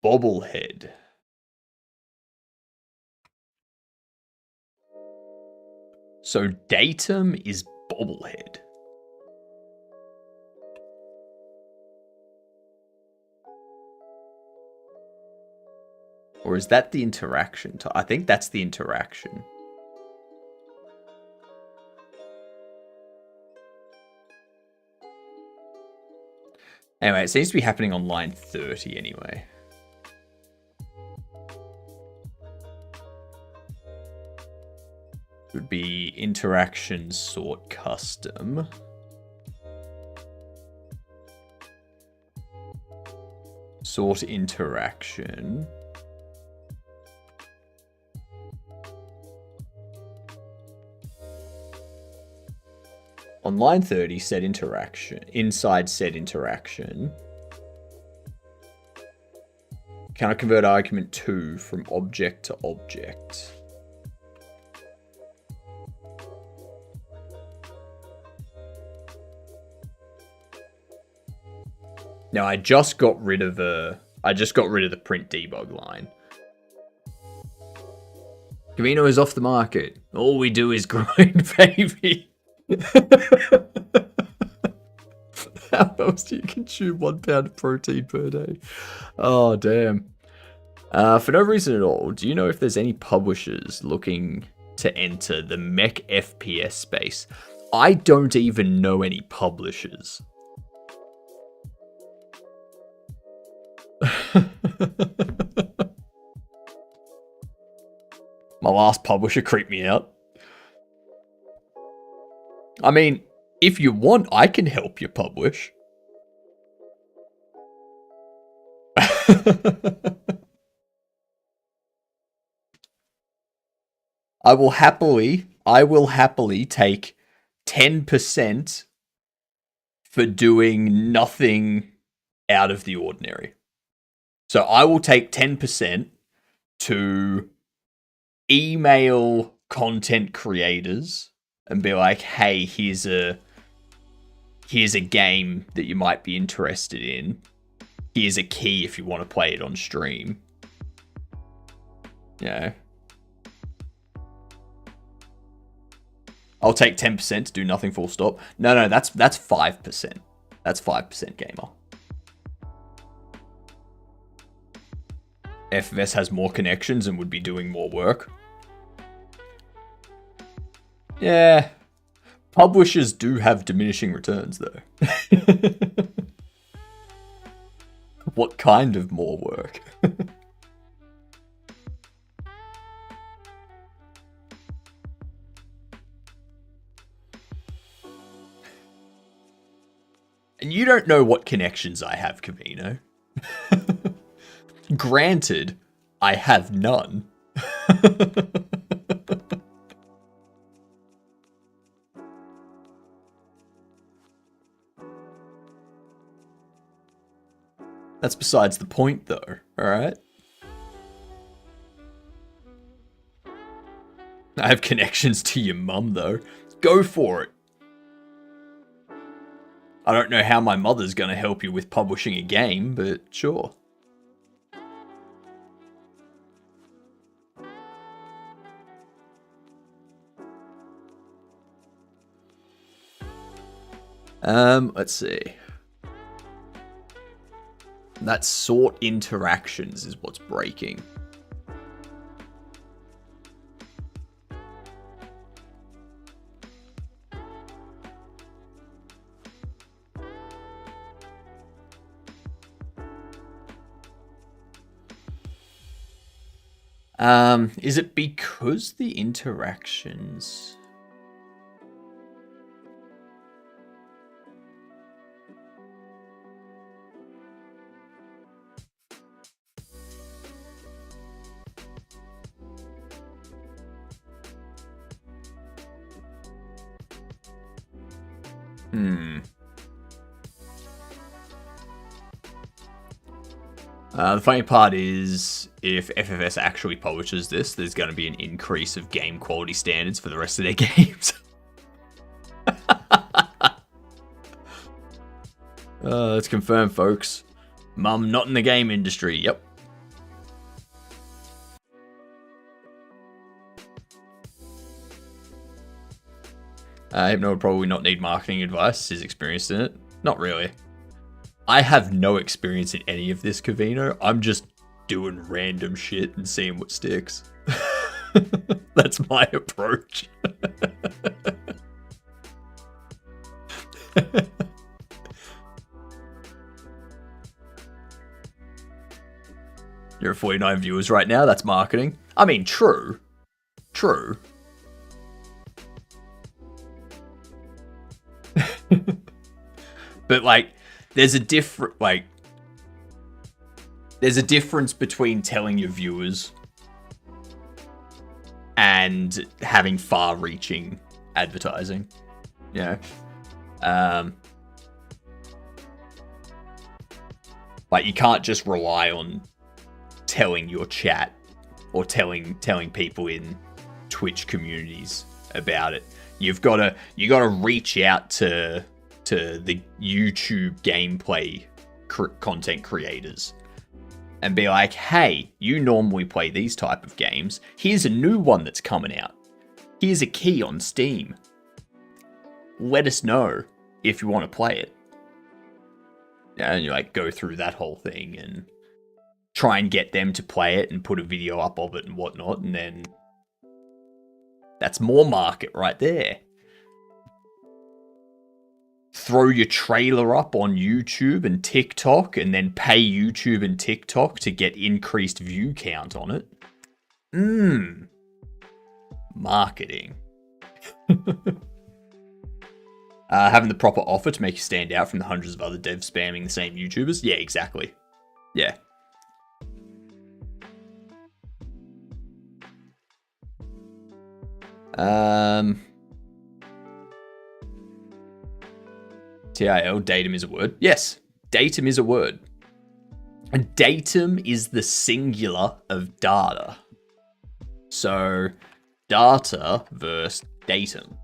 Bobblehead. So datum is Bobblehead. Or is that the interaction? I think that's the interaction. Anyway, it seems to be happening on line 30 anyway. Would be interaction sort custom. Sort interaction. On line 30, set interaction. Inside set interaction. Can I convert argument 2 from object to object? Now I just got rid of the print debug line. Camino is off the market. All we do is grind, baby. How else do you consume 1 pound of protein per day? Oh, damn. For no reason at all, do you know if there's any publishers looking to enter the mech FPS space? I don't even know any publishers. My last publisher creeped me out. I mean, if you want, I can help you publish. I will happily take 10% for doing nothing out of the ordinary. So I will take 10% to email content creators and be like, hey, here's a game that you might be interested in. Here's a key if you want to play it on stream. Yeah. I'll take 10% to do nothing full stop. No, that's 5%. That's 5% gamer. FFS has more connections and would be doing more work. Yeah. Publishers do have diminishing returns, though. What kind of more work? And you don't know what connections I have, Camino. Granted, I have none. That's besides the point, though, alright? I have connections to your mum, though. Go for it. I don't know how my mother's gonna help you with publishing a game, but sure. Let's see. That sort interactions is what's breaking. Is it because the interactions... The funny part is, if FFS actually publishes this, there's going to be an increase of game quality standards for the rest of their games. Let's confirm, folks. Mum, not in the game industry. Yep. Hypno would probably not need marketing advice. He's experienced in it. Not really. I have no experience in any of this, Cavino. I'm just doing random shit and seeing what sticks. That's my approach. You're at 49 viewers right now. That's marketing. I mean, true. True. But, like, there's a difference between telling your viewers and having far-reaching advertising. You know? Like, you can't just rely on telling your chat or telling people in Twitch communities about it. You gotta reach out to the YouTube gameplay content creators and be like, hey, you normally play these type of games. Here's a new one that's coming out. Here's a key on Steam. Let us know if you want to play it. And you like go through that whole thing and try and get them to play it and put a video up of it and whatnot, and then that's more market right there. Throw your trailer up on YouTube and TikTok and then pay YouTube and TikTok to get increased view count on it. Marketing. Having the proper offer to make you stand out from the hundreds of other devs spamming the same YouTubers. Yeah, exactly. Yeah. TIL, datum is a word. Yes, datum is a word. And datum is the singular of data. So, data versus datum.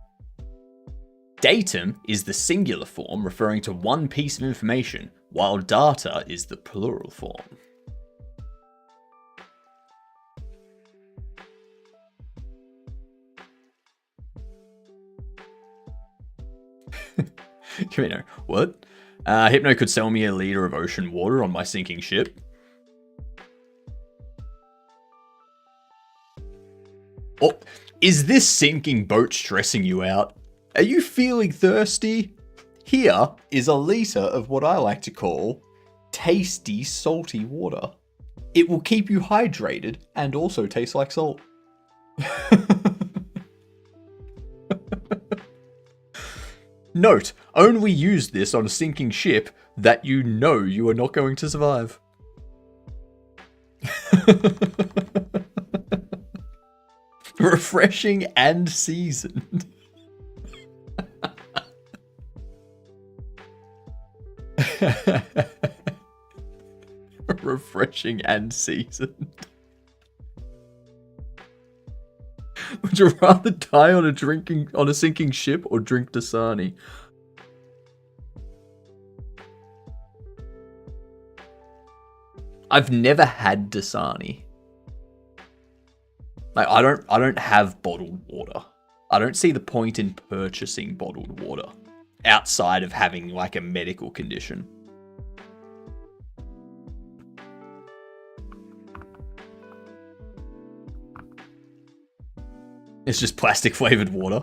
Datum is the singular form referring to one piece of information, while data is the plural form. Camino, what? Hypno could sell me a liter of ocean water on my sinking ship. Oh, is this sinking boat stressing you out? Are you feeling thirsty? Here is a litre of what I like to call tasty salty water. It will keep you hydrated and also taste like salt. Note, only use this on a sinking ship that you know you are not going to survive. Refreshing and seasoned. Refreshing and seasoned. Would you rather die on a sinking ship or drink Dasani? I've never had Dasani. Like I don't have bottled water. I don't see the point in purchasing bottled water outside of having like a medical condition. It's just plastic flavored water.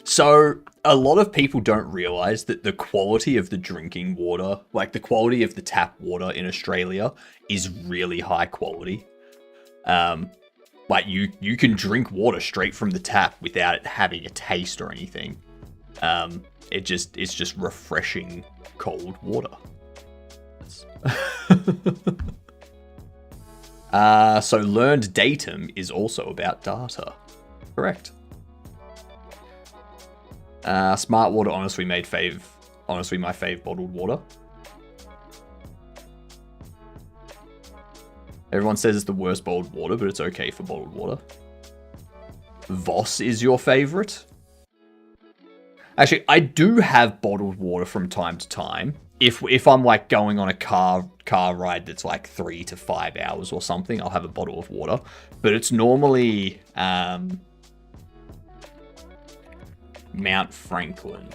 So a lot of people don't realize that the quality of the drinking water, like the quality of the tap water in Australia, is really high quality. Like you can drink water straight from the tap without it having a taste or anything. It's just refreshing cold water. So learned datum is also about data. Correct. Smart water, honestly, my fave bottled water. Everyone says it's the worst bottled water, but it's okay for bottled water. Voss is your favorite? Actually, I do have bottled water from time to time. If I'm like going on a car ride that's like 3 to 5 hours or something, I'll have a bottle of water. But it's normally Mount Franklin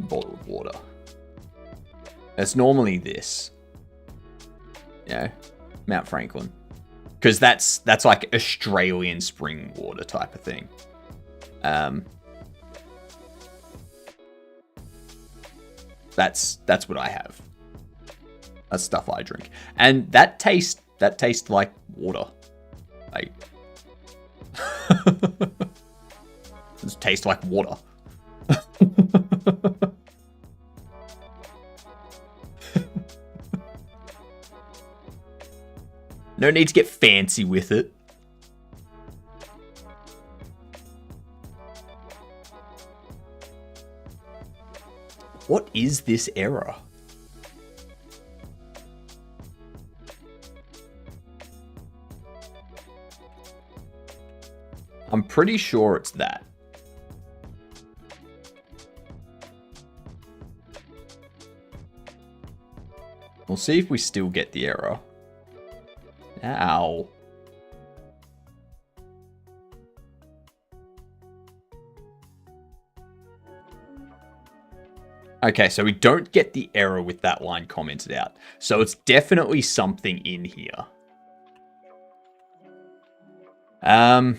bottled water. It's normally this. Yeah, Mount Franklin. Because that's like Australian spring water type of thing. That's what I have. That's stuff I drink. And that tastes like water. Like it tastes like water. No need to get fancy with it. What is this error? I'm pretty sure it's that. We'll see if we still get the error. Ow. Okay, so we don't get the error with that line commented out. So it's definitely something in here. You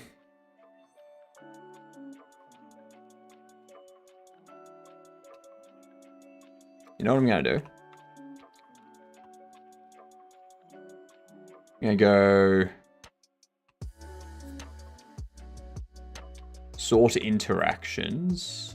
know what I'm going to do? I'm going to go sort interactions.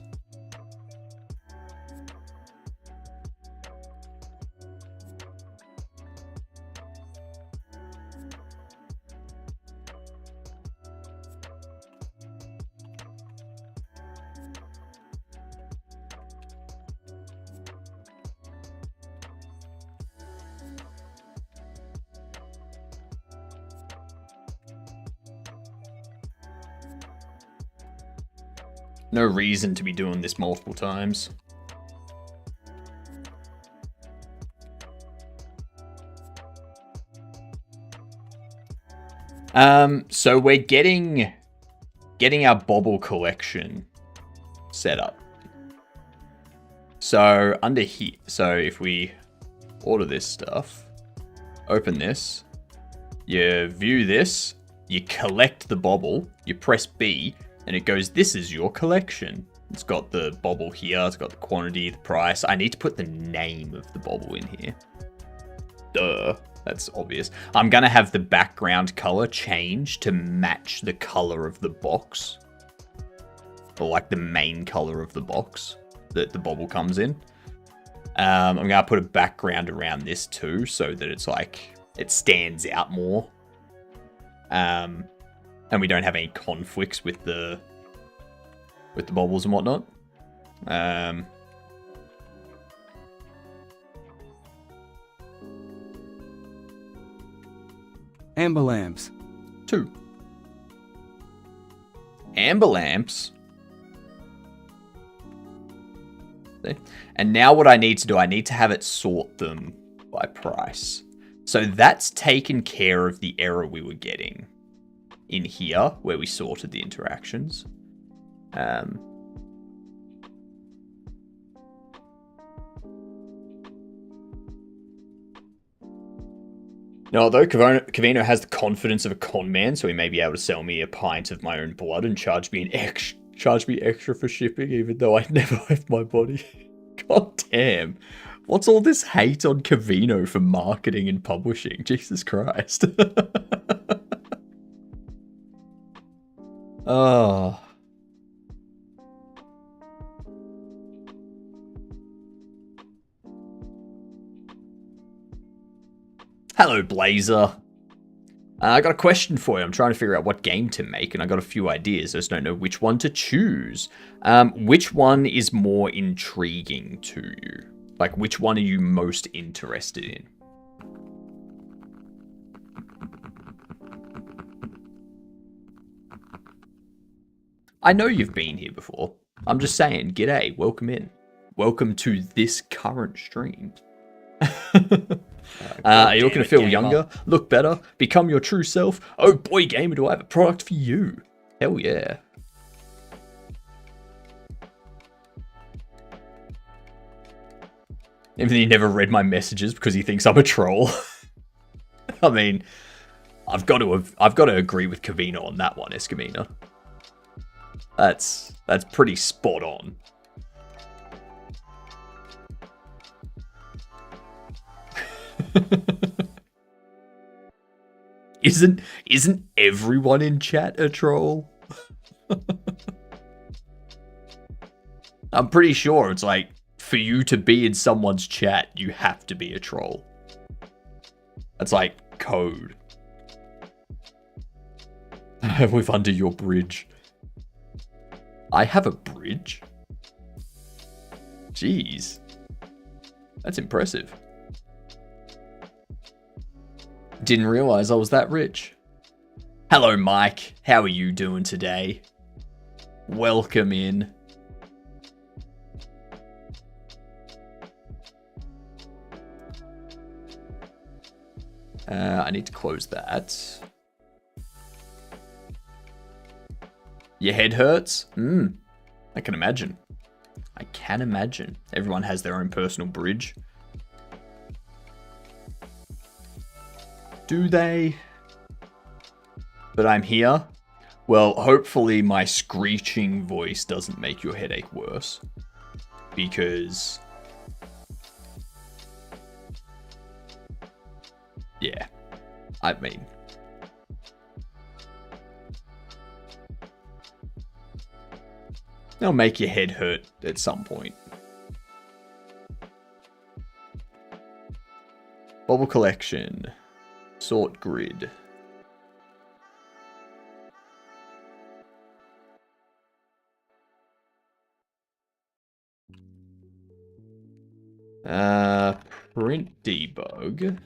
No reason to be doing this multiple times. So we're getting our Bobble collection set up. So under here, so if we order this stuff, open this, you view this, you collect the bobble, you press B, and it goes, this is your collection. It's got the bobble here, it's got the quantity, the price. I need to put the name of the bobble in here. Duh, that's obvious. I'm going to have the background color change to match the color of the box. Or like the main color of the box that the bobble comes in. I'm going to put a background around this too, so that it's like, it stands out more. And we don't have any conflicts with the bobbles and whatnot. Amber lamps. 2. Amber lamps. And now what I need to do, I need to have it sort them by price. So that's taken care of the error we were getting in here, where we sorted the interactions. Now, although Cavino has the confidence of a con man, so he may be able to sell me a pint of my own blood and charge me extra for shipping, even though I never left my body. God damn. What's all this hate on Cavino for marketing and publishing? Jesus Christ. Oh. Hello, Blazer. I got a question for you. I'm trying to figure out what game to make, and I got a few ideas. I just don't know which one to choose. Which one is more intriguing to you? Like, which one are you most interested in? I know you've been here before. I'm just saying, g'day, welcome in. Welcome to this current stream. Are you looking to feel younger, look better, become your true self? Oh boy, gamer, do I have a product for you. Hell yeah. Even though he never read my messages because he thinks I'm a troll. I mean, I've got to agree with Cavino on that one, Escamina. That's pretty spot on. Isn't everyone in chat a troll? I'm pretty sure it's like, for you to be in someone's chat, you have to be a troll. That's like code. I live under your bridge. I have a bridge? Jeez. That's impressive. Didn't realize I was that rich. Hello, Mike. How are you doing today? Welcome in. I need to close that. Your head hurts? I can imagine. I can imagine. Everyone has their own personal bridge. Do they? But I'm here. Well, hopefully my screeching voice doesn't make your headache worse. Because... yeah. I mean... they'll make your head hurt at some point. Bobble collection. Sort grid. Print debug.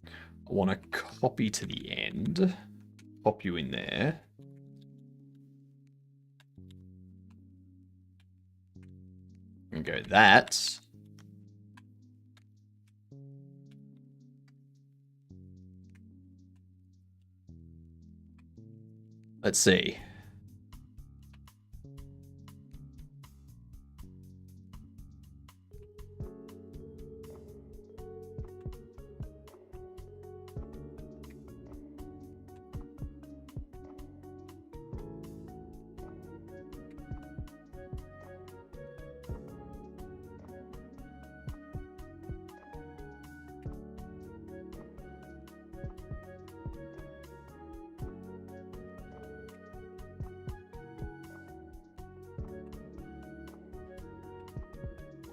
I want to copy to the end. Pop you in there. And go that. Let's see.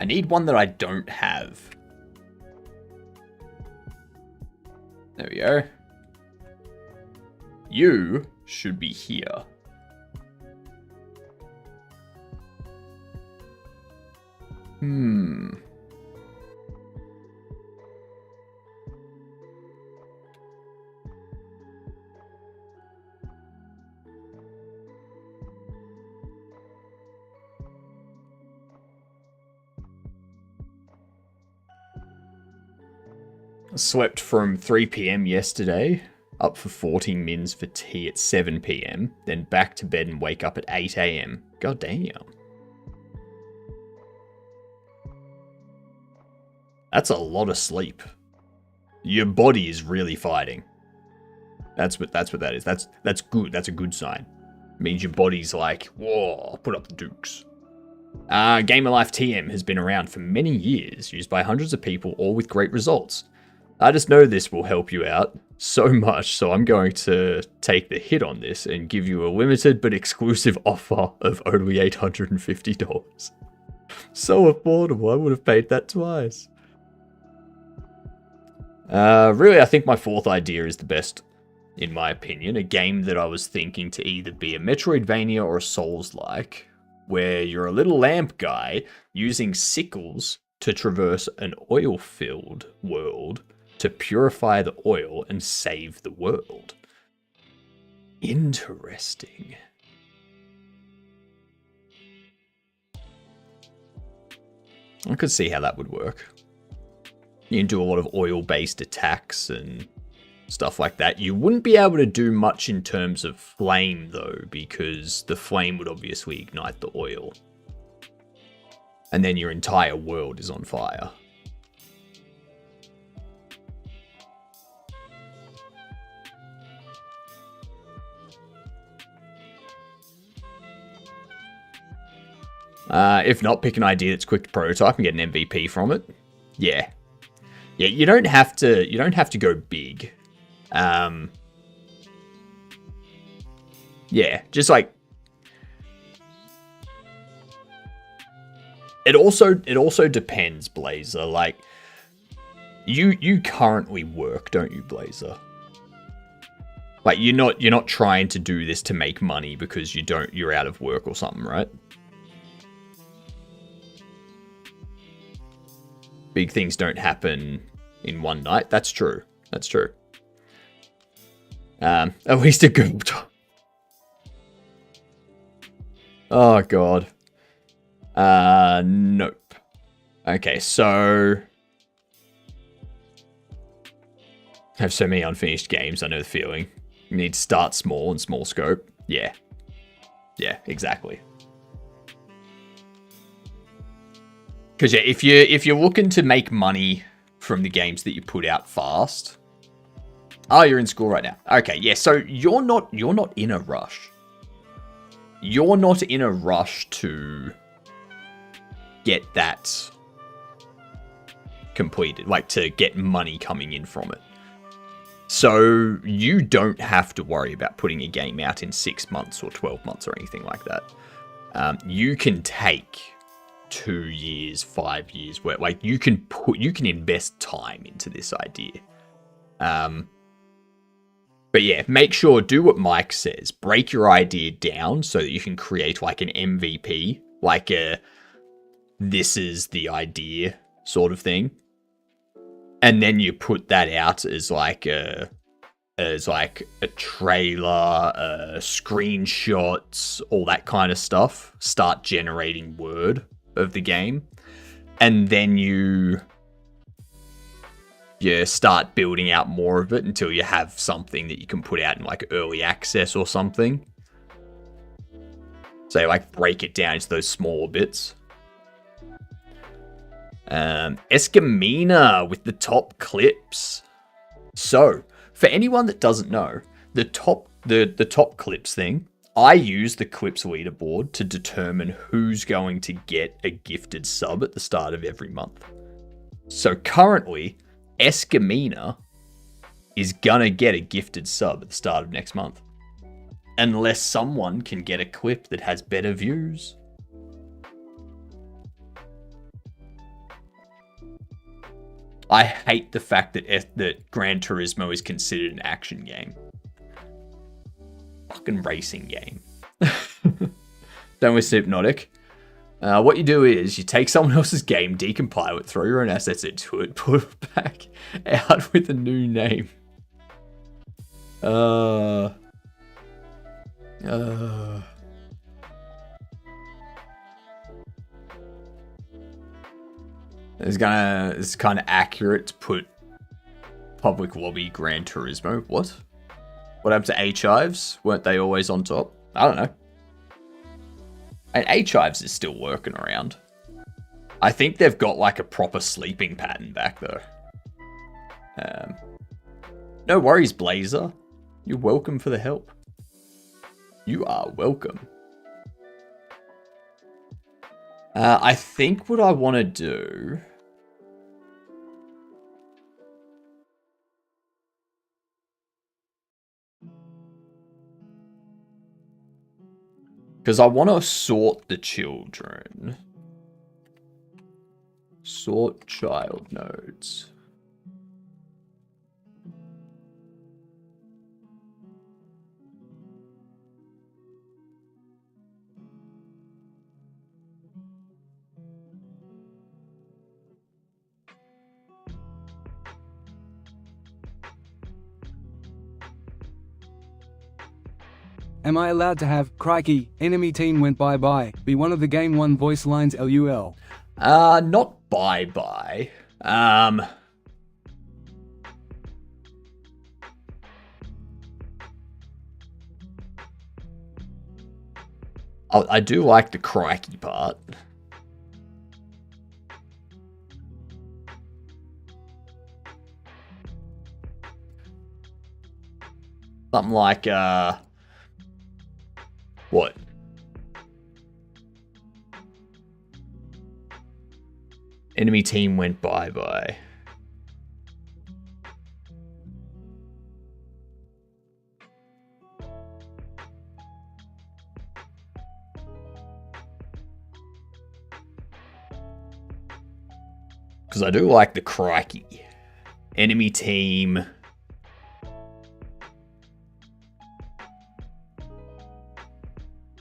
I need one that I don't have. There we go. You should be here. Slept from 3 p.m. yesterday, up for 14 mins for tea at 7 p.m, then back to bed and wake up at 8 a.m. God damn. That's a lot of sleep. Your body is really fighting. That's what that is. That's good. That's a good sign. It means your body's like, whoa, put up the dukes. Game of Life TM has been around for many years, used by hundreds of people, all with great results. I just know this will help you out so much, so I'm going to take the hit on this and give you a limited but exclusive offer of only $850. So affordable, I would have paid that twice. Really, I think my fourth idea is the best, in my opinion. A game that I was thinking to either be a Metroidvania or a Souls-like, where you're a little lamp guy using sickles to traverse an oil-filled world to purify the oil and save the world. Interesting. I could see how that would work. You can do a lot of oil-based attacks and stuff like that. You wouldn't be able to do much in terms of flame, though, because the flame would obviously ignite the oil. And then your entire world is on fire. If not, pick an idea that's quick to prototype and get an MVP from it. Yeah. Yeah, you don't have to go big. Yeah, just like it also depends, Blazer. Like you currently work, don't you, Blazer? Like you're not trying to do this to make money because you're out of work or something, right? Big things don't happen in one night. That's true. That's true. At least a good. Oh god. Nope. Okay, so I have so many unfinished games. I know the feeling. You need to start small and small scope. Yeah. Yeah, exactly. Because yeah, if you're looking to make money from the games that you put out fast, oh, you're in school right now. Okay, yeah. So you're not in a rush. You're not in a rush to get that completed, like to get money coming in from it. So you don't have to worry about putting a game out in 6 months or 12 months or anything like that. You can take 2 years, 5 years, where like you can invest time into this idea. But yeah, make sure, do what Mike says, break your idea down so that you can create like an MVP, like a this is the idea sort of thing. And then you put that out as like a trailer, screenshots, all that kind of stuff. Start generating word of the game, and then you start building out more of it until you have something that you can put out in like early access or something. So like break it down into those smaller bits. Escamina with the top clips. So for anyone that doesn't know, the top clips thing, I use the clips leaderboard to determine who's going to get a gifted sub at the start of every month. So currently, Escamina is gonna get a gifted sub at the start of next month. Unless someone can get a clip that has better views. I hate the fact that Gran Turismo is considered an action game. Fucking racing game. Done with HypnotiK. What you do is you take someone else's game, decompile it, throw your own assets into it, put it back out with a new name. It's kind of accurate to put Public Lobby Gran Turismo. What? What happened to H-Hives? Weren't they always on top? I don't know. And H-Hives is still working around. I think they've got like a proper sleeping pattern back though. No worries, Blazer. You're welcome for the help. You are welcome. I think what I want to do... Because I want to sort the children. Sort child nodes. Am I allowed to have, crikey, enemy team went bye-bye, be one of the game 1 voice lines LUL? Not bye-bye. I do like the crikey part. Something like, what? Enemy team went bye-bye. Because I do like the crikey. Enemy team...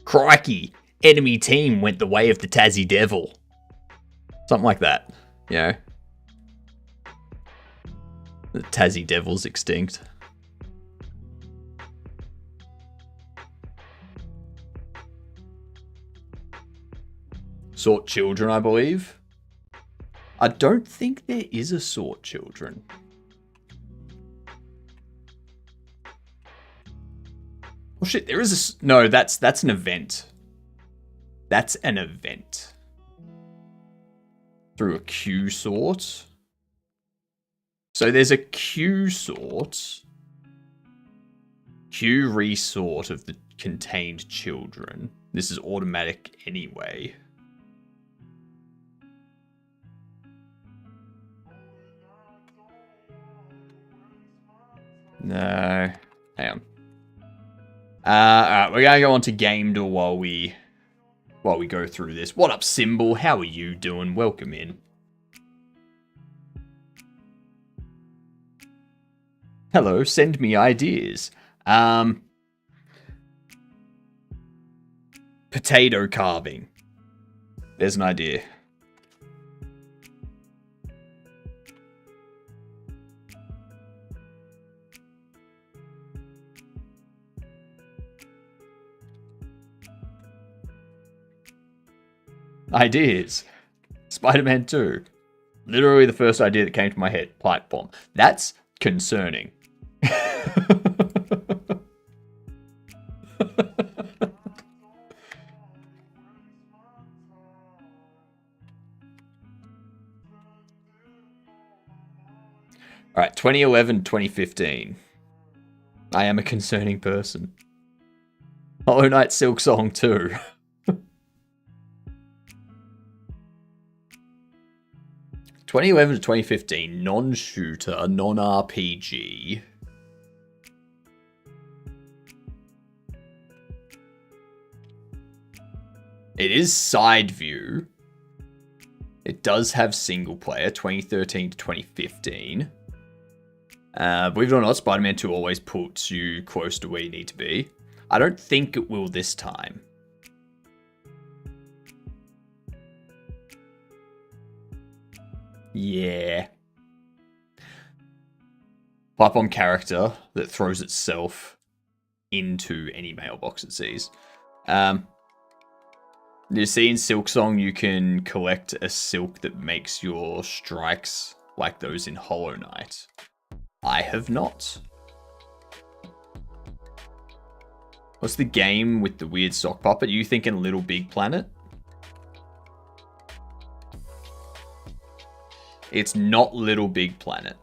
Crikey! Enemy team went the way of the Tassie Devil. Something like that, you know? The Tassie Devil's extinct. Sort children, I believe. I don't think there is a sort children. Oh shit, there is a... No, that's an event. That's an event. Through a queue sort. So there's a queue sort. Queue resort of the contained children. This is automatic anyway. No. Hang on. Alright, we're gonna go on to GamDev while we go through this. What up, Symbol? How are you doing? Welcome in. Hello, send me ideas. Potato carving. There's an idea. Ideas. Spider-Man 2. Literally the first idea that came to my head. Pipe bomb. That's concerning. Alright, 2011, 2015. I am a concerning person. Hollow Knight Silk Song 2. 2011 to 2015, non-shooter, non-RPG. It is side view. It does have single player, 2013 to 2015. Believe it or not, Spider-Man 2 always puts you close to where you need to be. I don't think it will this time. Yeah. Pipe bomb character that throws itself into any mailbox it sees. You see in Silksong you can collect a silk that makes your strikes like those in Hollow Knight. I have not. What's the game with the weird sock puppet? You thinking Little Big Planet? It's not Little Big Planet.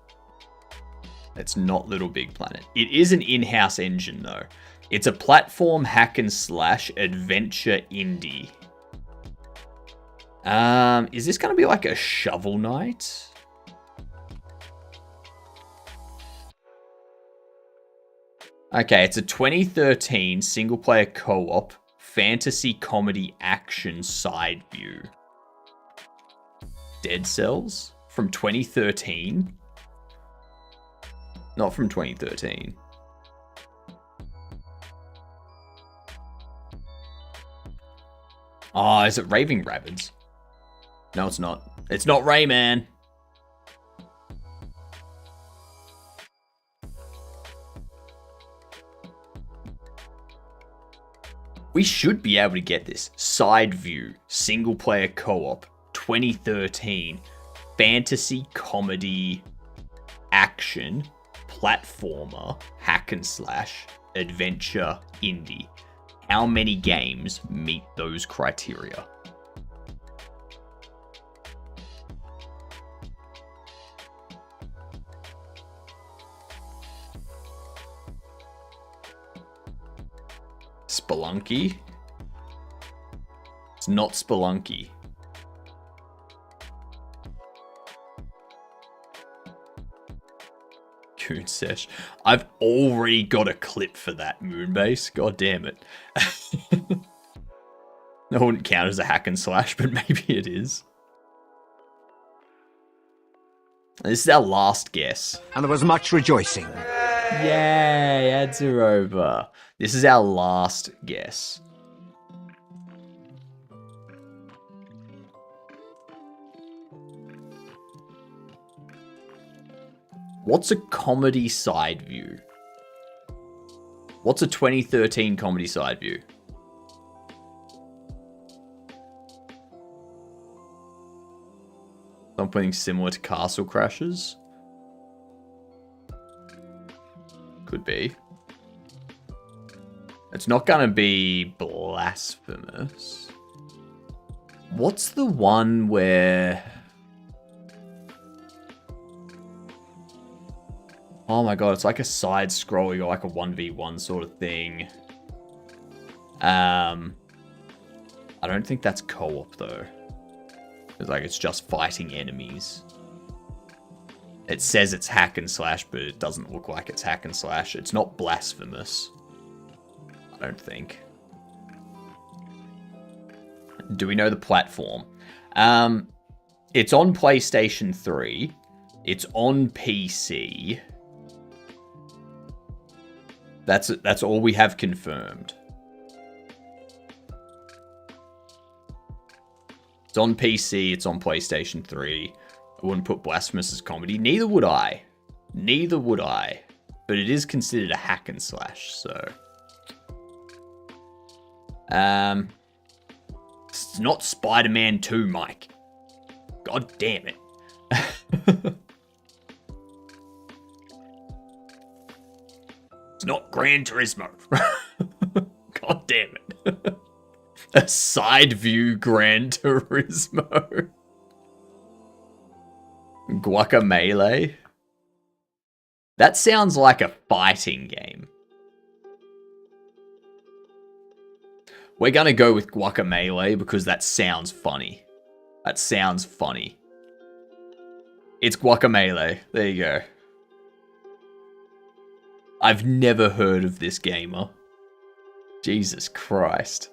It's not Little Big Planet. It is an in-house engine though. It's a platform hack and slash adventure indie. Is this gonna be like a Shovel Knight? Okay, it's a 2013 single-player co-op fantasy comedy action side view. Dead Cells from 2013? Not from 2013. Oh, is it Raving Rabbids? No, it's not. It's not Rayman. We should be able to get this. Side view, single player co-op, 2013, fantasy comedy, action, platformer, hack and slash, adventure, indie. How many games meet those criteria? Spelunky? It's not Spelunky. Coon Sesh. I've already got a clip for that, Moonbase. God damn it. That wouldn't count as a hack and slash, but maybe it is. This is our last guess. And there was much rejoicing. Yay, ads are over. This is our last guess. What's a comedy side view? What's a 2013 comedy side view? Something similar to Castle Crashers? Could be. It's not gonna be blasphemous. What's the one where... Oh my god, it's like a side-scrolling or like a 1v1 sort of thing. I don't think that's co-op though. It's like it's just fighting enemies. It says it's hack and slash, but it doesn't look like it's hack and slash. It's not blasphemous. I don't think. Do we know the platform? It's on PlayStation 3. It's on PC. That's all we have confirmed. It's on PC, it's on PlayStation 3. I wouldn't put Blasphemous as comedy. Neither would I. Neither would I. But it is considered a hack and slash, so... It's not Spider-Man 2, Mike. God damn it. It's not Gran Turismo. God damn it. A side view Gran Turismo. Guacamelee. That sounds like a fighting game. We're gonna go with Guacamelee because that sounds funny. That sounds funny. It's Guacamelee. There you go. I've never heard of this gamer. Jesus Christ.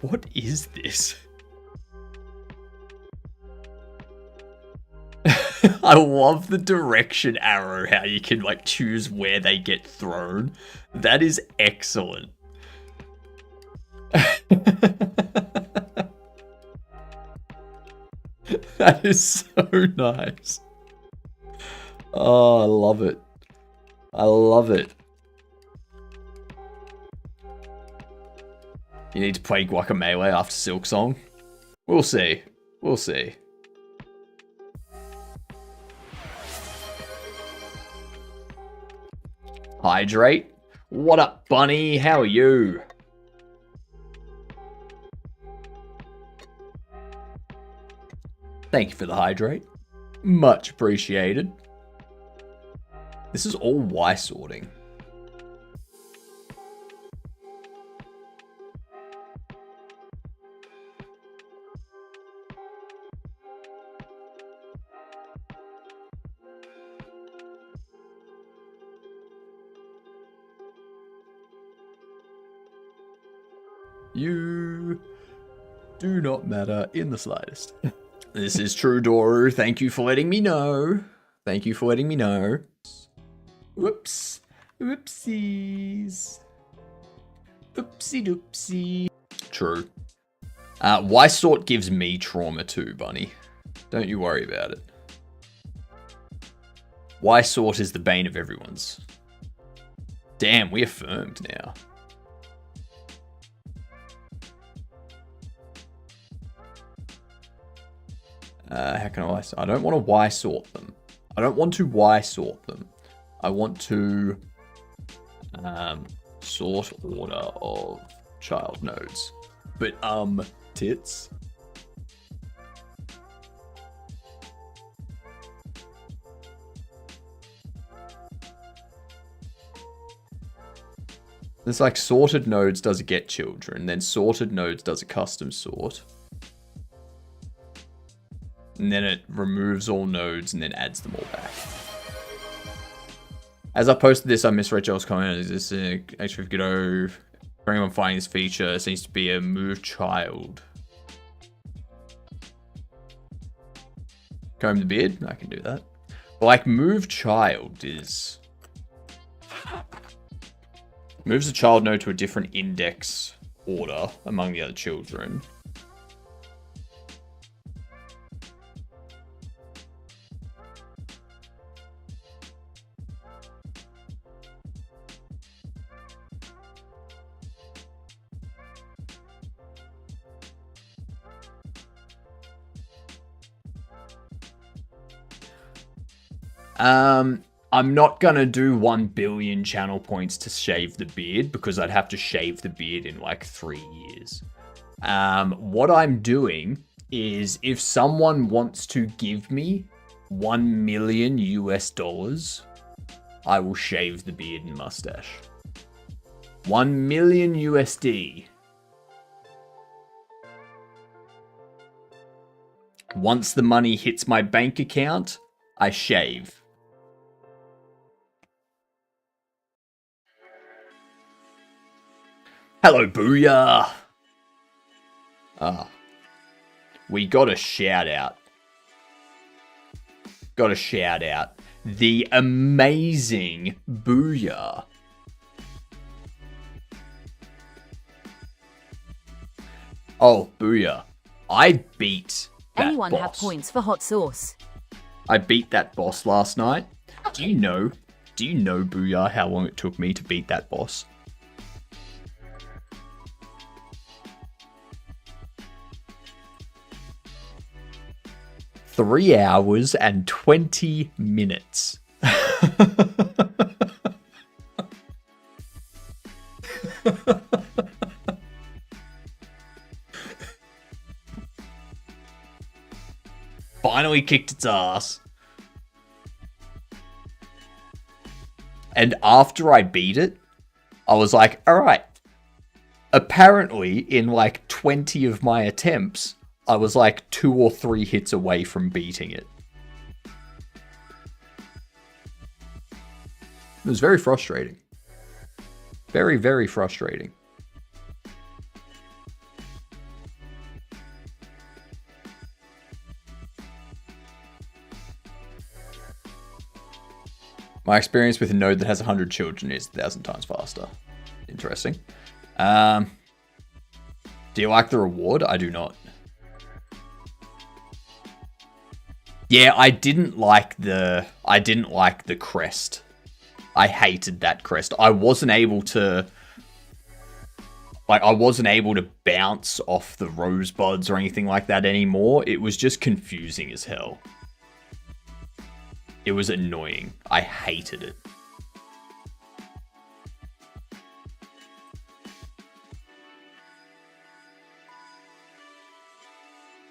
What is this? I love the direction arrow, how you can like choose where they get thrown. That is excellent. That is so nice. Oh, I love it. I love it. You need to play Guacamelee after Silk Song? We'll see. We'll see. Hydrate. What up, Bunny? How are you? Thank you for the hydrate. Much appreciated. This is all Y sorting. You do not matter in the slightest. This is true, Doru. Thank you for letting me know. Thank you for letting me know. Whoops. Whoopsies. Oopsie doopsie. True. Y-Sort gives me trauma too, Bunny. Don't you worry about it. Y-Sort is the bane of everyone's. Damn, we affirmed now. How can I don't want to Y-Sort them. I don't want to Y-Sort them. I want to sort order of child nodes. But, tits. It's like sorted nodes does a get children, then sorted nodes does a custom sort. And then it removes all nodes and then adds them all back. As I posted this, I misread Joel's comment. Is this an extra Godot? For anyone finding this feature, it seems to be a move child. Comb the beard? I can do that. But like move child is... moves the child node to a different index order among the other children. I'm not gonna do 1 billion channel points to shave the beard because I'd have to shave the beard in like 3 years. What I'm doing is if someone wants to give me $1 million US, I will shave the beard and mustache. 1 million USD. Once the money hits my bank account, I shave. Hello, Booyah! We got a shout out. Got a shout out. The amazing Booyah. Oh, Booyah. I beat that Anyone boss. have points for hot sauce? I beat that boss last night. Do you know, Booyah, how long it took me to beat that boss? 3 hours and 20 minutes. Finally kicked its ass. And after I beat it, I was like, alright. Apparently, in like 20 of my attempts, I was like 2 or 3 hits away from beating it. It was very frustrating. Very, very frustrating. My experience with a node that has 100 children is 1,000 times faster. Interesting. Do you like the reward? I do not. Yeah, I didn't like the crest. I hated that crest. I wasn't able to bounce off the rosebuds or anything like that anymore. It was just confusing as hell. It was annoying. I hated it.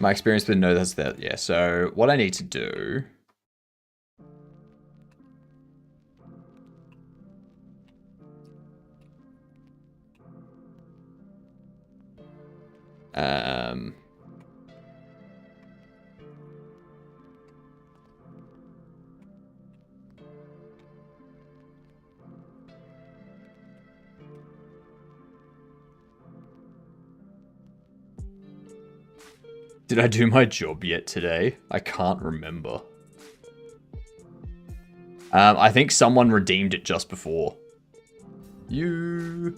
My experience with no, that's that. Yeah, so what I need to do. Did I do my job yet today? I can't remember. I think someone redeemed it just before. You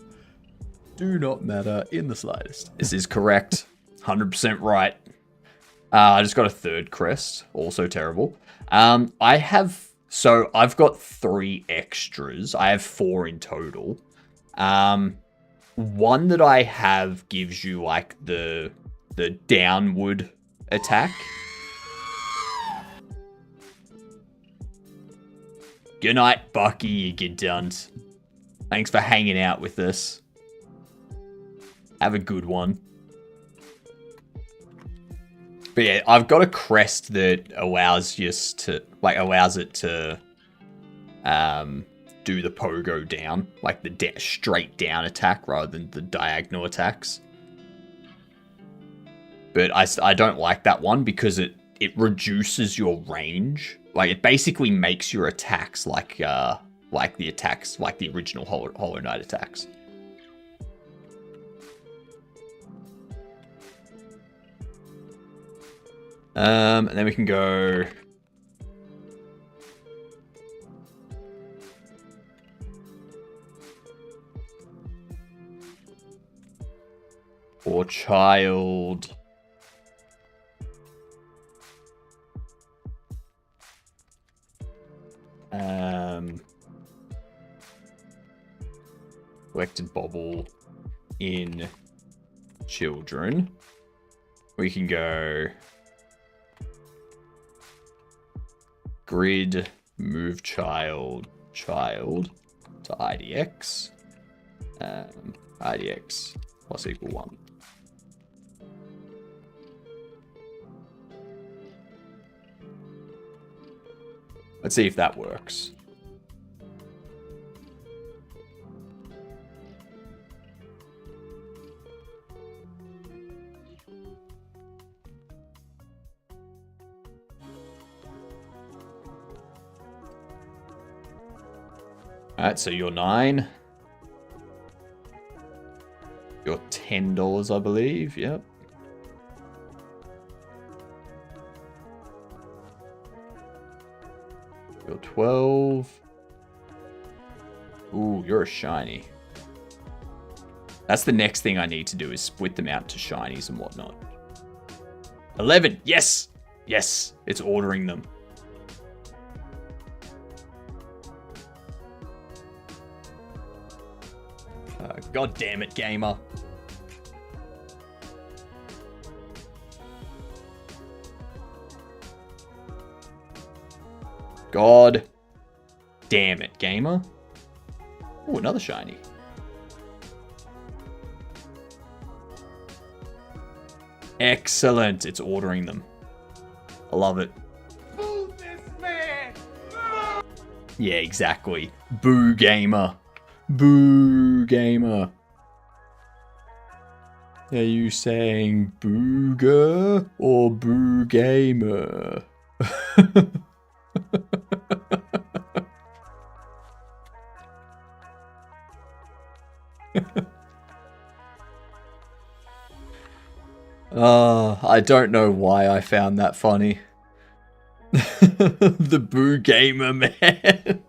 do not matter in the slightest. This is correct. 100% right. I just got a third crest. Also terrible. I've got 3 extras. I have 4 in total. One that I have gives you like the downward attack. Good night, Bucky, you good duns. Thanks for hanging out with us. Have a good one. But yeah, I've got a crest that allows it to do the pogo down, like the straight down attack rather than the diagonal attacks. But I don't like that one because it reduces your range. Like, it basically makes your attacks like the original Hollow Knight attacks. And then we can go... or child... collected Bobble in children. We can go grid move child to IDX. IDX plus equal 1. Let's see if that works. Alright, so you're 9. You're $10, I believe. Yep. You're 12. Ooh, you're a shiny. That's the next thing I need to do is split them out to shinies and whatnot. 11. Yes! Yes, it's ordering them. God damn it, gamer. God damn it, gamer. Oh, another shiny. Excellent. It's ordering them. I love it. Boo this man! Yeah, exactly. Boo gamer. Boo gamer. Are you saying booger or boo gamer? I don't know why I found that funny. The boo gamer, man.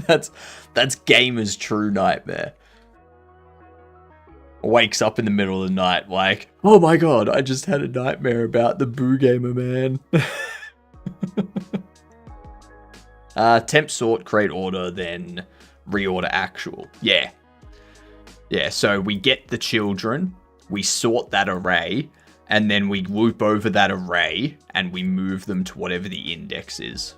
That's gamer's true nightmare. Wakes up in the middle of the night like, oh my god, I just had a nightmare about the Boo Gamer man. Temp sort, create order, then reorder actual. Yeah. Yeah, so we get the children, we sort that array, and then we loop over that array, and we move them to whatever the index is.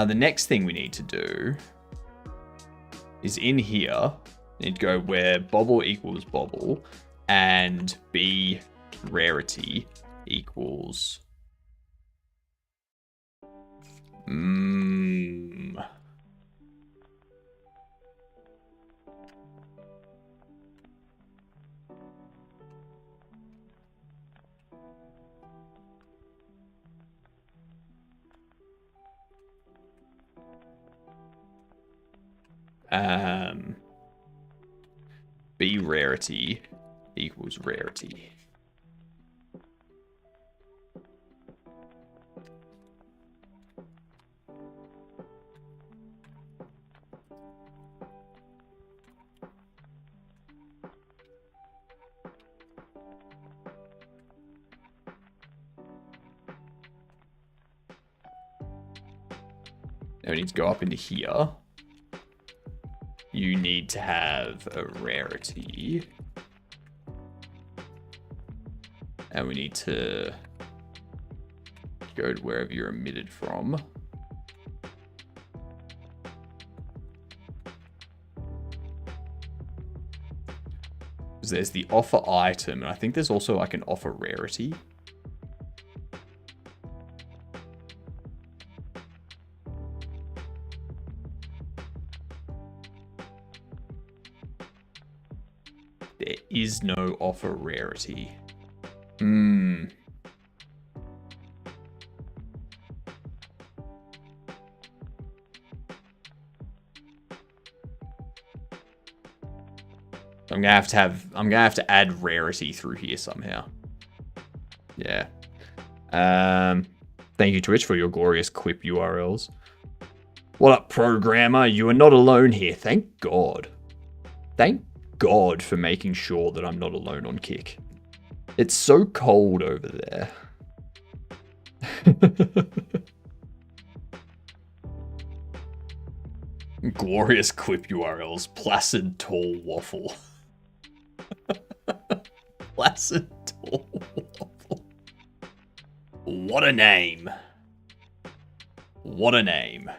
The next thing we need to do is in here, need to go where bobble equals bobble, and B rarity equals B rarity equals rarity. Now we need to go up into here. You need to have a rarity. And we need to go to wherever you're emitted from. Because there's the offer item, and I think there's also like an offer rarity. There is no offer rarity. I'm gonna have to add rarity through here somehow. Yeah. Thank you, Twitch, for your glorious clip URLs. What up, programmer? You are not alone here. Thank God. Thank God for making sure that I'm not alone on Kick. It's so cold over there. Glorious clip URLs. Placid tall waffle. Placid tall waffle. What a name. What a name.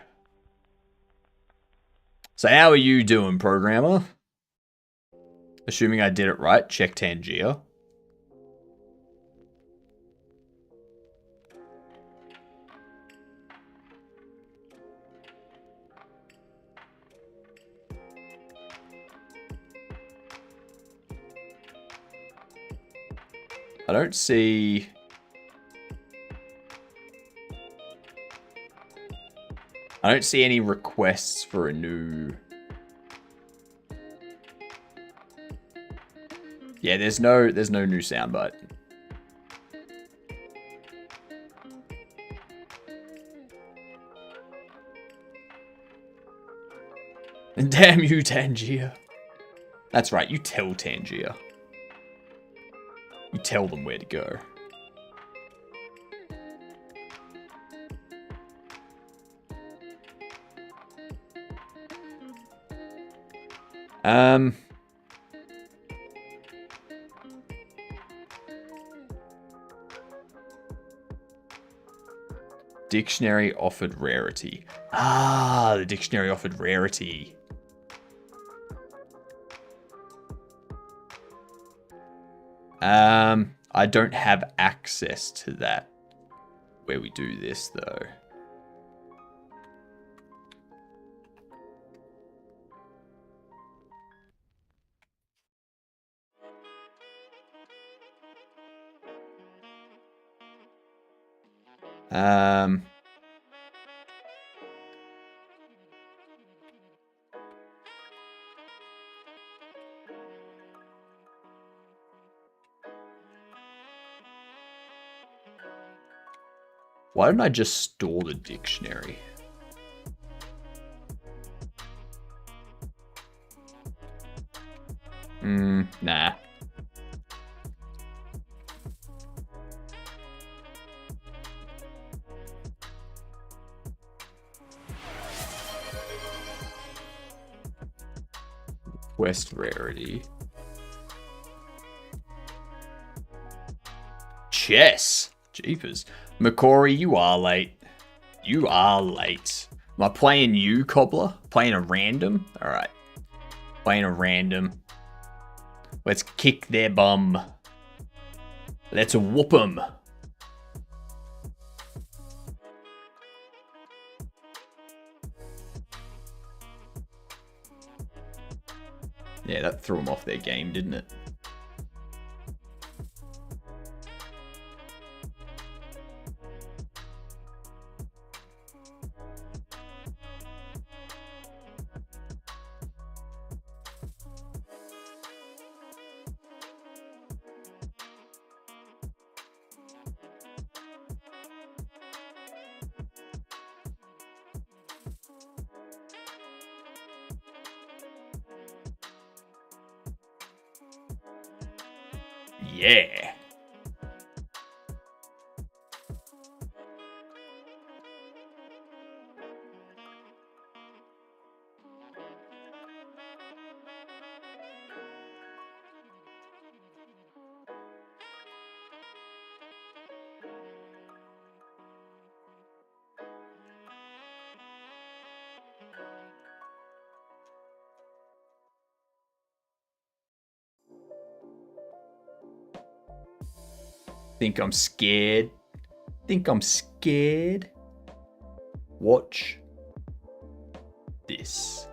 So how are you doing, programmer? Assuming I did it right, check Tangier. I don't see... I don't see any requests for a new... Yeah, there's no new soundbite. And damn you, Tangier. That's right, you tell Tangier. You tell them where to go. Dictionary offered rarity. Ah, the dictionary offered rarity. I don't have access to that where we do this though. Why didn't I just store the dictionary? Nah. Quest rarity. Chess. Jeepers. McCory, you are late. You are late. Am I playing you, Cobbler? Playing a random? Alright. Playing a random. Let's kick their bum. Let's whoop them. Yeah, that threw them off their game, didn't it? Yeah. Think I'm scared. Think I'm scared. Watch this.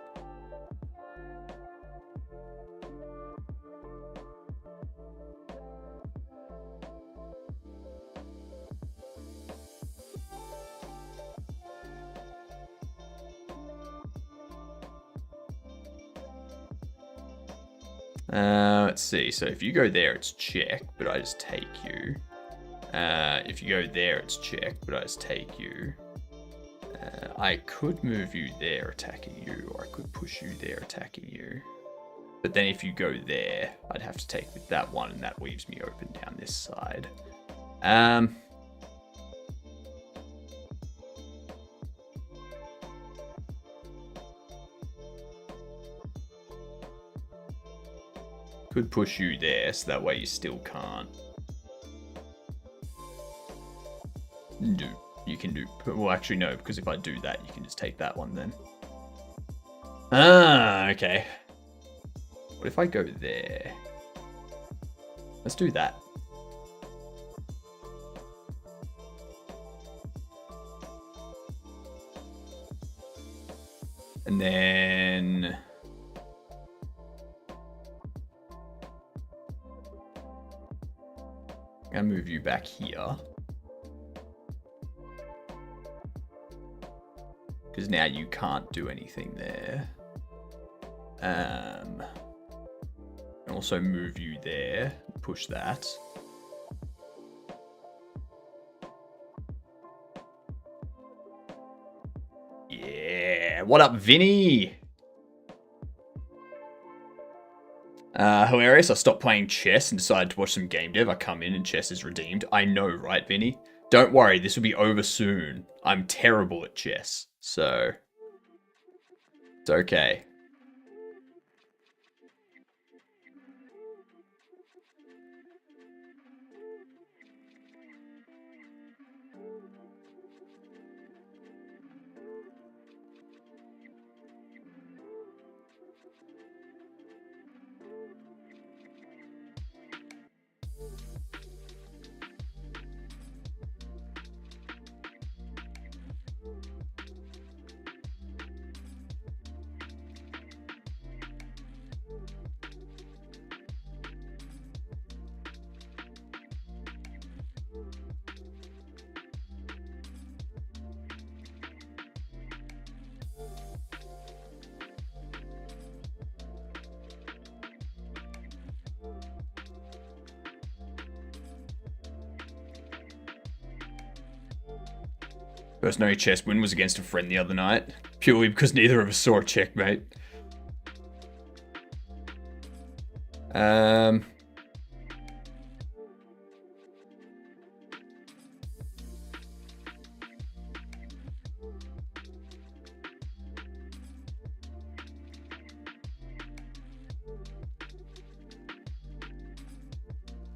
Let's see. So if you go there, it's check, but I just take you. If you go there, it's check, but I just take you. I could move you there, attacking you, or I could push you there, attacking you. But then if you go there, I'd have to take with that one, and that leaves me open down this side. Could push you there, so that way you still can't. You can do, well actually no, because if I do that, you can just take that one then. Ah, okay. What if I go there? Let's do that. And then... I'm gonna move you back here. Because now you can't do anything there. And also move you there. Push that. Yeah. What up, Vinny? Hilarious. I stopped playing chess and decided to watch some GamDev. I come in and chess is redeemed. I know, right, Vinny? Don't worry, this will be over soon. I'm terrible at chess, so it's okay. First no chess win was against a friend the other night, purely because neither of us saw a checkmate.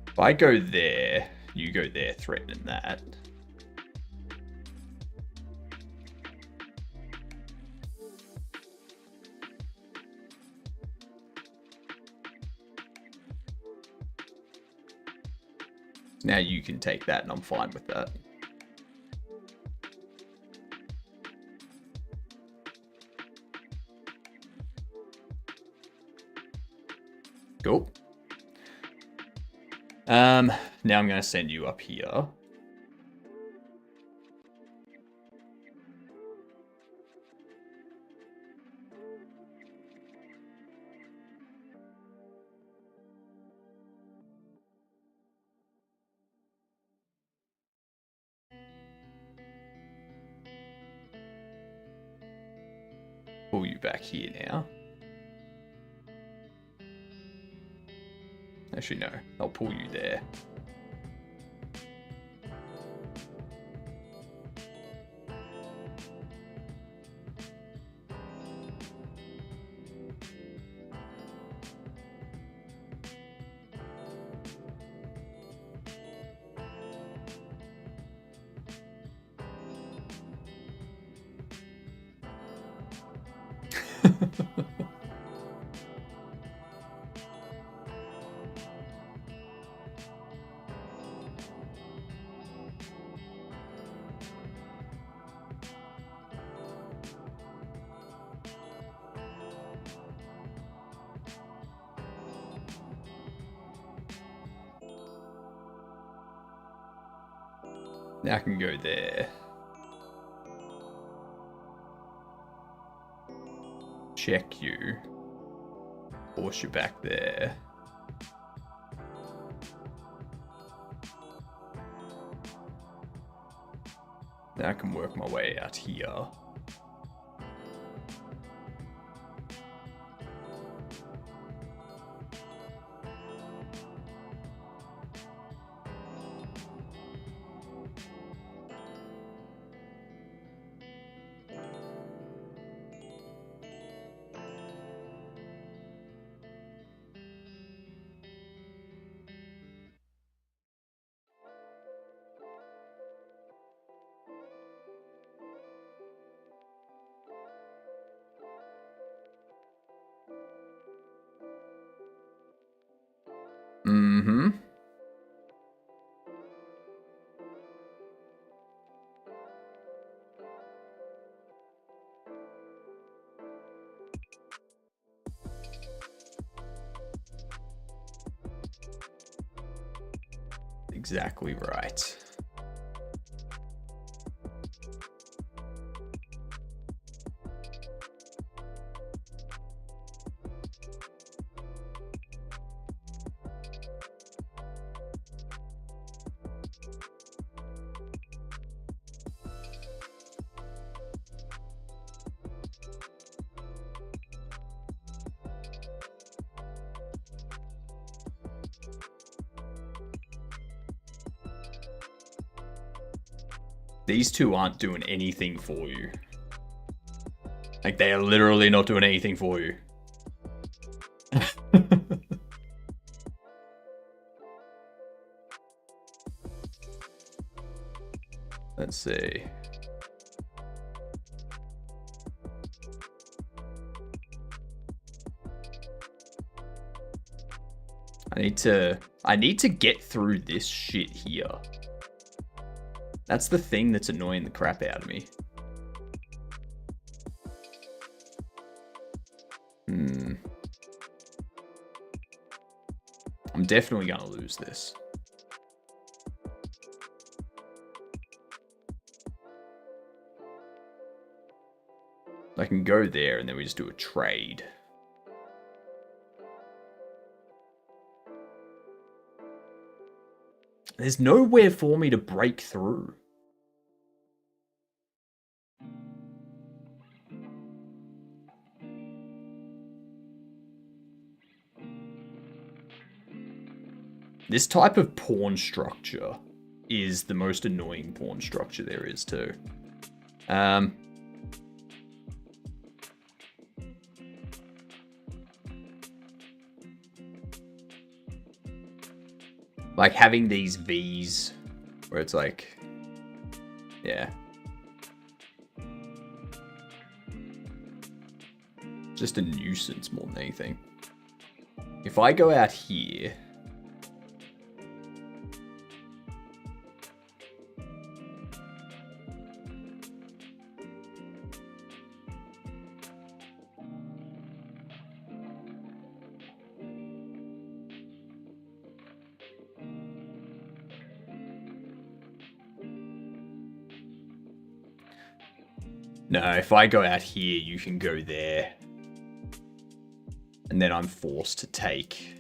If I go there, you go there, threatening that. Now you can take that, and I'm fine with that. Cool. Now I'm going to send you up here. Pull you back here now. Actually, no. I'll pull you there. Now I can go there. Check you. Force you back there. Now I can work my way out here. Mm-hmm. Exactly right. These two aren't doing anything for you. Like, they are literally not doing anything for you. Let's see. I need to get through this shit here. That's the thing that's annoying the crap out of me. I'm definitely gonna lose this. I can go there and then we just do a trade. There's nowhere for me to break through. This type of pawn structure is the most annoying pawn structure there is too. Like having these V's where it's like, yeah. Just a nuisance more than anything. If I go out here, no, if I go out here, you can go there. And then I'm forced to take.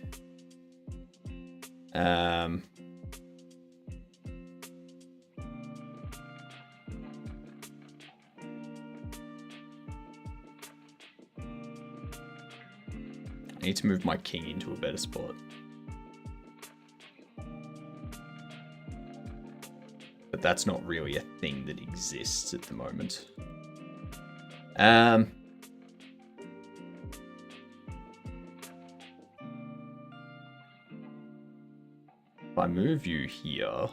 I need to move my king into a better spot. But that's not really a thing that exists at the moment. If I move you here,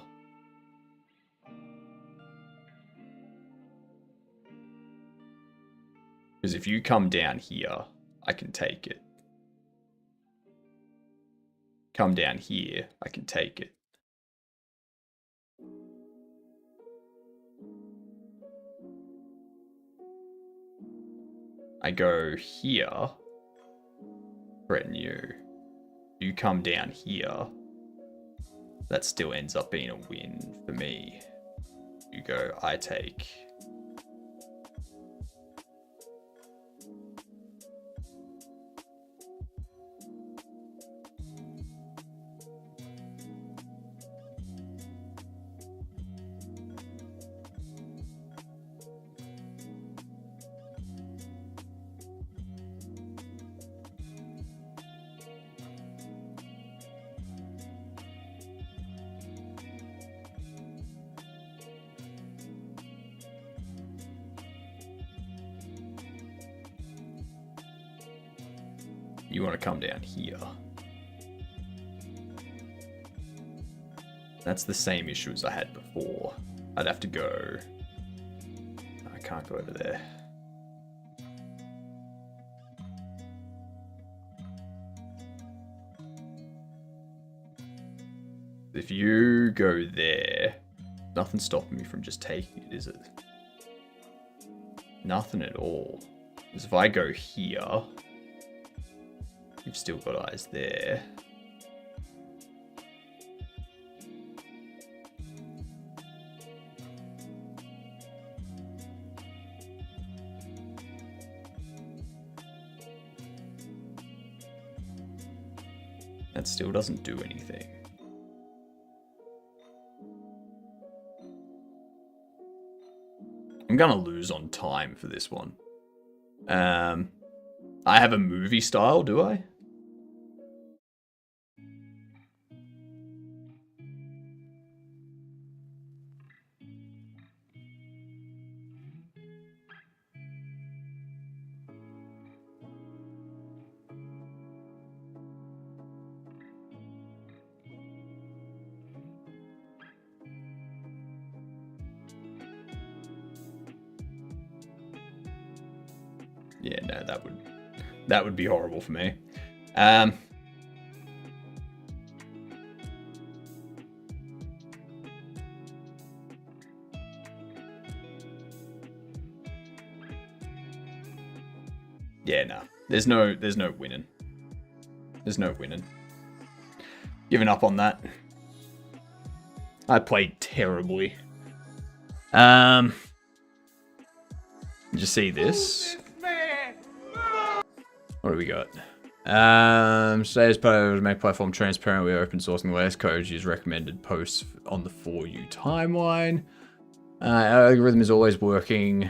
because if you come down here, I can take it. Come down here, I can take it. I go here, threaten you. You come down here. That still ends up being a win for me. You go, I take. You want to come down here. That's the same issue as I had before. I'd have to go. I can't go over there. If you go there, nothing's stopping me from just taking it, is it? Nothing at all. Because if I go here, you've still got eyes there. That still doesn't do anything. I'm gonna lose on time for this one. I have a movie style, do I? Yeah, no, that would be horrible for me. Yeah, no. There's no winning. There's no winning. Giving up on that. I played terribly. Did you see this? What do we got? Today's part to make platform transparent. We are open sourcing the latest code. Use recommended posts on the For You timeline. Our algorithm is always working.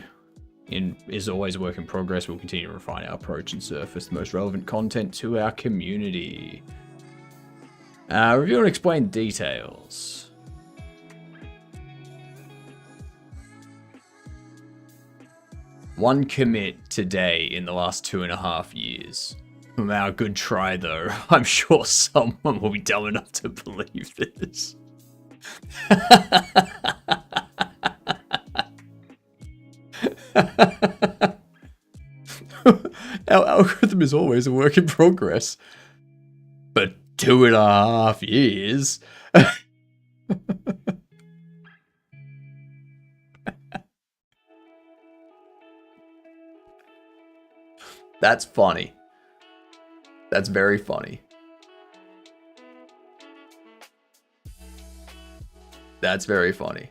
Is always a work in progress. We'll continue to refine our approach and surface the most relevant content to our community. Review and explain details. One commit today in the last 2.5 years. Wow, good try though. I'm sure someone will be dumb enough to believe this. Our algorithm is always a work in progress. But 2.5 years. That's funny. That's very funny. That's very funny.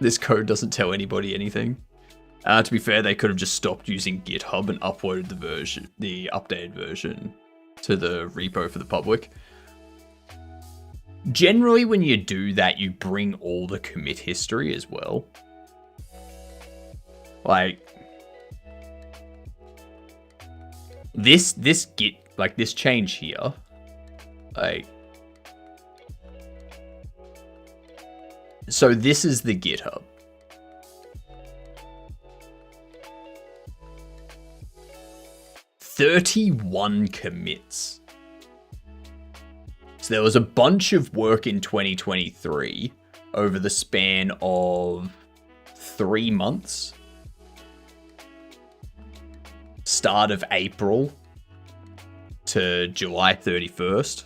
This code doesn't tell anybody anything. To be fair, they could have just stopped using GitHub and uploaded the updated version to the repo for the public. Generally, when you do that, you bring all the commit history as well. Like this git, like this change here, like. So this is the GitHub. "31 commits. So there was a bunch of work in 2023 over the span of 3 months. Start of April to July 31st.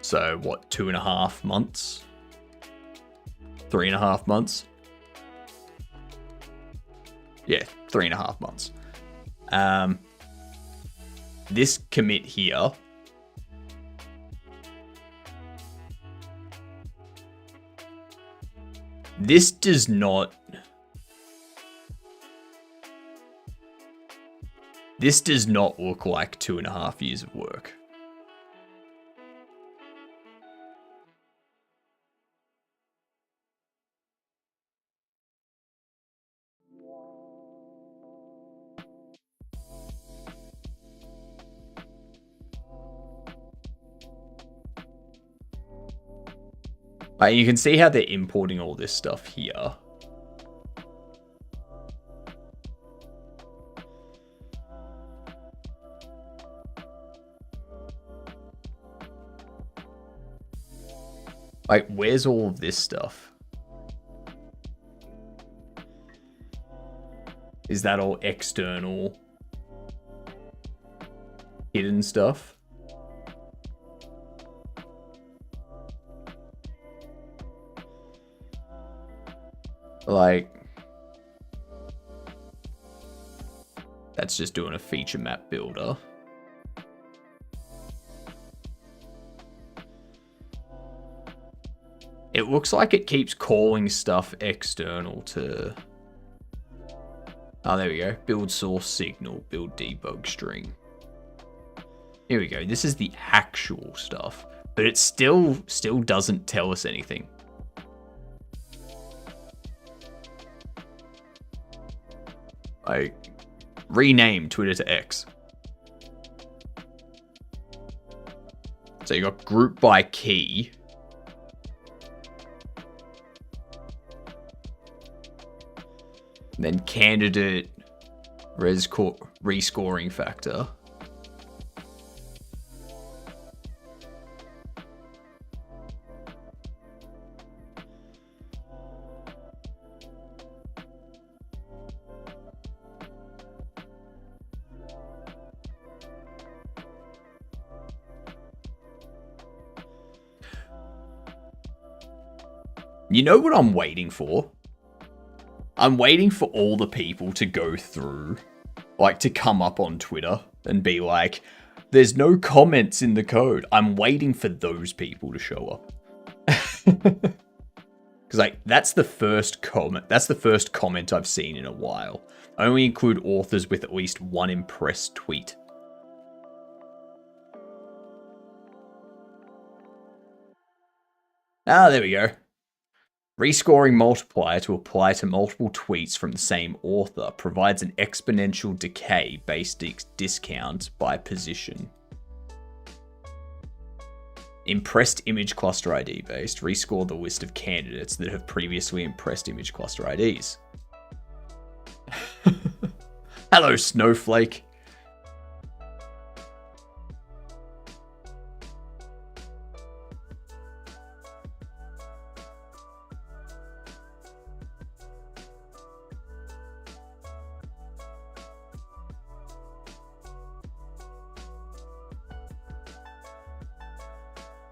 So what, 2.5 months? 3.5 months? Yeah, 3.5 months. This commit here, this does not look like 2.5 years of work. You can see how they're importing all this stuff here. Like, where's all of this stuff? Is that all external hidden stuff? Like, that's just doing a feature map builder. It looks like it keeps calling stuff external to... Oh, there we go. Build source signal, build debug string. Here we go. This is the actual stuff, but it still doesn't tell us anything. Like, rename Twitter to X. So you got group by key. And then candidate rescoring factor. You know what I'm waiting for? I'm waiting for all the people to go through, like, to come up on Twitter and be like, there's no comments in the code. I'm waiting for those people to show up. Because, like, that's the first comment. That's the first comment I've seen in a while. Only include authors with at least one impressed tweet. Ah, there we go. Rescoring multiplier to apply to multiple tweets from the same author provides an exponential decay based discount by position. Impressed image cluster ID based. Rescore the list of candidates that have previously impressed image cluster IDs. Hello, Snowflake.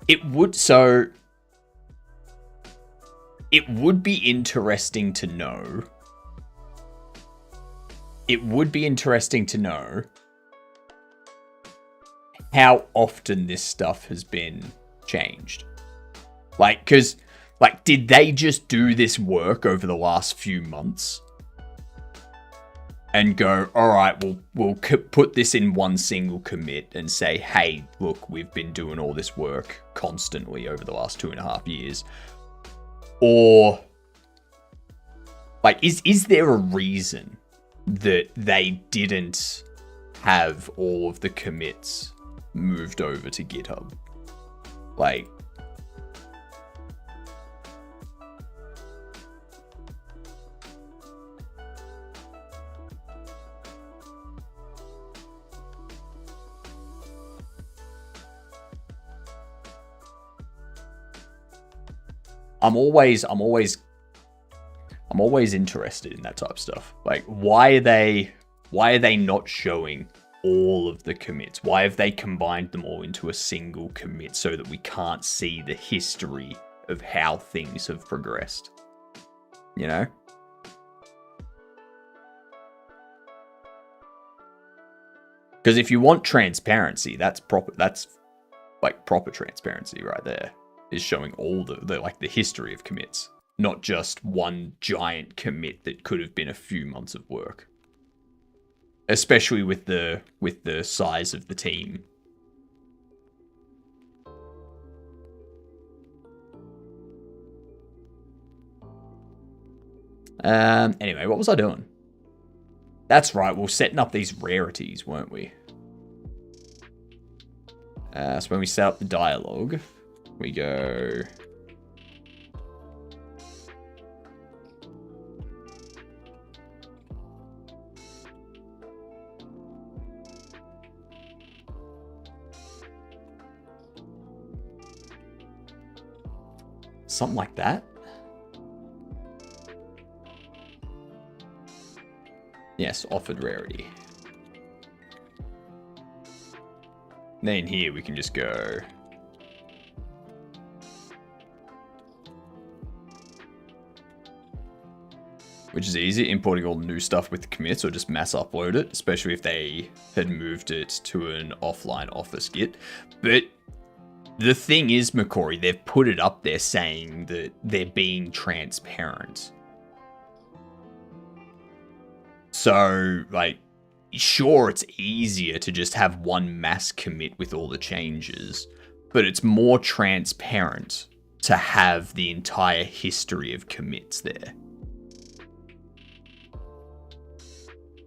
It would be interesting to know. It would be interesting to know how often this stuff has been changed. Like, because, like, did they just do this work over the last few months and go, all right, we'll put this in one single commit and say, hey, look, we've been doing all this work constantly over the last 2.5 years? Or, like, is there a reason that they didn't have all of the commits moved over to GitHub? Like, I'm always interested in that type of stuff. Like, why are they not showing all of the commits? Why have they combined them all into a single commit so that we can't see the history of how things have progressed? You know? Because if you want transparency, that's proper transparency right there. Is showing all the history of commits, not just one giant commit that could have been a few months of work. Especially with the size of the team. Anyway, what was I doing? That's right, we were setting up these rarities, weren't we? So when we set up the dialogue, we go... something like that. Yes, offered rarity. Then here we can just go... which is easy, importing all the new stuff with the commits, or just mass upload it, especially if they had moved it to an offline office Git. But the thing is, Macquarie, they've put it up there saying that they're being transparent. So, like, sure, it's easier to just have one mass commit with all the changes, but it's more transparent to have the entire history of commits there.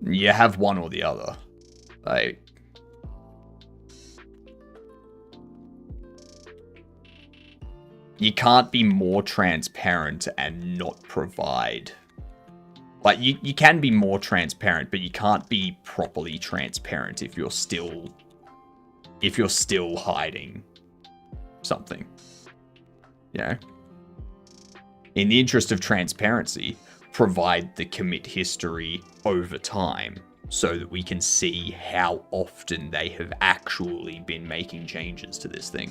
You have one or the other. Like, you can't be more transparent and not provide. Like, you can be more transparent, but you can't be properly transparent if you're still hiding something. You know? In the interest of transparency, provide the commit history over time so that we can see how often they have actually been making changes to this thing.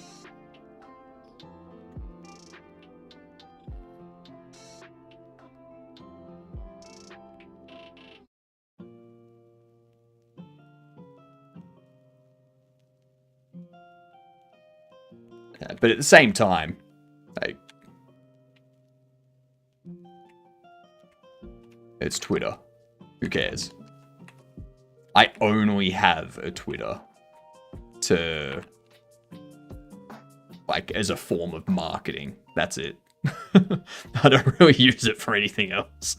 But at the same time, like, it's Twitter. Who cares? I only have a Twitter to, like, as a form of marketing. That's it. I don't really use it for anything else.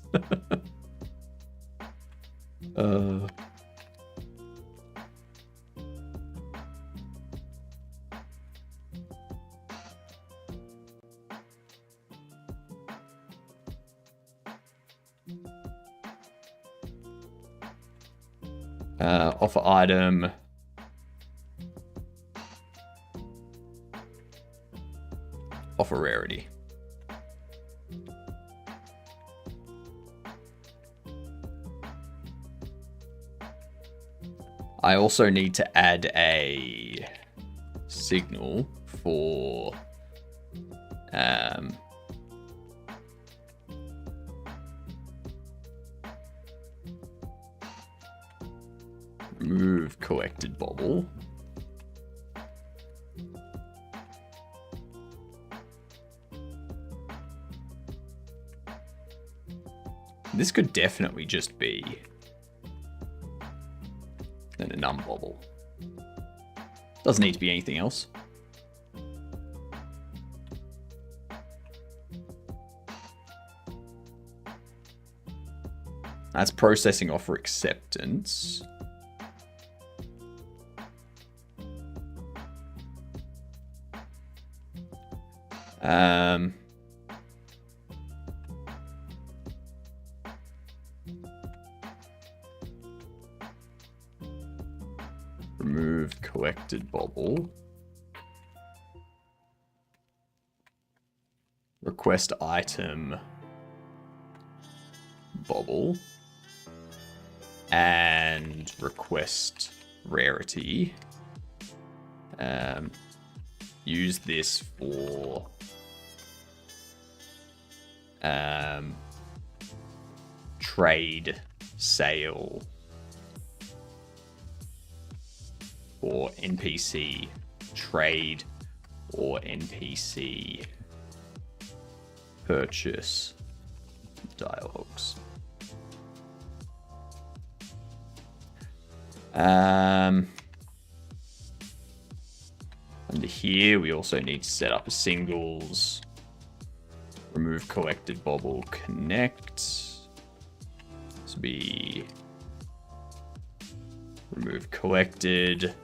Offer item. Offer rarity. I also need to add a signal for remove collected bobble. This could definitely just be a num bobble. Doesn't need to be anything else. That's processing offer acceptance. Remove collected bobble. Request item bobble. And request rarity. Use this for trade sale or NPC trade or NPC purchase dialogues. Under here, we also need to set up a singles. Remove collected bobble connect. This will be remove collected.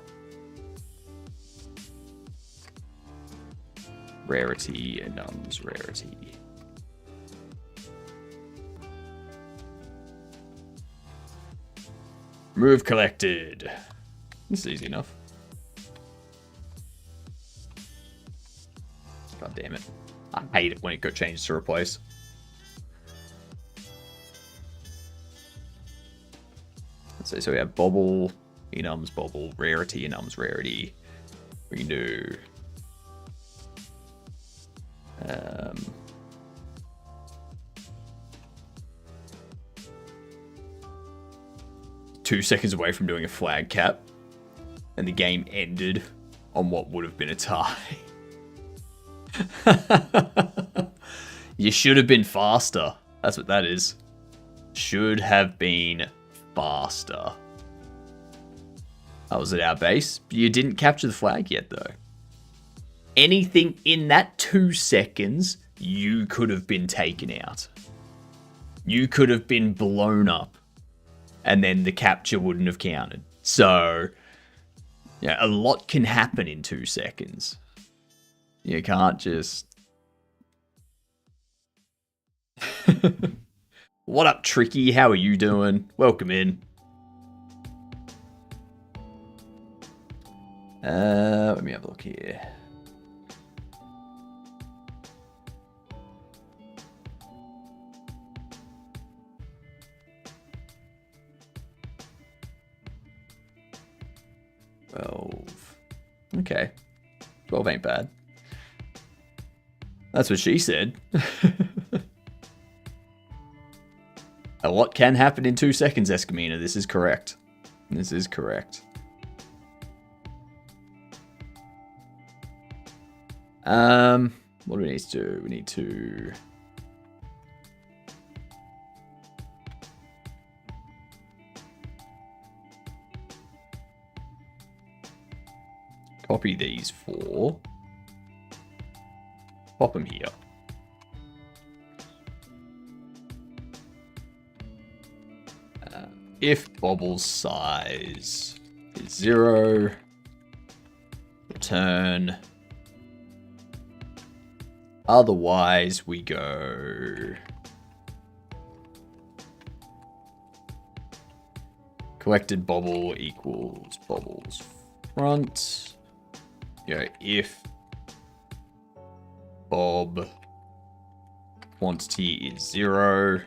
Rarity and nums rarity. Remove collected. This is easy enough. God damn it. I hate it when it got changed to replace. Let's see, so we have bobble, enums, bobble, rarity, enums, rarity. We can do 2 seconds away from doing a flag cap, and the game ended on what would have been a tie. You should have been faster. That's what that is. Should have been faster. I was at our base. You didn't capture the flag yet, though. Anything in that 2 seconds, you could have been taken out. You could have been blown up. And then the capture wouldn't have counted. So, yeah, a lot can happen in 2 seconds. You can't just... What up, Tricky? How are you doing? Welcome in. Let me have a look here. Okay. 12 ain't bad. That's what she said. A lot can happen in 2 seconds, Escamina. This is correct. This is correct. What do we need to do? We need to... copy these for. Pop them here. If Bobble's size is 0, return. Otherwise, we go collected Bobble equals Bobble's front. You go if Bob quantity is 0,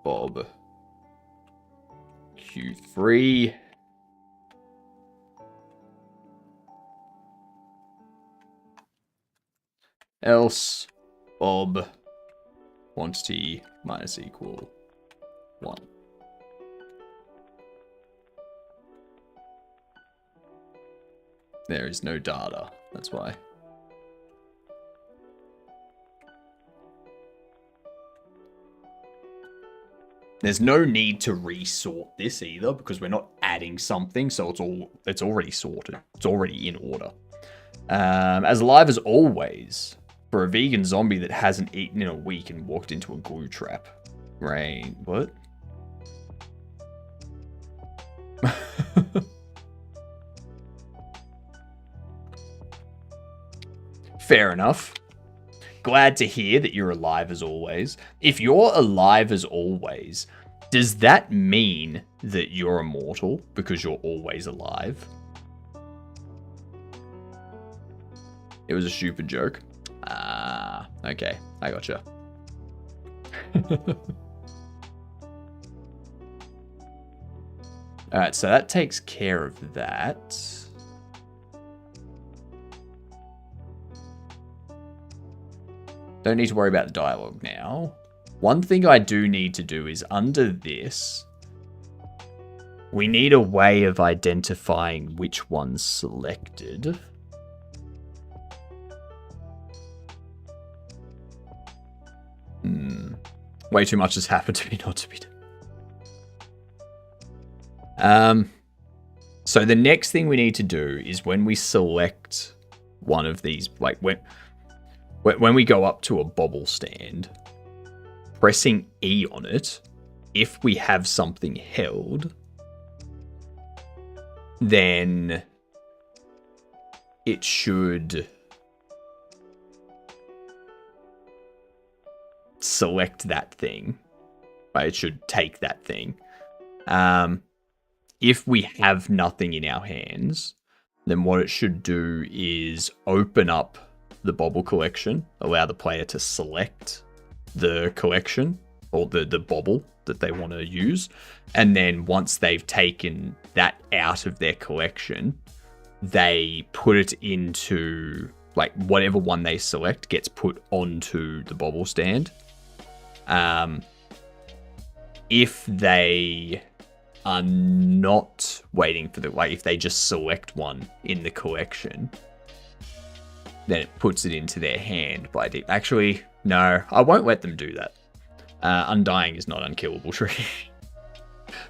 Bob Q3. Else Bob quantity minus equal 1. There is no data, that's why. There's no need to resort this either because we're not adding something, so it's already sorted. It's already in order. As alive as always, for a vegan zombie that hasn't eaten in a week and walked into a glue trap. Right, what? Fair enough. Glad to hear that you're alive as always. If you're alive as always, does that mean that you're immortal because you're always alive? It was a stupid joke. Ah, okay. I gotcha. Alright, so that takes care of that. Don't need to worry about the dialogue now. One thing I do need to do is under this, we need a way of identifying which one's selected. Way too much has happened to me not to be done. So the next thing we need to do is when we select one of these, like when we go up to a bobble stand, pressing E on it, if we have something held, then it should select that thing. Right? It should take that thing. If we have nothing in our hands, then what it should do is open up the bobble collection, allow the player to select the collection or the bobble that they want to use, and then once they've taken that out of their collection, they put it into, like, whatever one they select gets put onto the bobble stand. If they are not waiting for the, like, if they just select one in the collection, then it puts it into their hand by default. Actually, no, I won't let them do that. Undying is not unkillable tree.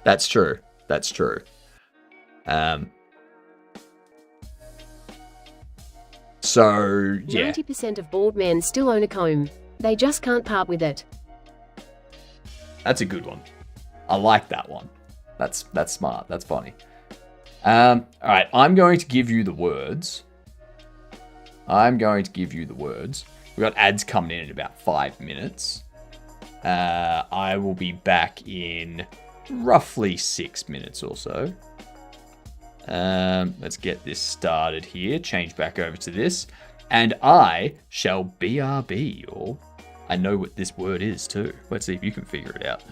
That's true. That's true. So, yeah. 90% of bald men still own a comb. They just can't part with it. That's a good one. I like that one. That's smart. That's funny. All right, I'm going to give you the words. We've got ads coming in about 5 minutes. I will be back in roughly 6 minutes or so. Let's get this started here. Change back over to this. And I shall BRB, or I know what this word is too. Let's see if you can figure it out.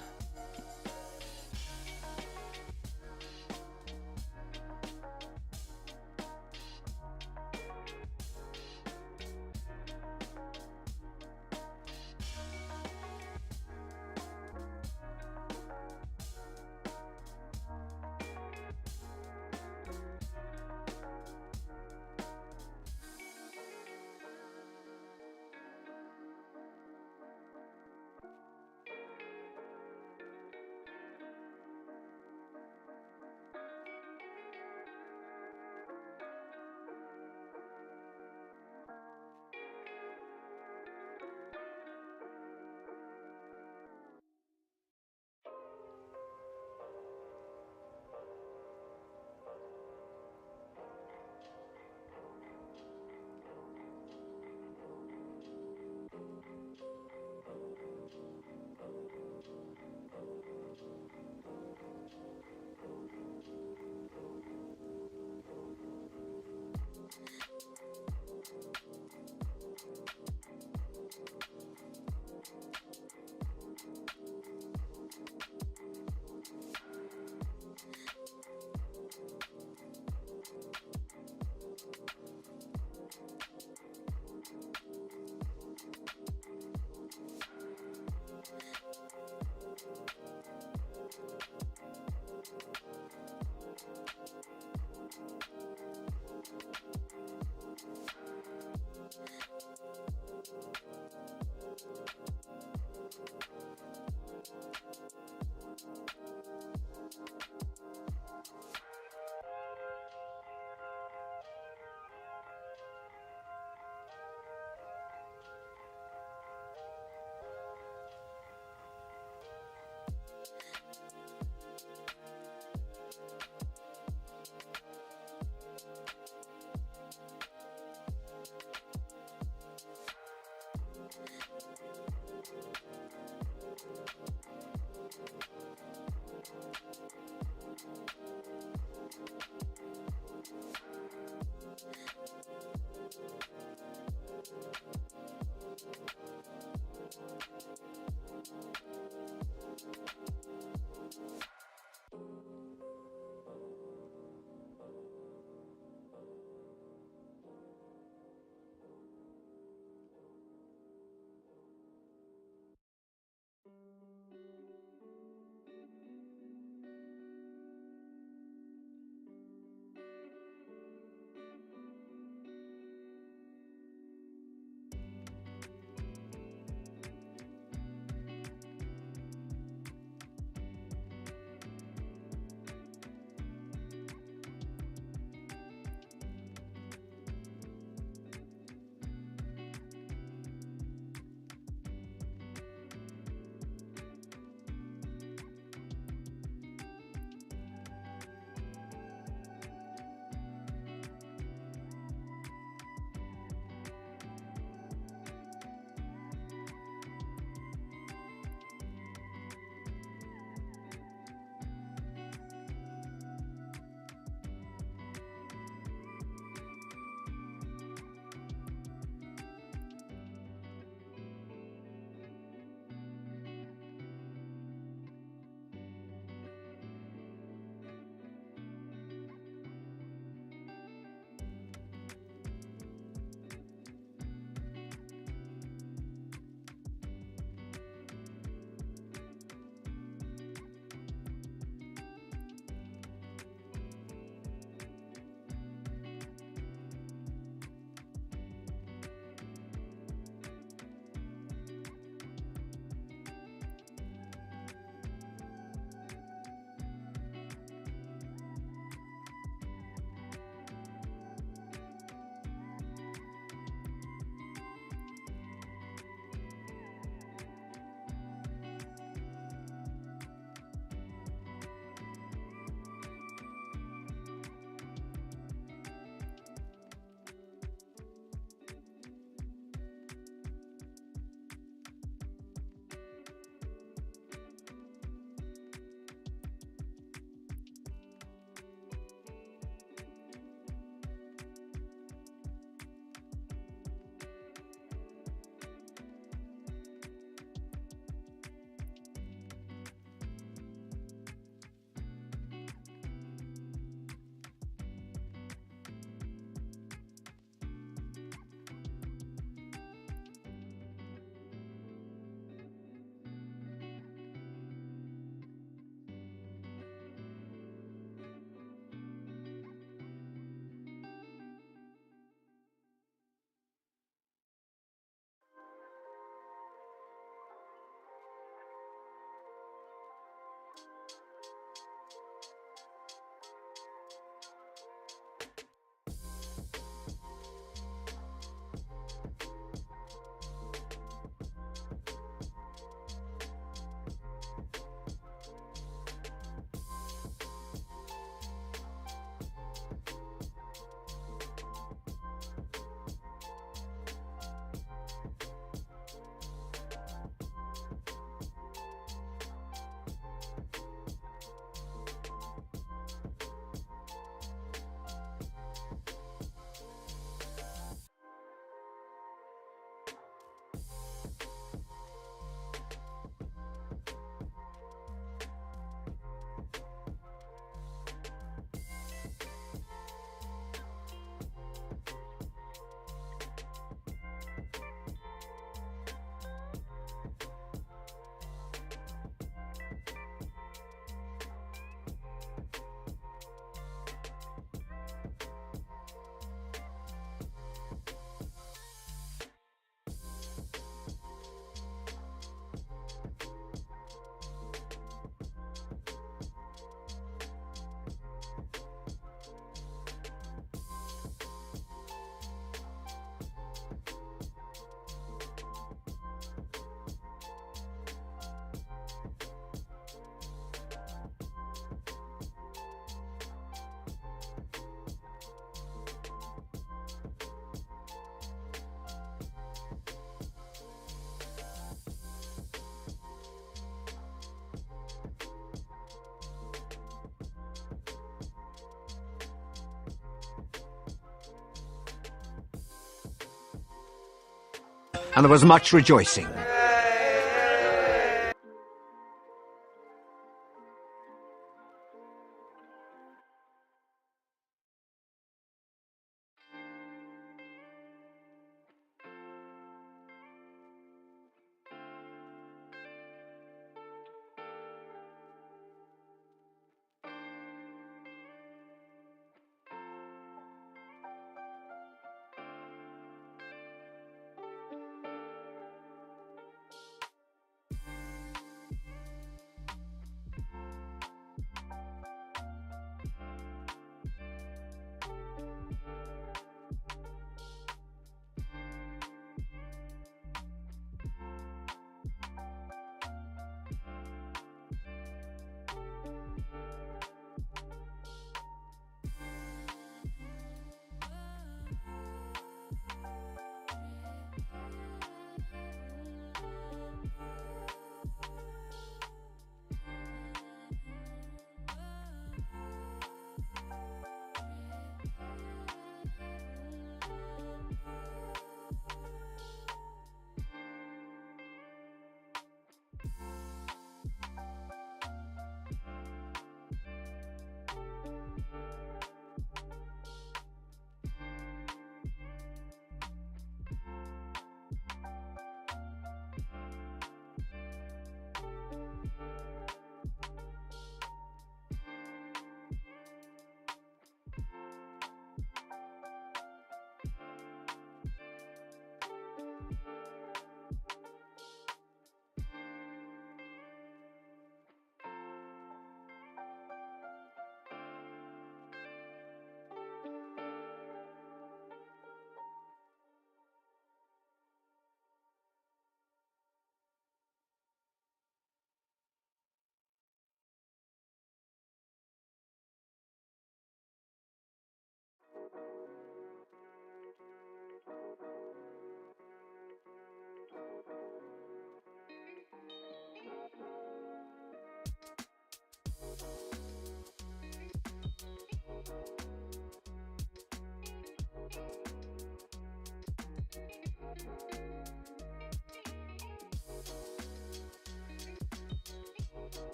and there was much rejoicing.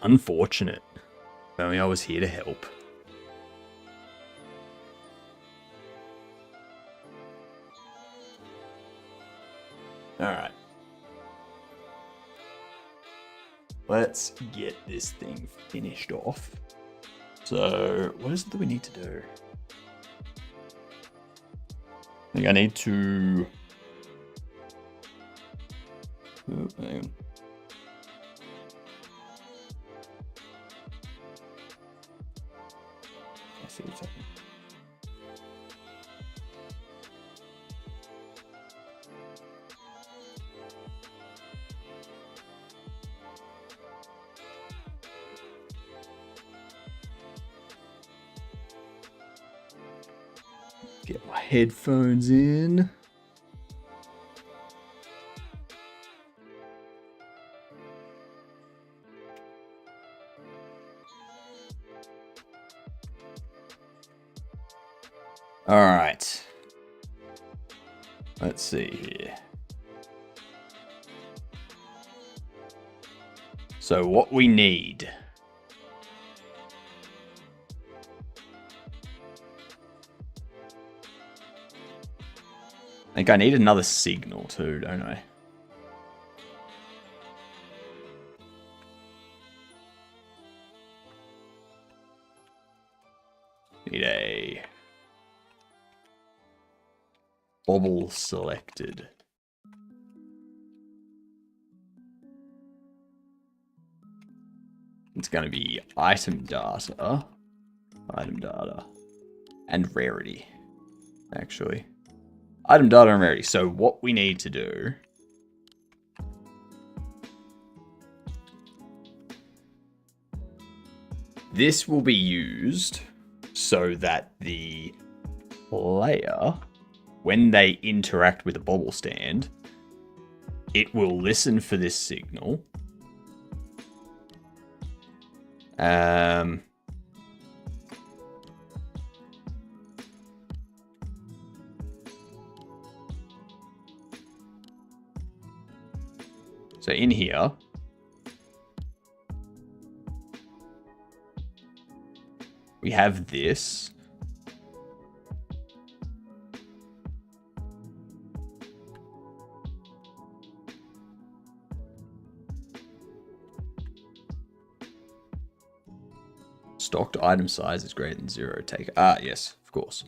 Unfortunate. If only I was here to help. Alright. Let's get this thing finished off. So, what is it that we need to do? I think I need to... Oh, hang on. I see what's happening. Get my headphones in. All right. Let's see here. So what we need. I think I need another signal too, don't I? Need a bobble selected. It's going to be item data, and rarity, actually. Item data and rarity. So what we need to do this will be used so that the player, when they interact with a bobble stand, it will listen for this signal. So in here, we have this. Stocked item size is greater than 0. Take yes, of course.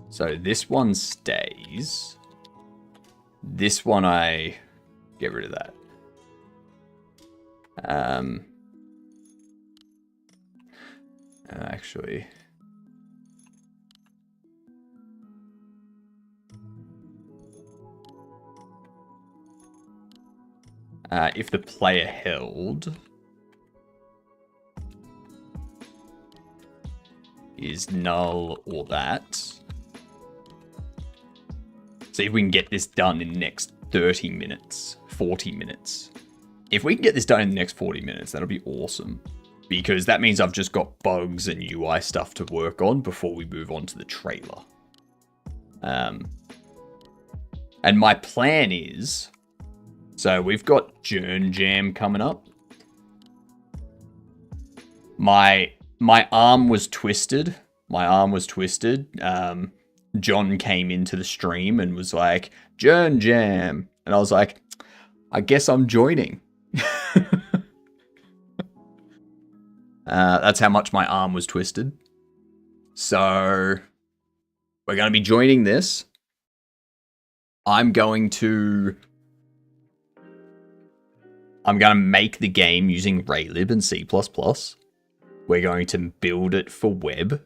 So this one stays. This one I get rid of that. Actually, if the player held is null or that. See if we can get this done in the next 30 minutes, 40 minutes. If we can get this done in the next 40 minutes, that'll be awesome. Because that means I've just got bugs and UI stuff to work on before we move on to the trailer. And my plan is... So we've got Journ Jam coming up. My arm was twisted. John came into the stream and was like, Journ Jam. And I was like, I guess I'm joining. That's how much my arm was twisted. So we're going to be joining this. I'm going to make the game using Raylib and C++. We're going to build it for web.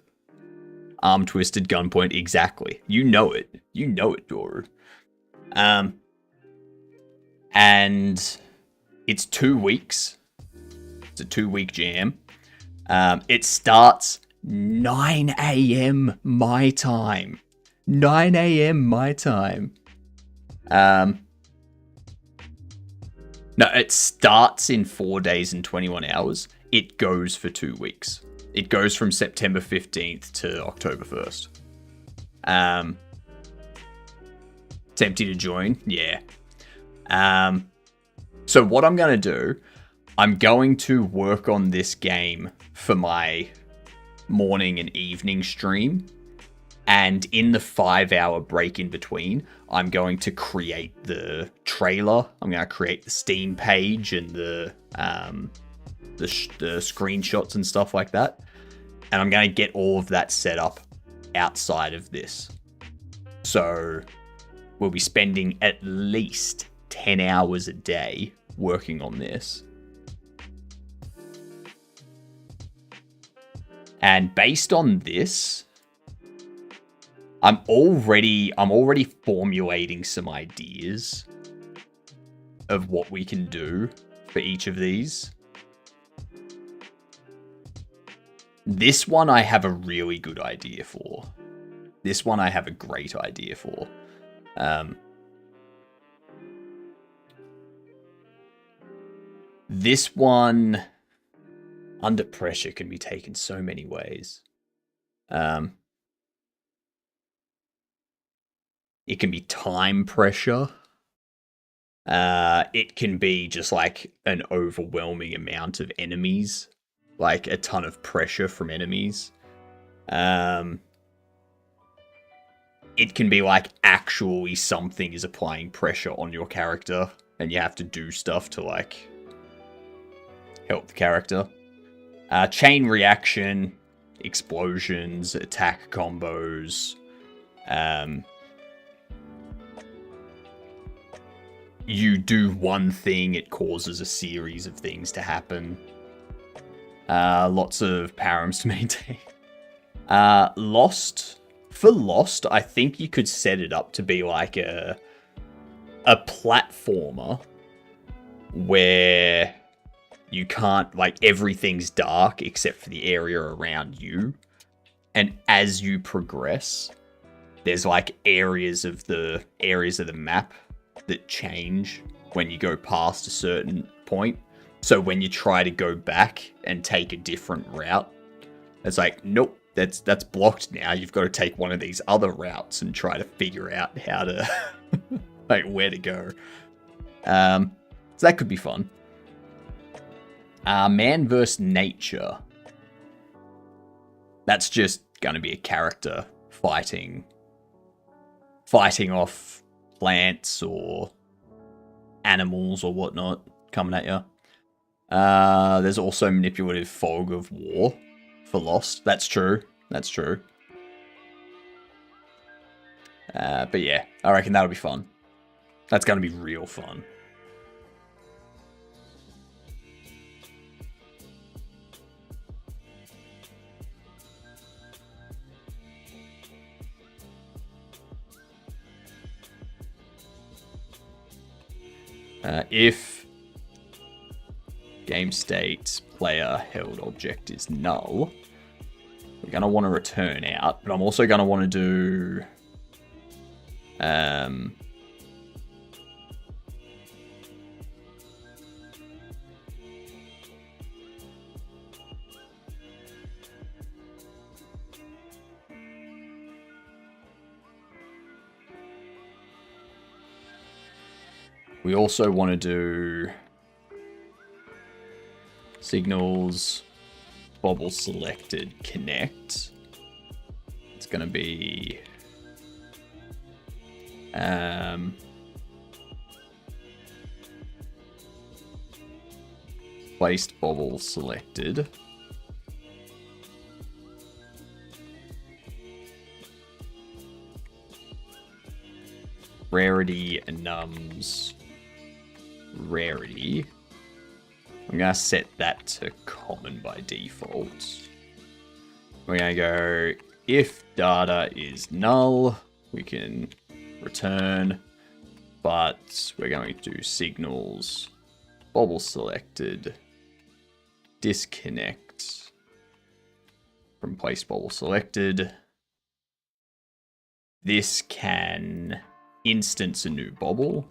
Arm twisted, gunpoint, exactly. You know it, Doru. And it's 2 weeks. It's a 2-week jam. It starts 9 a.m. my time. 9 a.m. my time. No, it starts in 4 days and 21 hours. It goes for 2 weeks. It goes from September 15th to October 1st. It's empty to join. Yeah. So what I'm going to do, I'm going to work on this game for my morning and evening stream. And in the 5-hour break in between, I'm going to create the trailer. I'm going to create the Steam page and the the screenshots and stuff like that. And I'm going to get all of that set up outside of this. So we'll be spending at least 10 hours a day working on this. And based on this, I'm already formulating some ideas of what we can do for each of these. This one I have a really good idea for. This one I have a great idea for. This one, under pressure, can be taken so many ways. It can be time pressure. It can be just like an overwhelming amount of enemies. Like a ton of pressure from enemies. It can be like actually something is applying pressure on your character and you have to do stuff to like help the character. Chain reaction, explosions, attack combos. You do one thing, it causes a series of things to happen. Lots of params to maintain. Lost. For Lost, I think you could set it up to be like a platformer where you can't, like, everything's dark except for the area around you. And as you progress, there's like areas of the map that change when you go past a certain point. So when you try to go back and take a different route, it's like, nope, that's blocked now. You've got to take one of these other routes and try to figure out how to, like, where to go. So that could be fun. Man vs. Nature. That's just going to be a character fighting off plants or animals or whatnot coming at you. There's also manipulative fog of war for Lost. That's true. That's true. But yeah, I reckon that'll be fun. That's going to be real fun. If game state player held object is null, we're going to want to return out, but I'm also going to want to do we also want to do signals, bobble selected, connect. It's going to be placed bobble selected. Rarity nums rarity. I'm going to set that to common by default. We're going to go if data is null, we can return, but we're going to do signals, bobble selected, disconnect from place bobble selected. This can instance a new bobble.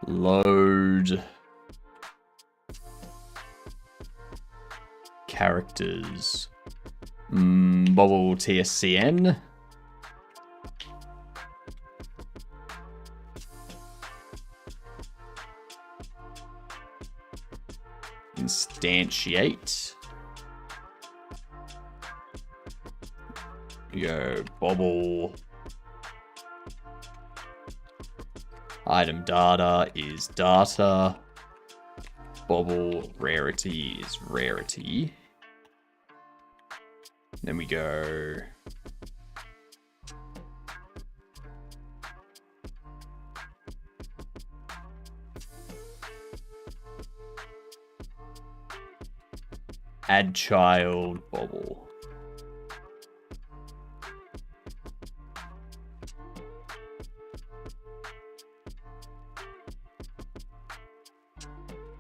Load characters, bobble TSCN. Instantiate differentiate. You go bobble. Item data is data. Bobble rarity is rarity. Then we go add child bobble.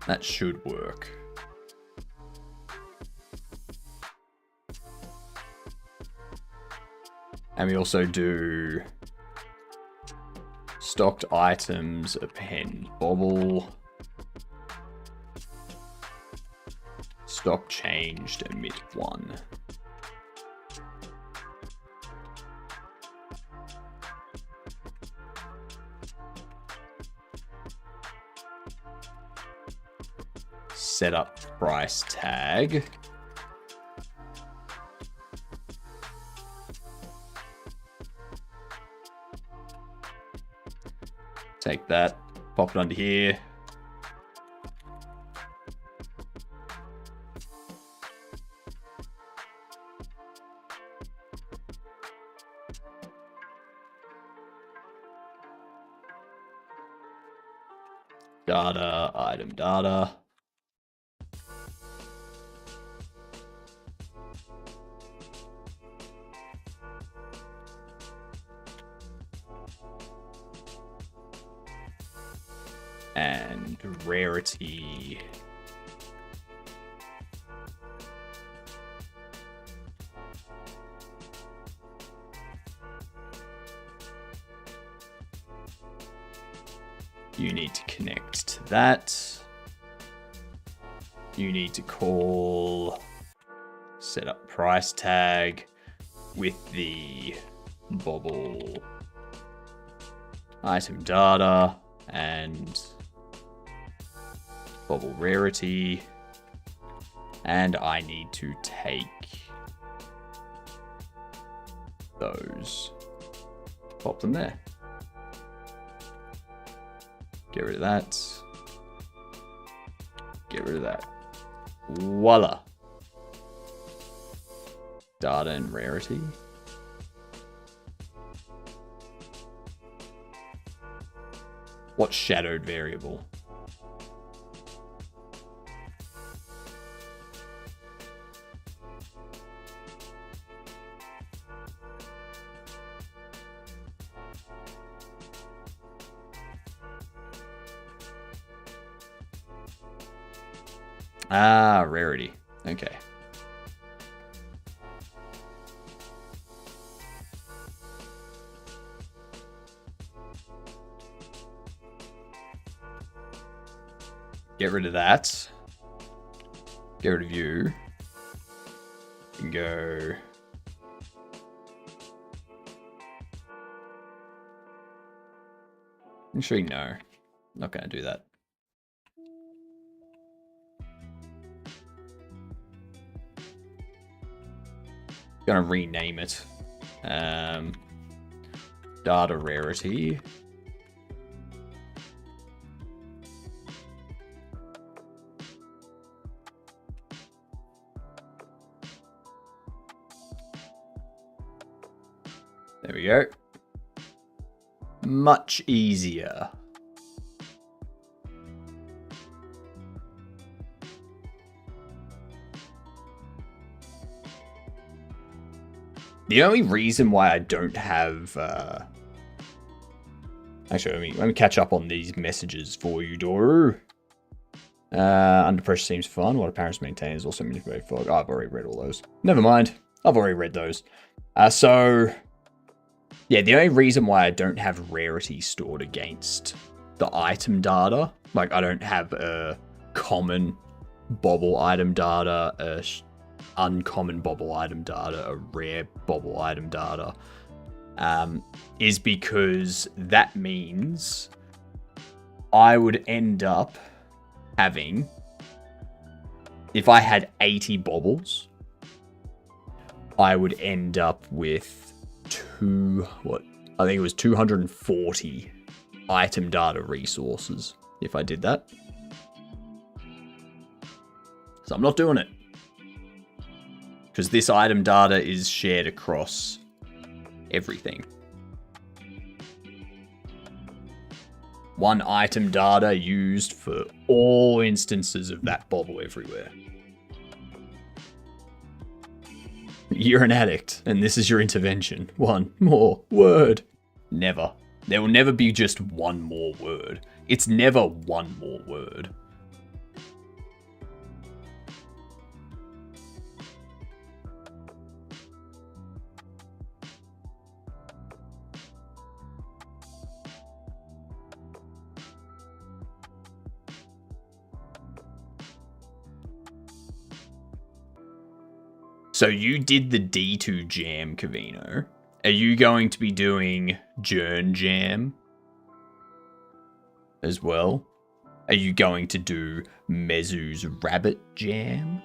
That should work. And we also do stocked items, append bobble, stock changed, emit 1. Set up price tag. Take that, pop it under here. Data, item data. And rarity. You need to connect to that. You need to call set up price tag with the bobble item data and bobble rarity, and I need to take those, pop them there, get rid of that, get rid of that, voila. Data and rarity. What shadowed variable? Ah, rarity. Okay. Get rid of that. Get rid of you. And go. Actually, no. Not going to do that. Going to rename it. Data rarity. There we go. Much easier. The only reason why I don't have... Actually, let me catch up on these messages for you, Doru. Under pressure seems fun. What appearance maintains also manipulate fog. Oh, I've already read all those. Never mind. I've already read those. So... yeah, the only reason why I don't have rarity stored against the item data, like I don't have a common bobble item data, a uncommon bobble item data, a rare bobble item data, is because that means I would end up having if I had 80 bobbles, I would end up with I think it was 240 item data resources if I did that. So I'm not doing it. Because this item data is shared across everything. One item data used for all instances of that bobble everywhere. You're an addict, and this is your intervention. One more word. Never. There will never be just one more word. It's never one more word. So you did the D2 jam, Cavino. Are you going to be doing Jern jam as well? Are you going to do Mezu's rabbit jam?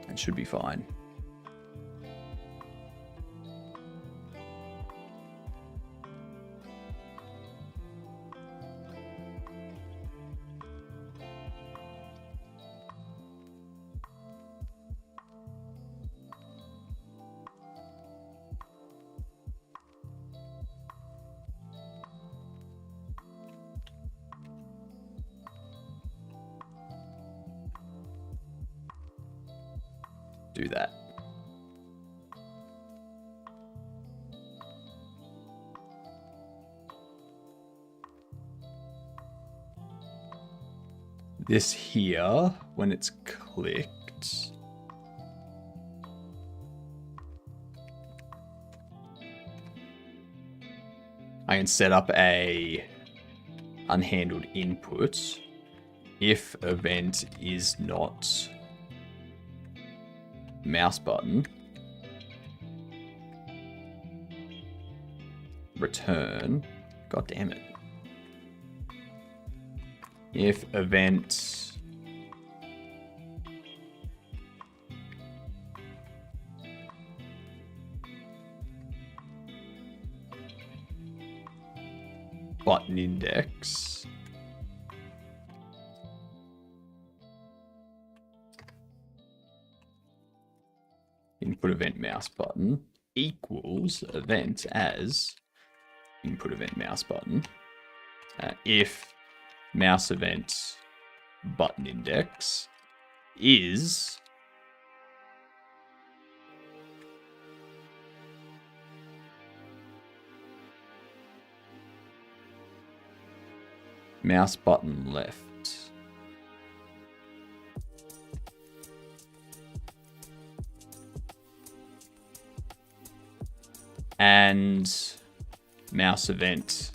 It should be fine. Do that. This here, when it's clicked, I can set up a unhandled input if event is not mouse button, return, god damn it, if event button index input event mouse button equals event as input event mouse button. If mouse event button index is mouse button left. And mouse event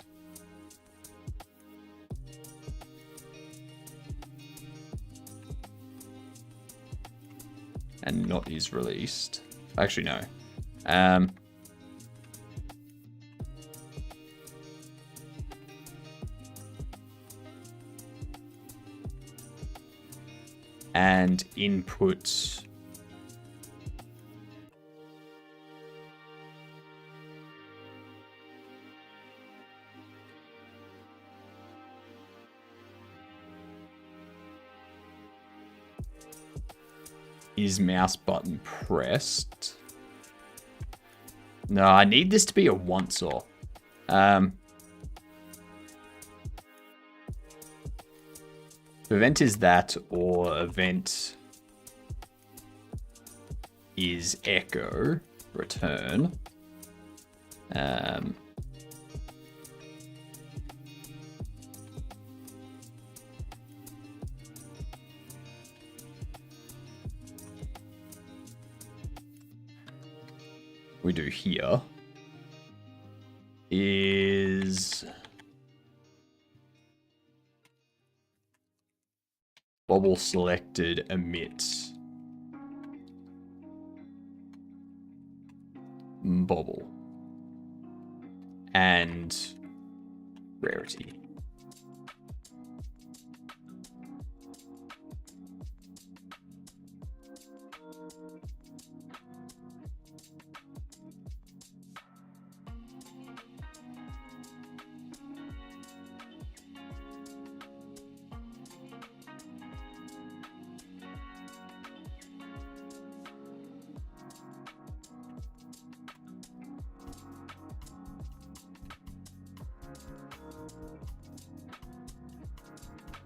and not is released. Actually, no. And input is mouse button pressed. No, I need this to be a once-off. Event is that, or event is echo return. We do here is is bobble selected emits bobble and rarity.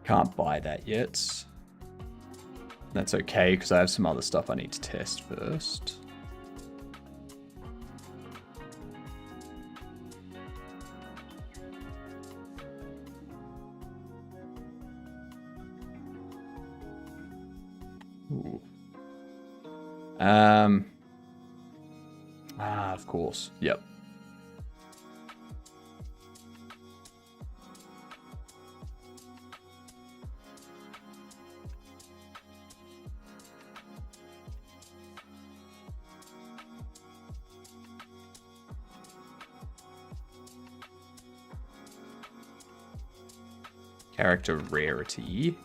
Can't buy that yet. That's okay, because I have some other stuff I need to test first. Ooh. Of course. Yep. Character rarity.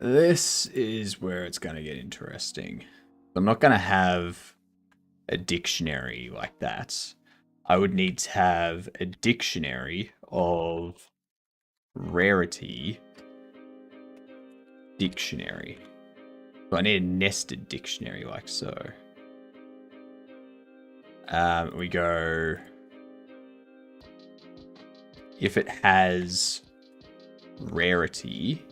This is where it's going to get interesting. I'm not going to have a dictionary like that. I would need to have a dictionary of rarity dictionary. So I need a nested dictionary like so. We go, if it has rarity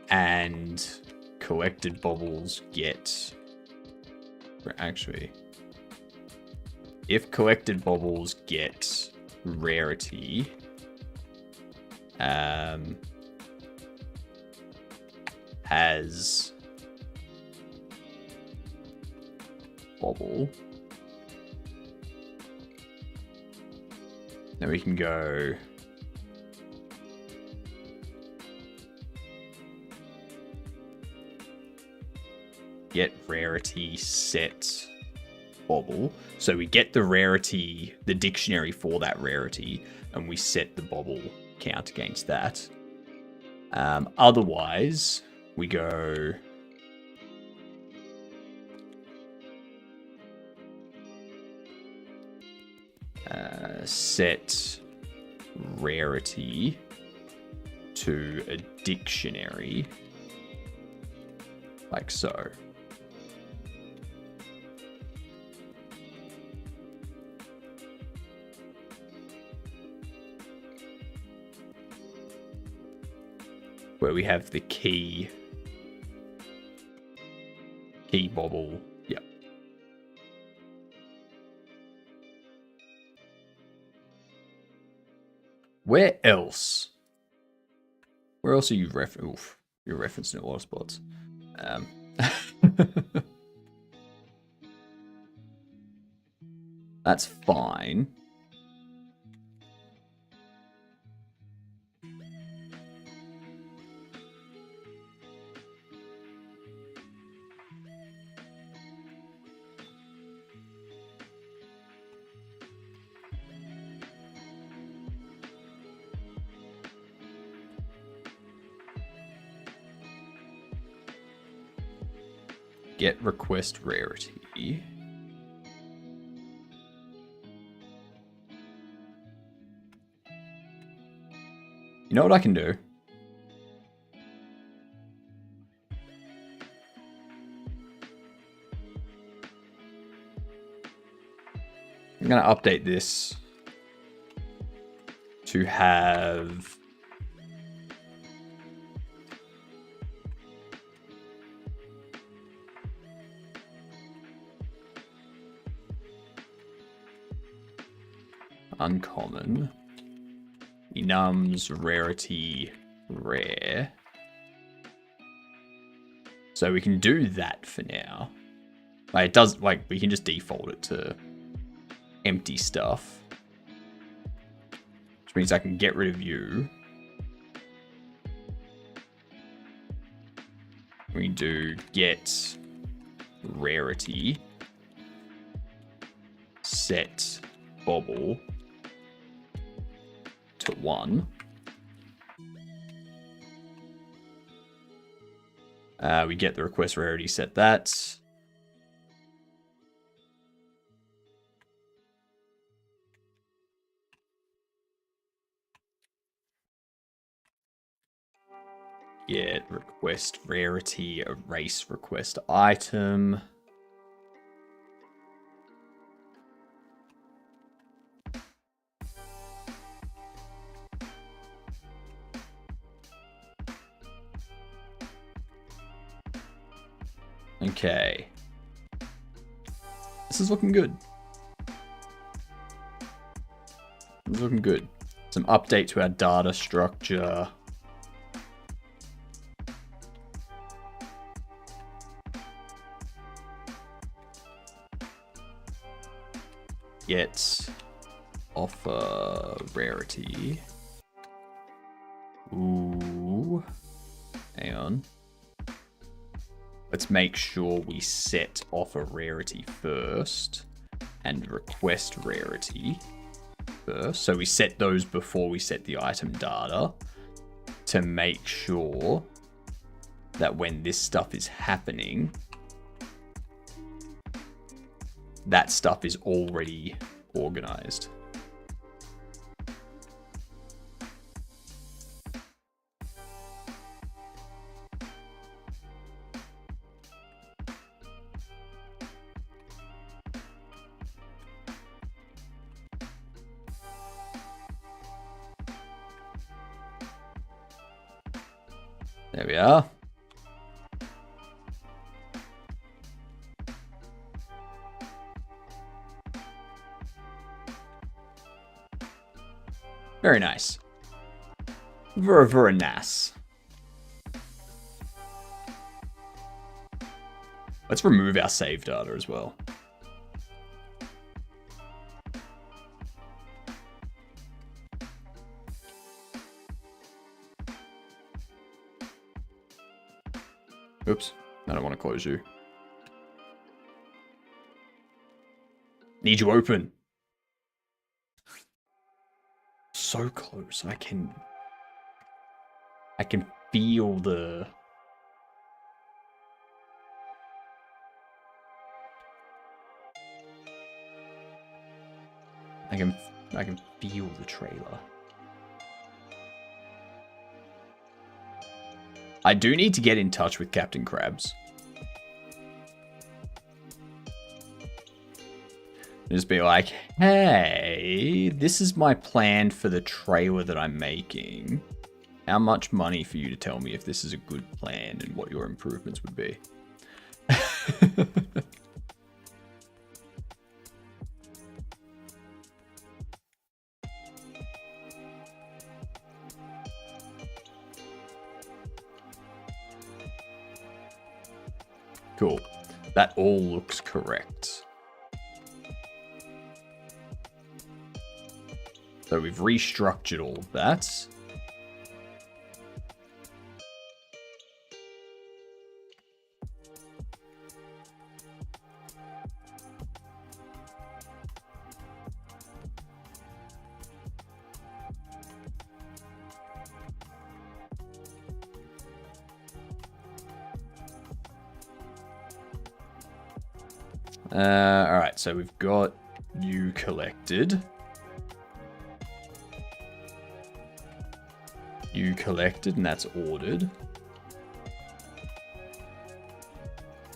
and collected bobbles get, actually, if collected bobbles get rarity, has bobble, then we can go get rarity set bobble. So we get the rarity, the dictionary for that rarity, and we set the bobble count against that. Otherwise, we go set rarity to a dictionary like so. Where we have the key bobble. Yep. Where else? Where else are you Oof, you're referencing a lot of spots. That's fine. Get request rarity. You know what I can do? I'm going to update this to have uncommon, enums, rarity, rare. So we can do that for now. Like it does, like we can just default it to empty stuff, which means I can get rid of you. We can do get rarity, set Bobble to 1. We get the request rarity, set that. Get request rarity, erase request item. Okay. This is looking good. This is looking good. Some update to our data structure. Get offer rarity. Ooh. Hang on. Let's make sure we set offer rarity first and request rarity first. So we set those before we set the item data to make sure that when this stuff is happening, that stuff is already organized. There we are. Very nice. Very, very nice. Let's remove our save data as well. Oops, I don't want to close you. Need you open. So close. I can feel the I can feel the trailer. I do need to get in touch with Captain Krabs. Just be like, hey, this is my plan for the trailer that I'm making. How much money for you to tell me if this is a good plan and what your improvements would be? Cool. That all looks correct. So we've restructured all of that. All right, so we've got you collected. you collected, and that's ordered.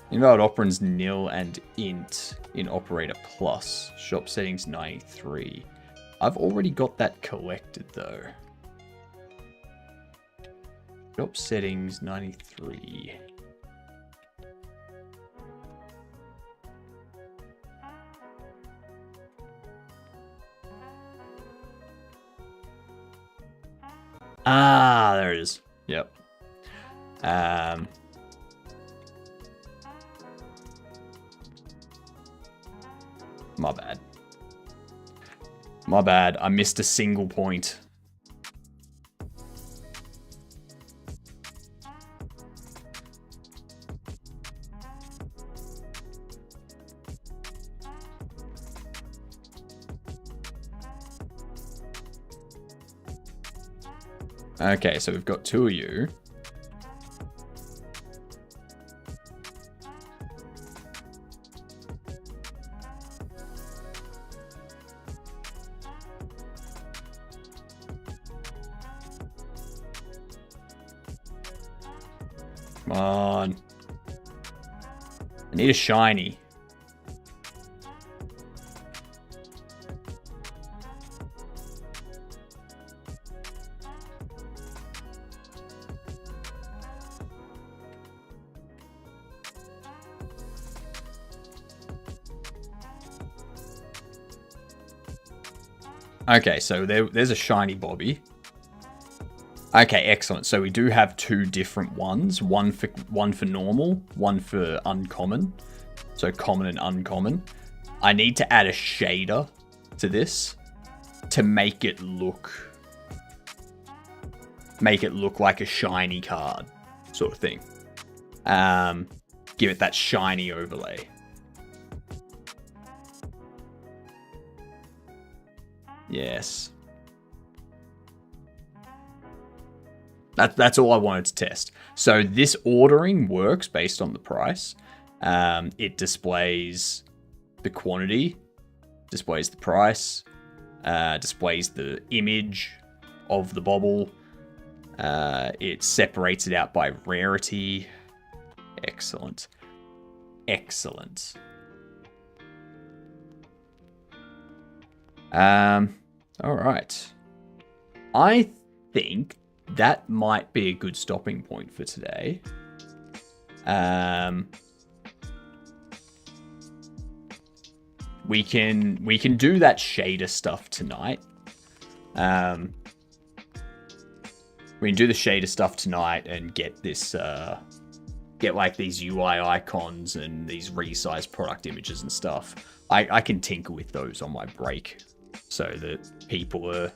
Invalid operand's nil and int in operator plus. Shop settings 93. I've already got that collected though. Shop settings 93. Ah, there it is. Yep. My bad. My bad. I missed a single point. Okay, so we've got two of you. Come on. I need a shiny. Okay, so there's a shiny Bobby. Okay, excellent. So we do have two different ones. One for normal, one for uncommon. So common and uncommon. I need to add a shader to this to make it look like a shiny card sort of thing. Give it that shiny overlay. Yes. That's all I wanted to test. So this ordering works based on the price. It displays the quantity, displays the price, displays the image of the bobble. It separates it out by rarity. Excellent. Excellent. All right. I think that might be a good stopping point for today. We can do that shader stuff tonight. We can do the shader stuff tonight and get this, get like these UI icons and these resized product images and stuff. I can tinker with those on my break so that people are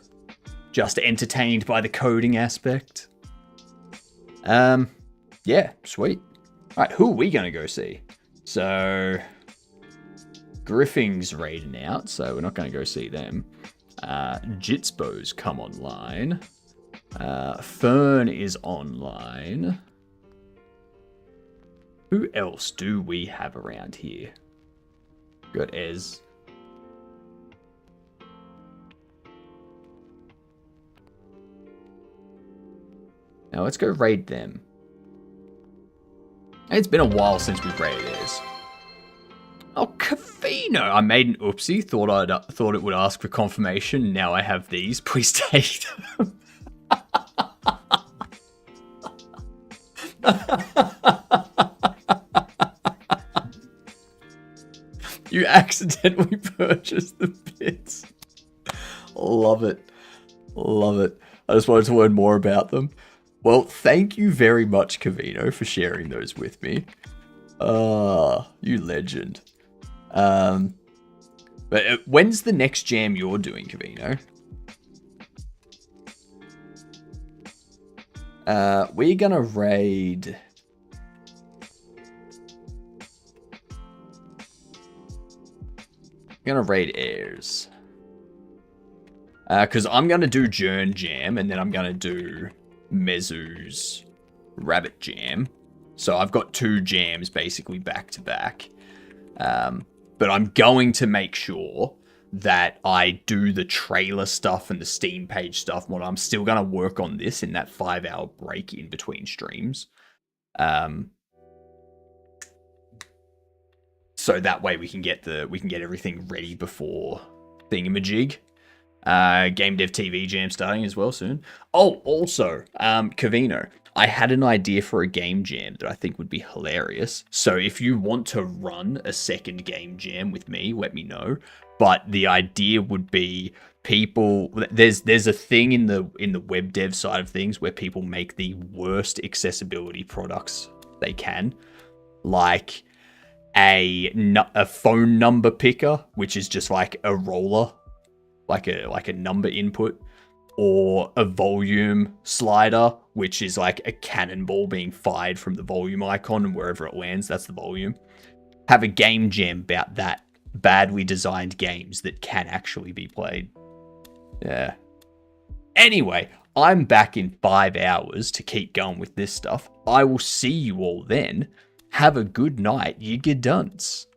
just entertained by the coding aspect. Yeah, sweet. All right, who are we going to go see? So, Griffing's raiding out, so we're not going to go see them. Jitsbo's come online. Fern is online. Who else do we have around here? Got Ez. Now let's go raid them. It's been a while since we've raided Ez. Oh, Cavino! I made an oopsie. Thought it would ask for confirmation. Now I have these. Please take them. You accidentally purchased the bits. Love it. Love it. I just wanted to learn more about them. Well, thank you very much, Cavino, for sharing those with me. You legend. But when's the next jam you're doing, Cavino? We're gonna raid... I'm gonna raid Airs. Because I'm gonna do Jern Jam, and then I'm gonna do Mezu's Rabbit Jam. So I've got two jams basically back to back. But I'm going to make sure that I do the trailer stuff and the Steam page stuff more. I'm still going to work on this in that 5-hour break in between streams. So that way we can get everything ready before Thingamajig. GamDev TV Jam starting as well soon. Oh, also, Cavino, I had an idea for a game jam that I think would be hilarious. So if you want to run a second game jam with me, let me know. But the idea would be people. There's a thing in the web dev side of things where people make the worst accessibility products they can, like a phone number picker, which is just like a roller, like a number input, or a volume slider, which is like a cannonball being fired from the volume icon, and wherever it lands, that's the volume. Have a game jam about that. Badly designed games that can actually be played. Yeah. Anyway, I'm back in 5 hours to keep going with this stuff. I will see you all then. Have a good night, you gadunts.